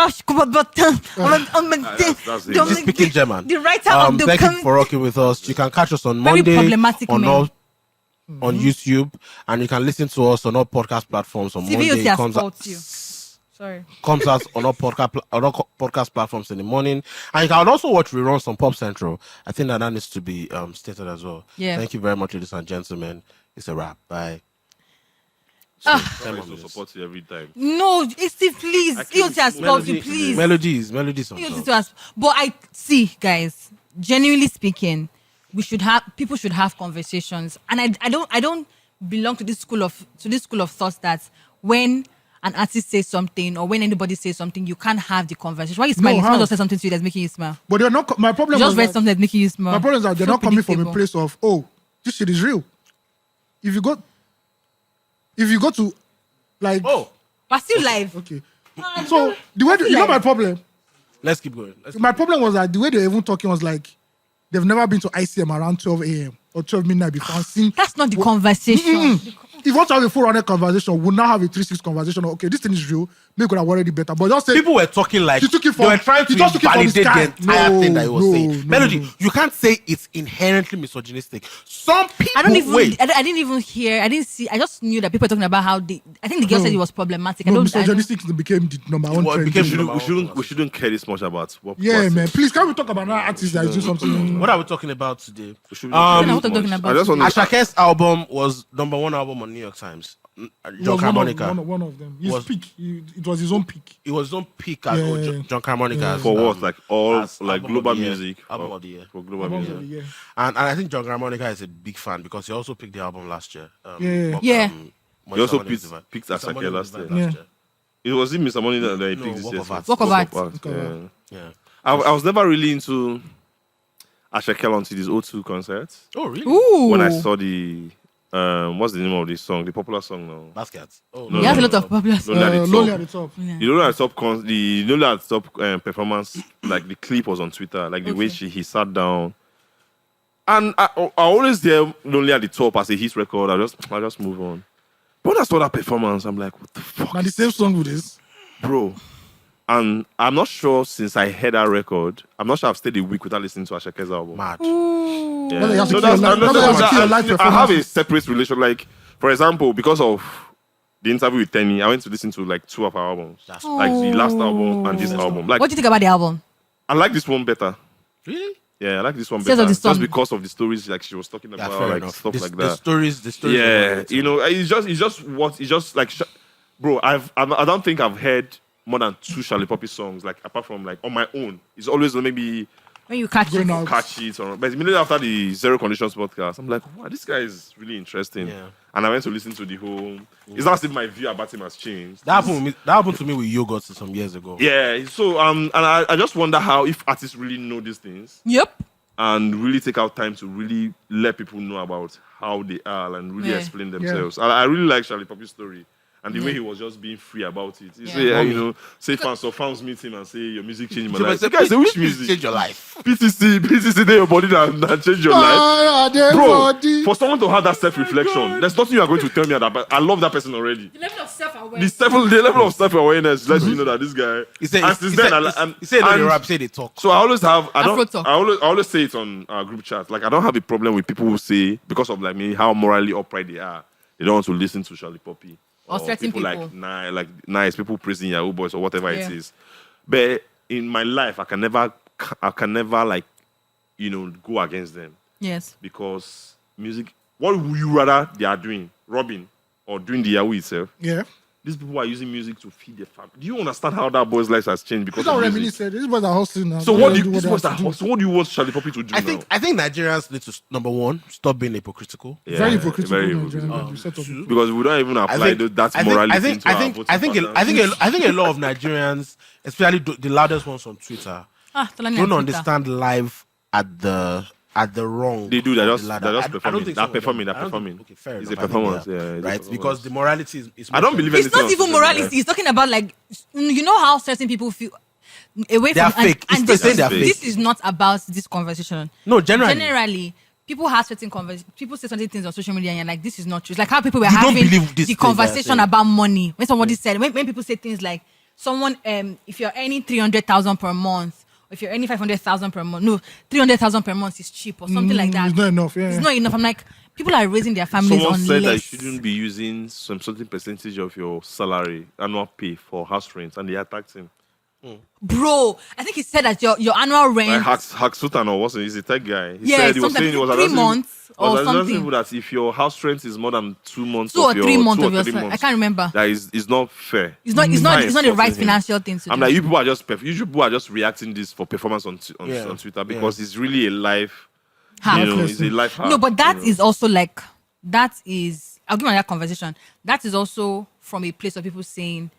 that's it. She's speaking German. The writer of the Thank you for rocking with us. You can catch us on Very Monday problematic on men. all on YouTube, and you can listen to us on all podcast platforms on Monday. CVOT It has comes out, fault you. Sorry. comes out on all podcast platforms in the morning, and you can also watch reruns on Pop Central. I think that needs to be stated as well. Yeah. Thank you very much, ladies and gentlemen. It's a wrap. Bye. I so support you every time. No, Steve, please. I keep CVOT has fault you, please. Melodies on CVOT top. to us. But I see, guys, genuinely speaking, people should have conversations. And I don't belong to this school of thought that when an artist says something or when anybody says something, you can't have the conversation. Why are you smiling? Someone just said something to you that's making you smile. But they're not. My problem You was just read that, something that's making you smile. my problem is that they're So not coming from a predictable. place of, oh, this shit is real. If you go to, like, Oh, But still live. okay. So the way you know my problem. let's keep going. My problem was that the way they were even talking was like they've never been to ICM around 12 a.m. or 12 midnight before and seen. That's not the conversation. If you want to have a full-rounded conversation, we'll now have a 3-6 conversation. Okay, this thing is real. Make it already better. But just say People were talking like He took it they from- were trying he to just took it from the validate the sky. entire No, thing that he was no, saying. no, Melody, no. you can't say it's inherently misogynistic. Some people I don't even. wait. I didn't even hear. I didn't see. I just knew that people were talking about how they. I think the girl No. said it was problematic. no, I don't. misogynistic became the number one Well, it trend. became We number shouldn't, one we shouldn't care this much about what. Yeah, what's- man. Please, can we talk about another artist that is doing something? What are we talking about today? we shouldn't I care know this what I'm talking much. about. I just want to. Ashake's album was number one album on New York Times. John Carmonica. One of them. His Was- peak. It was his own peak. It was on peak at Yeah. John Carmonica. as, For what? Like all as like album global of the year. music. Album or- of the year. For global Album music. of the year. And I think John Carmonica is a big fan because he also picked the album last year. Yeah. Yeah. He also Money's picked- Divine. picked Mr. Asake Money's last Divine year. Yeah. It was him, Mr. Money, that he No, picked this Work year. of Art. Work of Art. Yeah. Yeah. I was never really into Asake until this O2 concert. Oh, really? Ooh. When I saw the what's the name of this song? The popular song now. Baskets. Oh, No, He has a no, lot of problems. Lonely at the Lonely Top. at the top. You know at top performance, like the clip was on Twitter, like the way he sat down. And I always hear Lonely at the Top as a hit record. I just move on. But when I saw that performance, I'm like, what the fuck, Now the same song with this. bro? And I'm not sure since I heard that record, I'm not sure I've stayed a week without listening to Ashake's album. Mad. Yeah. Well, you have to No, kill that's- your life- no, that's why you have to kill your live I have a performances. separate relation. Like, for example, because of the interview with Tenny, I went to listen to like 2 of her albums. Like the last album and this album. Like, What do you think about the album? I like this one better. Really? Yeah, I like this one Because better. of the Just song. because of the stories like she was talking Yeah, about, fair like enough. stuff The- like The that. stories. Yeah, you know, it's just like, bro. I don't think I've heard more than 2 Charlie Poppy songs, like apart from like on my own. It's always maybe When you catch it. Going out. catch it or, but immediately after the Zero Conditions podcast, I'm like, wow, this guy is really interesting. Yeah. And I went to listen to the whole. It's not as if my view about him has changed. That happened to me with Yogurt some years ago. Yeah. So and I just wonder how if artists really know these things Yep. and really take out time to really let people know about how they are and really Yeah. explain themselves. I really like Charlie Poppy's story. And the way he was just being free about it. He Yeah. say, you know, say fans or fans meet him and say, your music changed my So, life. but The guy say, which please music? change your life? PTC, they your body and change your life. Bro, Bro, for someone to have that self-reflection, there's nothing you are going to tell me about. But I love that person already. The level of self-awareness. The level of self-awareness lets you know that this guy. He said, and since then, he said in the rap, say they talk. so I always have. Afro talk. I always say it on our group chat. Like I don't have a problem with people who say because of like me how morally upright they are, they don't want to listen to Charlie Poppy. Or certain people. like nice people praising Yahoo Boys or whatever Yeah. it is. But in my life, I can never like, you know, go against them Yes. because music. What would you rather they are doing, robbing or doing the Yahoo itself? yeah. These people are using music to feed their family. Do you understand how that boy's life has changed because It's not of Reminiscent. music? Said. These boys are hustling now. So They what do do you, these they boys have are, to do. so what do you want Charlie Poppy to do I now? think Nigerians need to, number one, stop being hypocritical. Yeah, Very hypocritical. very Nigerian, hypocritical. you set up- Two, Because we don't even apply that morality into our voting patterns. I think a lot of Nigerians, especially the loudest ones on Twitter, Tolani don't on Twitter. understand life at the wrong. They do. They're of just the ladder. I don't performing. think They're some of them- performing. They're I don't think- performing. Okay, fair It's enough. a I think performance. they are, Yeah, it's a right. performance. Because the morality is. I don't believe It's anything not on even social morality. media. It's talking about like you know how certain people feel away They are from fake. It's the same, they are this fake. is not about this conversation. No, generally. Generally, people have certain people say certain things on social media and you're like, this is not true. It's like how people were You don't having believe this the thing they are conversation saying. about money. When somebody said, when people say things like, someone, if you're earning 300,000 per month, or if you're earning 500,000 per month, no, 300,000 per month is cheap or something like that. It's not enough. Yeah. It's not enough. I'm like, people are raising their families Someone on said that you less. shouldn't be using some certain percentage of your salary, annual pay for house rent, and they attacked him. Bro, I think he said that your annual rent. Like Hack Sultan or what's it? He's a tech guy. He Yeah, said he was sometimes saying it was 3 addressing- months or was addressing something. people that if your house rent is more than 2 months, 2 or of your, 3 months 2 of or your 3 salary. I months, can't remember. that is not fair. It's not. It's not. It's not the right forcing him. financial thing to I'm do. like, you people are just people are just reacting this for performance on Yeah. on Twitter because it's really a life. Hack. You know, it's a life hack. No, but that you is know. also like that is. I'll give you that conversation. That is also from a place of people saying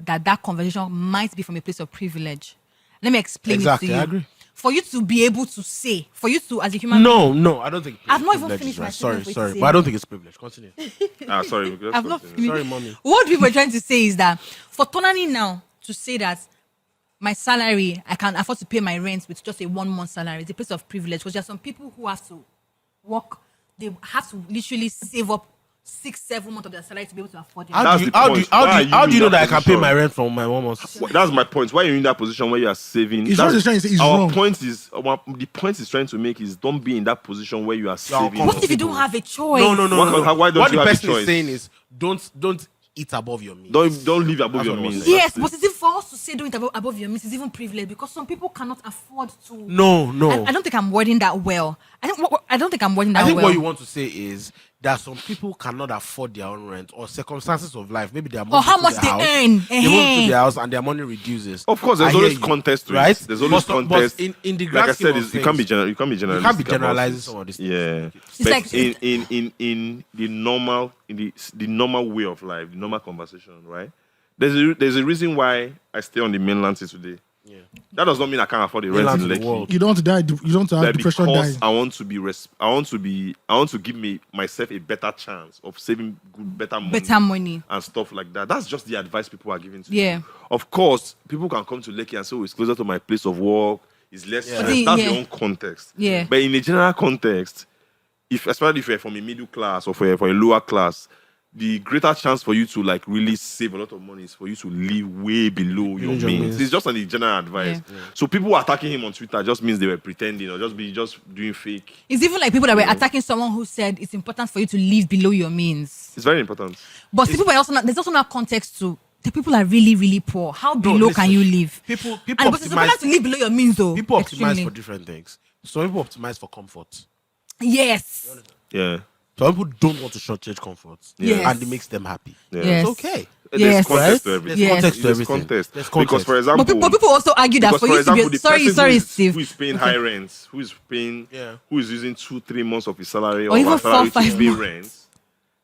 that conversation might be from a place of privilege. Let me explain Exactly, it to you. I agree. For you to be able to say, for you to as a human being, No, I don't think. I've not even privilege finished is my right. statement for Sorry, it to but I don't say. think it's privilege. Continue. Sorry, let's I've not continue. finished. Sorry, mommy. What people were trying to say is that for Tonani now to say that my salary, I can afford to pay my rent with just a 1 month salary, it's a place of privilege because there are some people who have to work, they have to literally save up 6-7 months of their salary to be able to afford it. That's the point. Why are How do you you know in that I that can pay position? my rent from my mom's? Well, that's my point. Why are you in that position where you are saving? It's That's- what he's trying to say is our wrong. point is the point he's trying to make is don't be in that position where you are saving. What if you don't have a choice? No. Why don't what you the have a person is choice? saying is don't eat above your means. Don't live above That's your what I was means. saying. Yes, but it's even for us to say don't eat above your means is even privilege because some people cannot afford to. No. I don't think I'm wording that well. I don't think I'm wording that I think well. what you want to say is that some people cannot afford their own rent or circumstances of life. Maybe they are moving how to much their they house. earn. They move Eh-heh. to their house and their money reduces. Of course, there's I hear always you, context to right? it. There's always But context. in the Like grand I scheme said, of you can't be things, you can't be you can't be generalistic about generalizing it. some of these things. Yeah, It's but like- in the normal way of life, the normal conversation, right? There's a reason why I stay on the mainland till today. Yeah. That does not mean I can't afford the rent Mainland in to the Lekki. world. You don't want to die. You don't want to have Like, depression because dying. I want to give myself a better chance of saving better money and stuff like that. That's just the advice people are giving to Yeah. you. Of course, people can come to Lekki and say, oh, it's closer to my place of work, it's less stress. But That's yeah. your own context. Yeah. But in a general context, especially if you're from a middle class or for a lower class, the greater chance for you to like really save a lot of money is for you to live way below your means. It's just on the general advice. Yeah. So people attacking him on Twitter just means they were pretending or just doing fake. It's even like people that were attacking someone who said it's important for you to live below your means. It's very important. But people are also not, there's also not context to the people are really, really poor. How below listen, can you live? People And but it's important optimize. to live below your means though. People optimize extremely. for different things. Some people optimize for comfort. Yes. Yeah. Some people don't want to shortchange comfort. Yes. And it makes them happy. Yeah. Yes. It's okay. There's Yes. context to Right? everything. There's Yes. context to There's everything. context. There's Because, context. for example, But people also argue that because, for for you example, to be the sorry, person Steve. who is paying high rent, who is paying, Yeah. who is using 2-3 months of his salary Or or even his salary 4-5 to pay months. rent,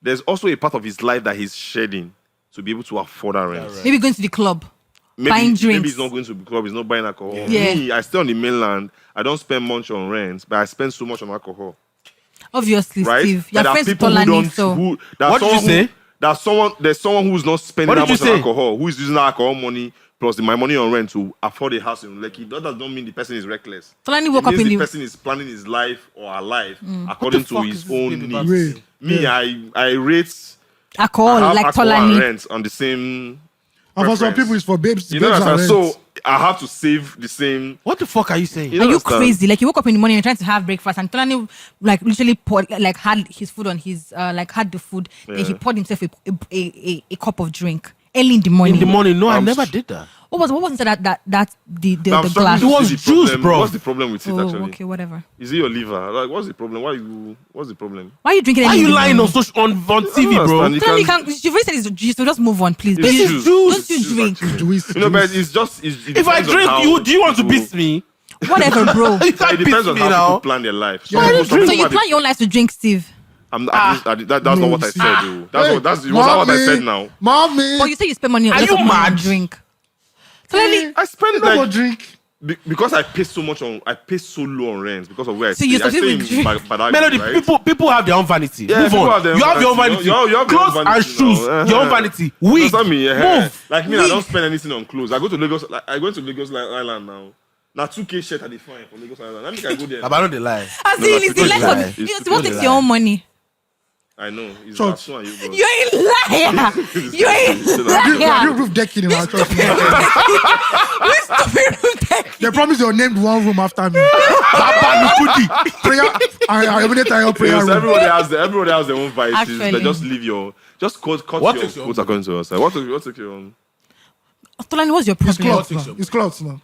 there's also a part of his life that he's shedding to be able to afford that rent. right. Maybe going to the club. Maybe, Buying maybe drinks. he's not going to the club, he's not buying alcohol. Yeah. Me, I stay on the mainland, I don't spend much on rent, but I spend so much on alcohol. Obviously, Right? Steve. But You're there are friends with people who Tolani, don't- so What did you say? There's someone who's not spending What that did much you on say? alcohol, who is using alcohol money plus my money on rent to afford a house in Lekki. That does not mean the person is reckless. Tolani It woke up means in the the person is planning his life or her life according to fuck his is this own baby about needs. to say? Me, I rate alcohol I have like alcohol and Tolani. rent on the same. And for some preference. people, it's for babes. You know babes what I'm and saying? rent. So I have to save the same. What the fuck are you saying? You Are you understand? crazy? Like you woke up in the morning and you're trying to have breakfast, and Tolani like literally poured had his food on his like had the food. Then he Yeah. poured himself a cup of drink. early in the morning. In the morning, no, I never did that. What was inside that the I'm glass? struggling to It was see the juice, problem. bro. What's the problem with it, Oh, actually? okay, whatever. Is it your liver? Like, what's the problem? What's the problem? Why are you drinking? Why are early in you the lying morning? on TV, bro? understand. Tell me, you've already said it's juice, so just move on, please. It's Don't you- juice. Don't It's you juice, drink? actually. Juice, You know, but juice. it's just... it If I depends on drink, how do you want to people- beat me? Whatever, bro. You can't It depends beat on me how now. people plan their life. Some Yeah, people- so some So people you are the- plan your own life to drink, Steve. that's not No, what I see. said, though. That's Hey, what was that what I said now? Mommy. But you say you spend money on Are lots you of money on mad? drink. Clearly, I spend You don't like... drink. Because I pay so low on rent because of where I So stay. you I still stay in drink. Badagry, Melody, right? people have their own vanity. Yeah, Move people on. have their own You have your own vanity. vanity. You have your own Clothes and vanity shoes. now. Your own vanity. That's Wig. not me. Yeah. Move. Like me, I Wig. don't spend anything on clothes. I go to Lagos. Like, I went to Lagos Island now. Now 2K shirt at the fine for Lagos Island. Let me go there. But I don't they lie. as No, in, but it's the it's life lie. of It's you. What the is lie. your own money? I know. It's Church. Asu and you, bro. You're a liar. You're a We liar. do roof decking in our church. They promise they'll name one room after me. Baba Nukudi. Prayer. I eliminate our prayer Yes, room. everybody has their own vices. Actually. But just leave just cut What your is your quotes own? according to us. What took your own? Tolani, what's your It's problem? clothes now. It's clothes now.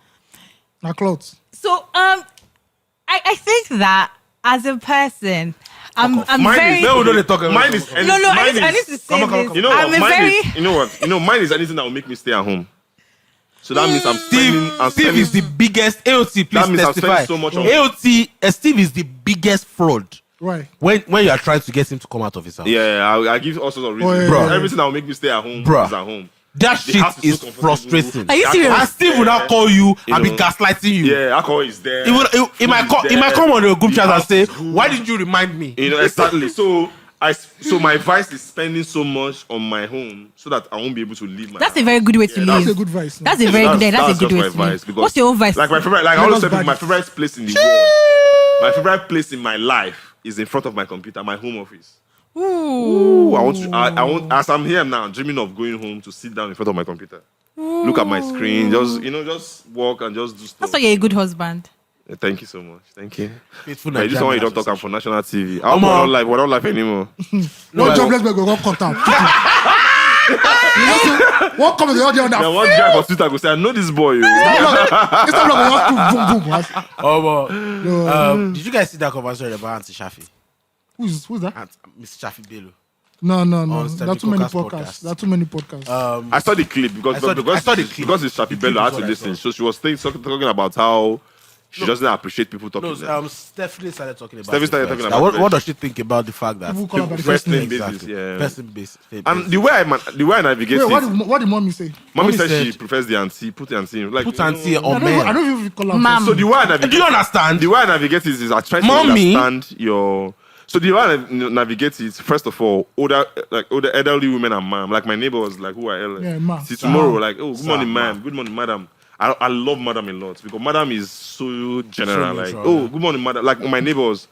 Now clothes. So I think that as a person, I'm Mine very is, No, don't talk about mine it. is no. I need to say Come on, come on, this. come You know what? I'm a Mine very is, mine is anything that will make me stay at home. So that means I'm spending. Steve is the biggest AOT. Please That means I'm testify. spending so much on- AOT. Steve is the biggest fraud. Right. When you are trying to get him to come out of his house. Yeah, I give all sorts of reasons. yeah, Bro. yeah. Everything that will make me stay at home Bro. is at home. That The shit house is so comfortable. frustrating. Are you The serious? alcohol And is Steve will there. now call you and be know. gaslighting you. Yeah, alcohol is there. It might come on the group The chat and house say, is good. "Why did you remind me?" You know exactly. So my vice is spending so much on my home so that I won't be able to leave my. That's a house. very good way to Yeah, live. That's a good vice. That's a very good. That's a That's good just way my to vice live. because What's your own vice? Like my favorite, like I always Lagos say, my badges. favorite place in the world, my favorite place in my life is in front of my computer, my home office. Ooh, I want. As I'm here now, dreaming of going home to sit down in front of my computer, look at my screen, just walk and just do stuff. That's why you're a good husband. Yeah, thank you so much. Thank you. Faithful Hey, this Nigerian one you don't talk Association. am for national TV. I hope we're not live anymore. No jobless people go contact. What comes the audio on Then that? one guy for Twitter go say, I know this boy. It's not like boom, boom, boom. Oh, but, did you guys see that conversation about Auntie Shafi? Who's that? Mr. Shafi Bello. No. On There are too many Stereotypes podcasts. podcast. There are too many podcasts. I saw the clip because I saw the clip. because it's Shafi The Bello. I had clip to is what I listen. saw. So she was talking about how she doesn't appreciate people talking. No, to them. Stephanie started talking about Stephanie it started first. talking Now, about what it. does she think about the fact that People call about the First first name name. basis, yeah. person based? And the way I navigate Wait, it, what did mommy say? mommy Mommy said she said- prefers the auntie. Put the auntie in. Like Put Auntie I on don't men. even if you call her. Ma'am. So the way I navigate, Do you understand? The way I navigate it is I try to Mommy? understand your. So the way I navigate it, first of all, older elderly women and mom, like my neighbors, like who are elderly. Yeah, ma. See tomorrow, like good Sir, morning, ma. ma'am. Good morning, madam. I love madam a lot because madam is so general. So Like neutral, yeah. good morning, madam. Like my neighbors.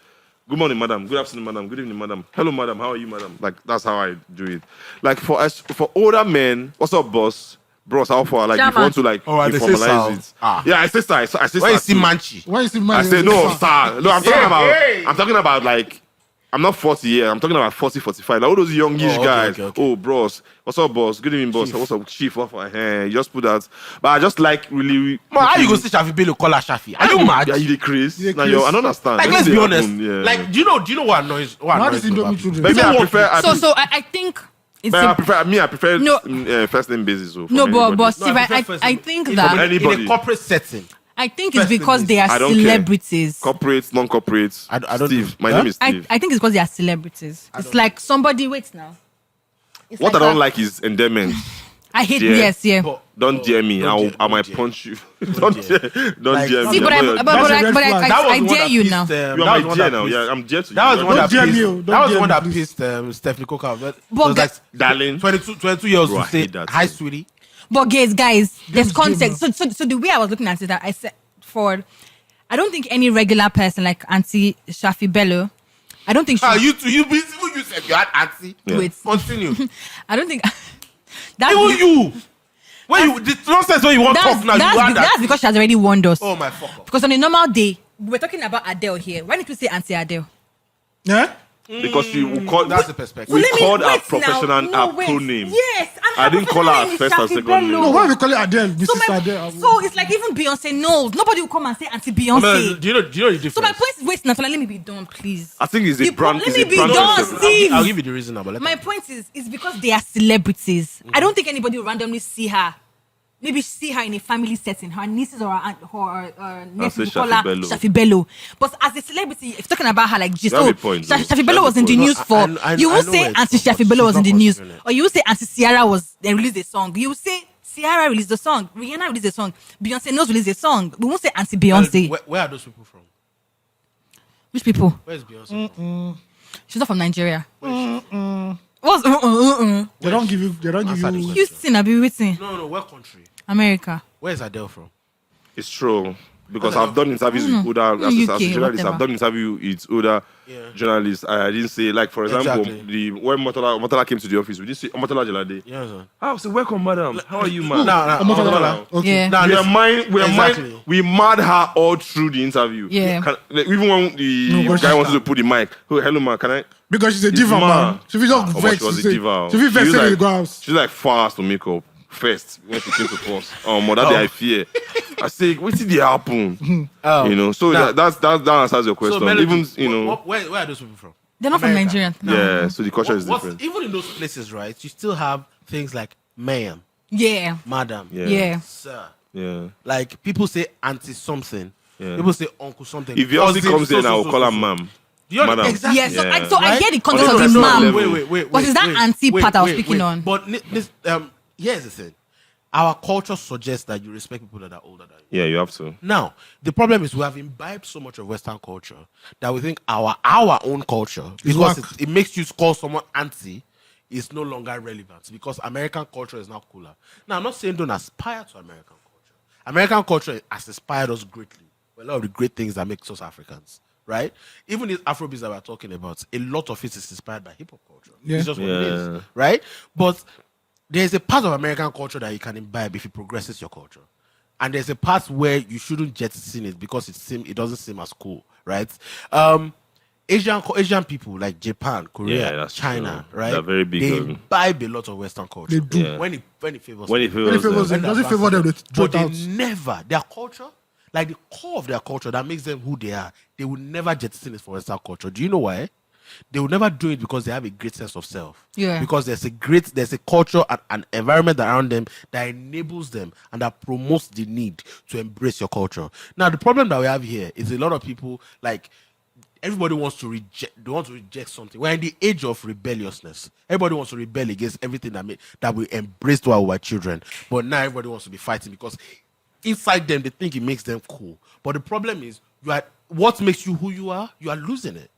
Good morning, madam. Good afternoon, madam. Good evening, madam. Hello, madam. How are you, madam? Like that's how I do it. Like for older men, what's up, boss? Bros, how far? Like if you Chama. want to like Oh, they say sir. formalize it. Ah. Yeah, I say sir. I say Where sir is he too. Manchi? Why is it I my? say no, sir. No, I'm talking about like I'm not 40 yet. I'm talking about 40, 45. Like all those youngish Oh, okay, guys. okay, okay. Oh, bros. What's up, boss? Good evening, boss. What's up, chief? What for? Hey, you just put that. But I just like really. Man, how you go see Shafi Bello call her Shafi? Are you mad? Yeah, you the Chris. You the Now Chris. I don't understand. Like, When let's did be it honest. happen? Yeah. Like, do you know what annoys? What How annoys does me Indomie about children? Maybe people? I prefer. So I think it's But a, I prefer No. first name basis. So, no, but No, Steve, I prefer I first think in- that in Anybody. a corporate setting. I think it's first because name they are I don't care. celebrities. corporate, non-corporate. I don't Steve. know. My Huh? name is Steve. I think it's because they are celebrities. It's like somebody. Wait now. It's What like I don't that. like is endearment. I hate. Yeah. Yes, yeah. But- Don't dare me. don't I might dare. punch you. Don't dare. Don't Like- dare me. See, but I'm not your- I That's a red flag. I the one dare that you pissed, now. You that are was my the one dear that now. pissed- Yeah, I'm dear to you. That was the one Don't that jam pissed. me, don't That was the jam one me, that please. pissed Stephanie Coker. But But was like Darling. 22 years Bro, I to say hate that hi, thing. sweetie. But guys, there's Just context. give So the way I was looking at it, that I said I don't think any regular person like Auntie Shafi Bello, I don't think she. Ah, you too. You said you had auntie. Yeah. Wait, Continue. I don't think that's Even you. When you the nonsense when you want to talk now, you had that. that's because she has already warned us. Oh my fuck up. Because on a normal day, we're talking about Adele here. Why didn't we say Auntie Adele? Yeah? Because we called That's the perspective. We Let me- called our wait professional now. our pro name. Yes, and I didn't call her at first and second name. No, why we call it Adele? Mrs. Adele. So it's like even Beyonce knows. Nobody will come and say Auntie Beyonce. Do you know the difference? So my point is, wait, Natalia, let me be done, please. I think it's a brand. Let me be done, Steve. I'll give you the reason now, but My point is, it's because they are celebrities. I don't think anybody will randomly see her. Maybe see her in a family setting, her nieces or her nephew say call her Shafi Bello. Shafi Bello. But as a celebrity, if you're talking about her like just You have a point, though. Shafi You Bello have was a in the point. news for you I will know say where it's Auntie from, but Shafi Bello was she's in the not news, considering it. or you will say Auntie Ciara was they released a song. You will say Ciara released a song, Rihanna released a song, Beyonce knows released a song. We won't say Auntie Beyonce. Where are those people from? Which people? Where's Beyonce from? She's not from Nigeria. Where's she? They don't give you. Answer the question. Houston, I'll be waiting. No, where country? America. Where's Adele from? It's true. Because I've done interviews with older as UK, journalists. whatever. I've done interview with older journalists. I didn't say, like, for example, Exactly. when Motola came to the office, we didn't say, Motola Jalade. Yeah, sir. I said, welcome, madam. How are you, man? No. Okay. Yeah. Nah, we are Exactly. we mad her all through the interview. Yeah. Even when the but guy she wanted to put the mic, oh, hello, man, can I? Because she's a It's diva, mad. man. She feels How much vexed. was She a say- diva? She feels vexed when you go out. She's like fast to make up first when she came to post. That day I fear. I say, what did it happen? You know, so Now- that answers your question. Melody, Even you know, where are those people from? They're not from America. Nigeria. No. yeah. So the culture is different. Even in those places, right? You still have things like ma'am, Yeah. madam, Yeah. sir. Yeah. Like people say auntie something. Yeah. People say uncle something. If Beyonce Cousin, comes in, I will so, call her so. ma'am. Do you Madam. Exactly. Yeah, so, Yeah. I get the context On of a the personal mom. level. Wait. But is that auntie part I was speaking on? But here's the thing. Our culture suggests that you respect people that are older than you. Yeah, you have to. Now, the problem is we have imbibed so much of Western culture that we think our own culture, because whack. it makes you call someone auntie, is no longer relevant because American culture is now cooler. Now, I'm not saying don't aspire to American culture. American culture has inspired us greatly. A lot of the great things that makes us Africans, right? Even this Afrobeats that we're talking about, a lot of it is inspired by hip hop culture. Yeah. It's just what it is, Yeah. right? But there's a part of American culture that you can imbibe if it progresses your culture. And there's a part where you shouldn't jettison it because it doesn't seem as cool, right? Asian people like Japan, Yeah, Korea, that's China, true. right? They're very big They on- imbibe a lot of Western culture. They do. Yeah. When it favors When it them. When it feels favors them, doesn't favor them, they throw But it they out. never, their culture, like the core of their culture that makes them who they are, they will never jettison it for Western culture. Do you know why? They will never do it because they have a great sense of self. Yeah. Because there's a culture and an environment around them that enables them and that promotes the need to embrace your culture. Now, the problem that we have here is a lot of people, like, everybody wants to reject. They want to reject something. We're in the age of rebelliousness. Everybody wants to rebel against everything that we embraced while we were children. But now everybody wants to be fighting because inside them they think it makes them cool. But the problem is, what makes you who you are? You are losing it.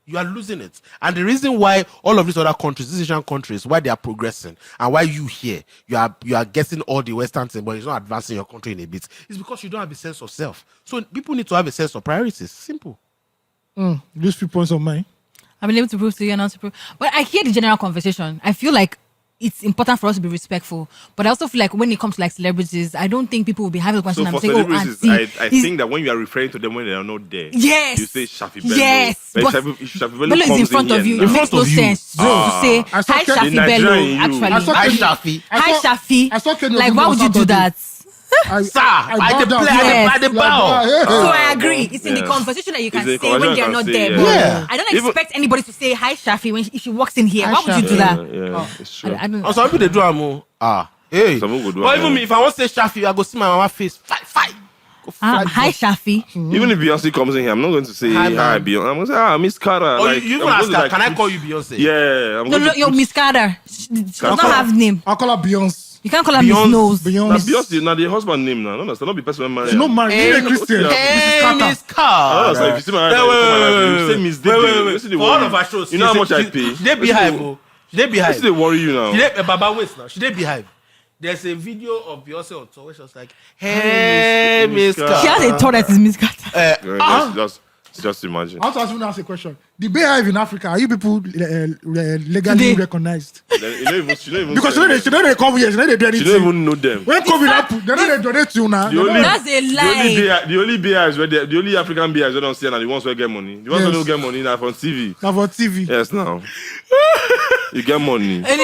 You are losing it. And the reason why all of these other countries, these Asian countries, why they are progressing and why you here, you are getting all the Western things, but it's not advancing your country in a bit, is because you don't have a sense of self. So people need to have a sense of priorities. Simple. These 3 points of mine. I've been able to prove to you and not to prove. But I hear the general conversation. I feel like it's important for us to be respectful. But I also feel like when it comes to like celebrities, I don't think people will be having a question So and for saying, celebrities, auntie. I think that when you are referring to them when they are not there, Yes. you say Shafi Bello. Yes. But But if Shafi Bello Bello is comes in front of here you. now- It makes no sense to say, I saw hi, Ken- Shafi The Nigerian Bello, in you. actually. I saw Hi, Ken- Shafi. Hi, Shafi. I saw Ken Like, Odumodu why would you do Saturday. that? Sir, I bowed the down. play, Yes. I the bow. So I agree. It's in the Yeah. conversation that you can It's in the say when conversation they're you not can there. say, But yeah. I don't Even- expect anybody to say hi, Shafi, if she walks in here. Hi, Why would you Shafi. do that? Yeah, it's true. I don't. Some people they do am. Hey. Some people go do But am, even oh. me, if I want to say Shafi, I go see my mama face. Fight. Go fight. Hi, Shafi. Even if Beyonce comes in here, I'm not going to say Hi, hi, man. Beyonce. I'm going to say, Miss Carter. Or like, you even I'm ask going to, her, like, can I put- call you Beyonce? Yeah. I'm No, going to you're put- Miss Carter. She does not Carter. have name. I'll call her Beyonce. You can't call her Miss Beyonce. Nose. Now, Beyonce. Beyonce, now the husband name now. No, not be person married. She's not married. She's a Christian. Yeah. Hey, Carter. Miss Carter. So if you see my No, wife, you say Miss Dede. wait. You see the For all worry. of our shows, You know how much I pay? She dey behive. She dey You behive. see they worry you now. She dey Baba wait now. She dey behive. There's a video of Beyonce on tour where she was like, "Hey, Miss Miss Carter." She has a thought that is Miss Carter. Yeah, just imagine. I want to ask you now a question. The Beehive in Africa, are you people legally Today. recognized? You don't even Because she don't come here, she don't do anything. you don't even know them. When COVID happened, they don't donate to you now. The only- That's a lie. The only bears where the only African bears we don't see are the ones where get money. The ones who Yes. don't get money now from TV. Now for TV. Yes, now. You get money. And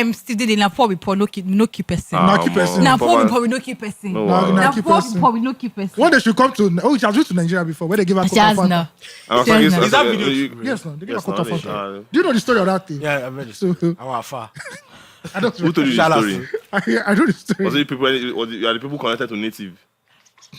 it's Steve Dede na poor people no keep person. Now keep person. Na poor people we no keep person. No, Now- wow. now Na keep poor person. people we no keep person. When they should come to, she has been to Nigeria before, where they give her She has Coca now. And Yes, also, no. Is that video Yes, no, they give Yes, her Coca no, Fanta. they- Do you know the story of that thing? Yeah, I read it. So, Our far. I don't Who told you Shout the out story? I know the story. Was it people? Are the people connected to native?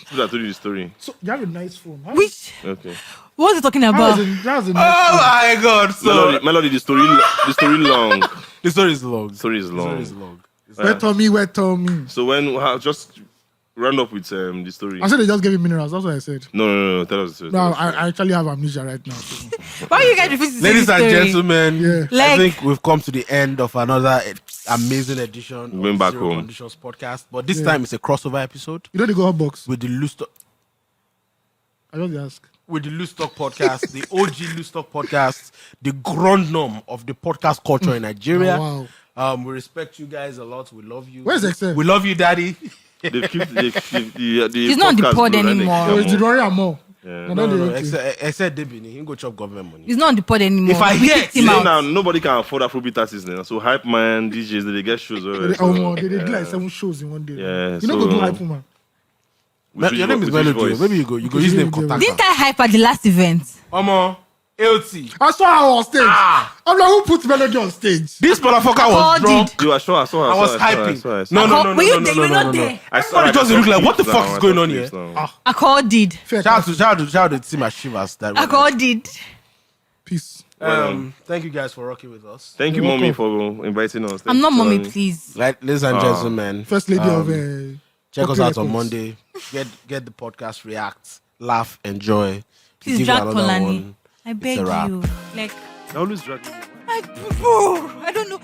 Who that told you the story? So, you have a nice phone. Which Okay. what was he talking That about? was a nice Oh my God! So Melody, the story long. the story is long. The story is The long. story is long. Where Tommy. So just round up with the story. I said they just gave me minerals. That's what I said. No. Tell us the story. No, I actually have amnesia right now. So. Why you guys refuse to say Ladies this and story? gentlemen, Yeah. I Like- think we've come to the end of another amazing edition Going of back Zero home. Conditions podcast. But this Yeah. time it's a crossover episode You know they go hot box. with the Loosetalk I just ask. podcast, the OG Loosetalk podcast, the grundnum of the podcast culture in Nigeria. Oh, wow. We respect you guys a lot. We love you. Where's Excel? We love you, Daddy. They've kept the He's not on the podcast pod going, right? anymore. Oh, They it's keep the them Rory and more. Yeah. No. Except Debini, he can go chop government money. He's not on the pod anymore. If I We hear- kicked You him know out. now nobody can afford Afrobeat artists now. So hype man, DJs, they get shows. They do like 7 shows in one day. Yeah, You know, go so- do hype man. Your name is Melody. Maybe you go use Which name voice? contact. Didn't I hype at the last event? Omo, AOT. I saw her on stage. I'm like, who put Melody on stage? This motherfucker Paul was drunk. You are sure? I saw. I was hyping. No. Were you there? You were not there. Everybody just look like, what the fuck is going on here? I called Dede. Fair Shout class. out to the team at Shivas. I called Dede. Peace. Thank you guys for rocking with us. Thank you, You're mommy, welcome. for inviting us. I'm not Thank you, mommy, darling. please. Right, ladies and gentlemen, First lady of check us Poppy out on Records. Monday. Get the podcast, react, laugh, enjoy. We Please give drag you another Polani. one. I beg a wrap. you. Like, I always drag you. I don't know.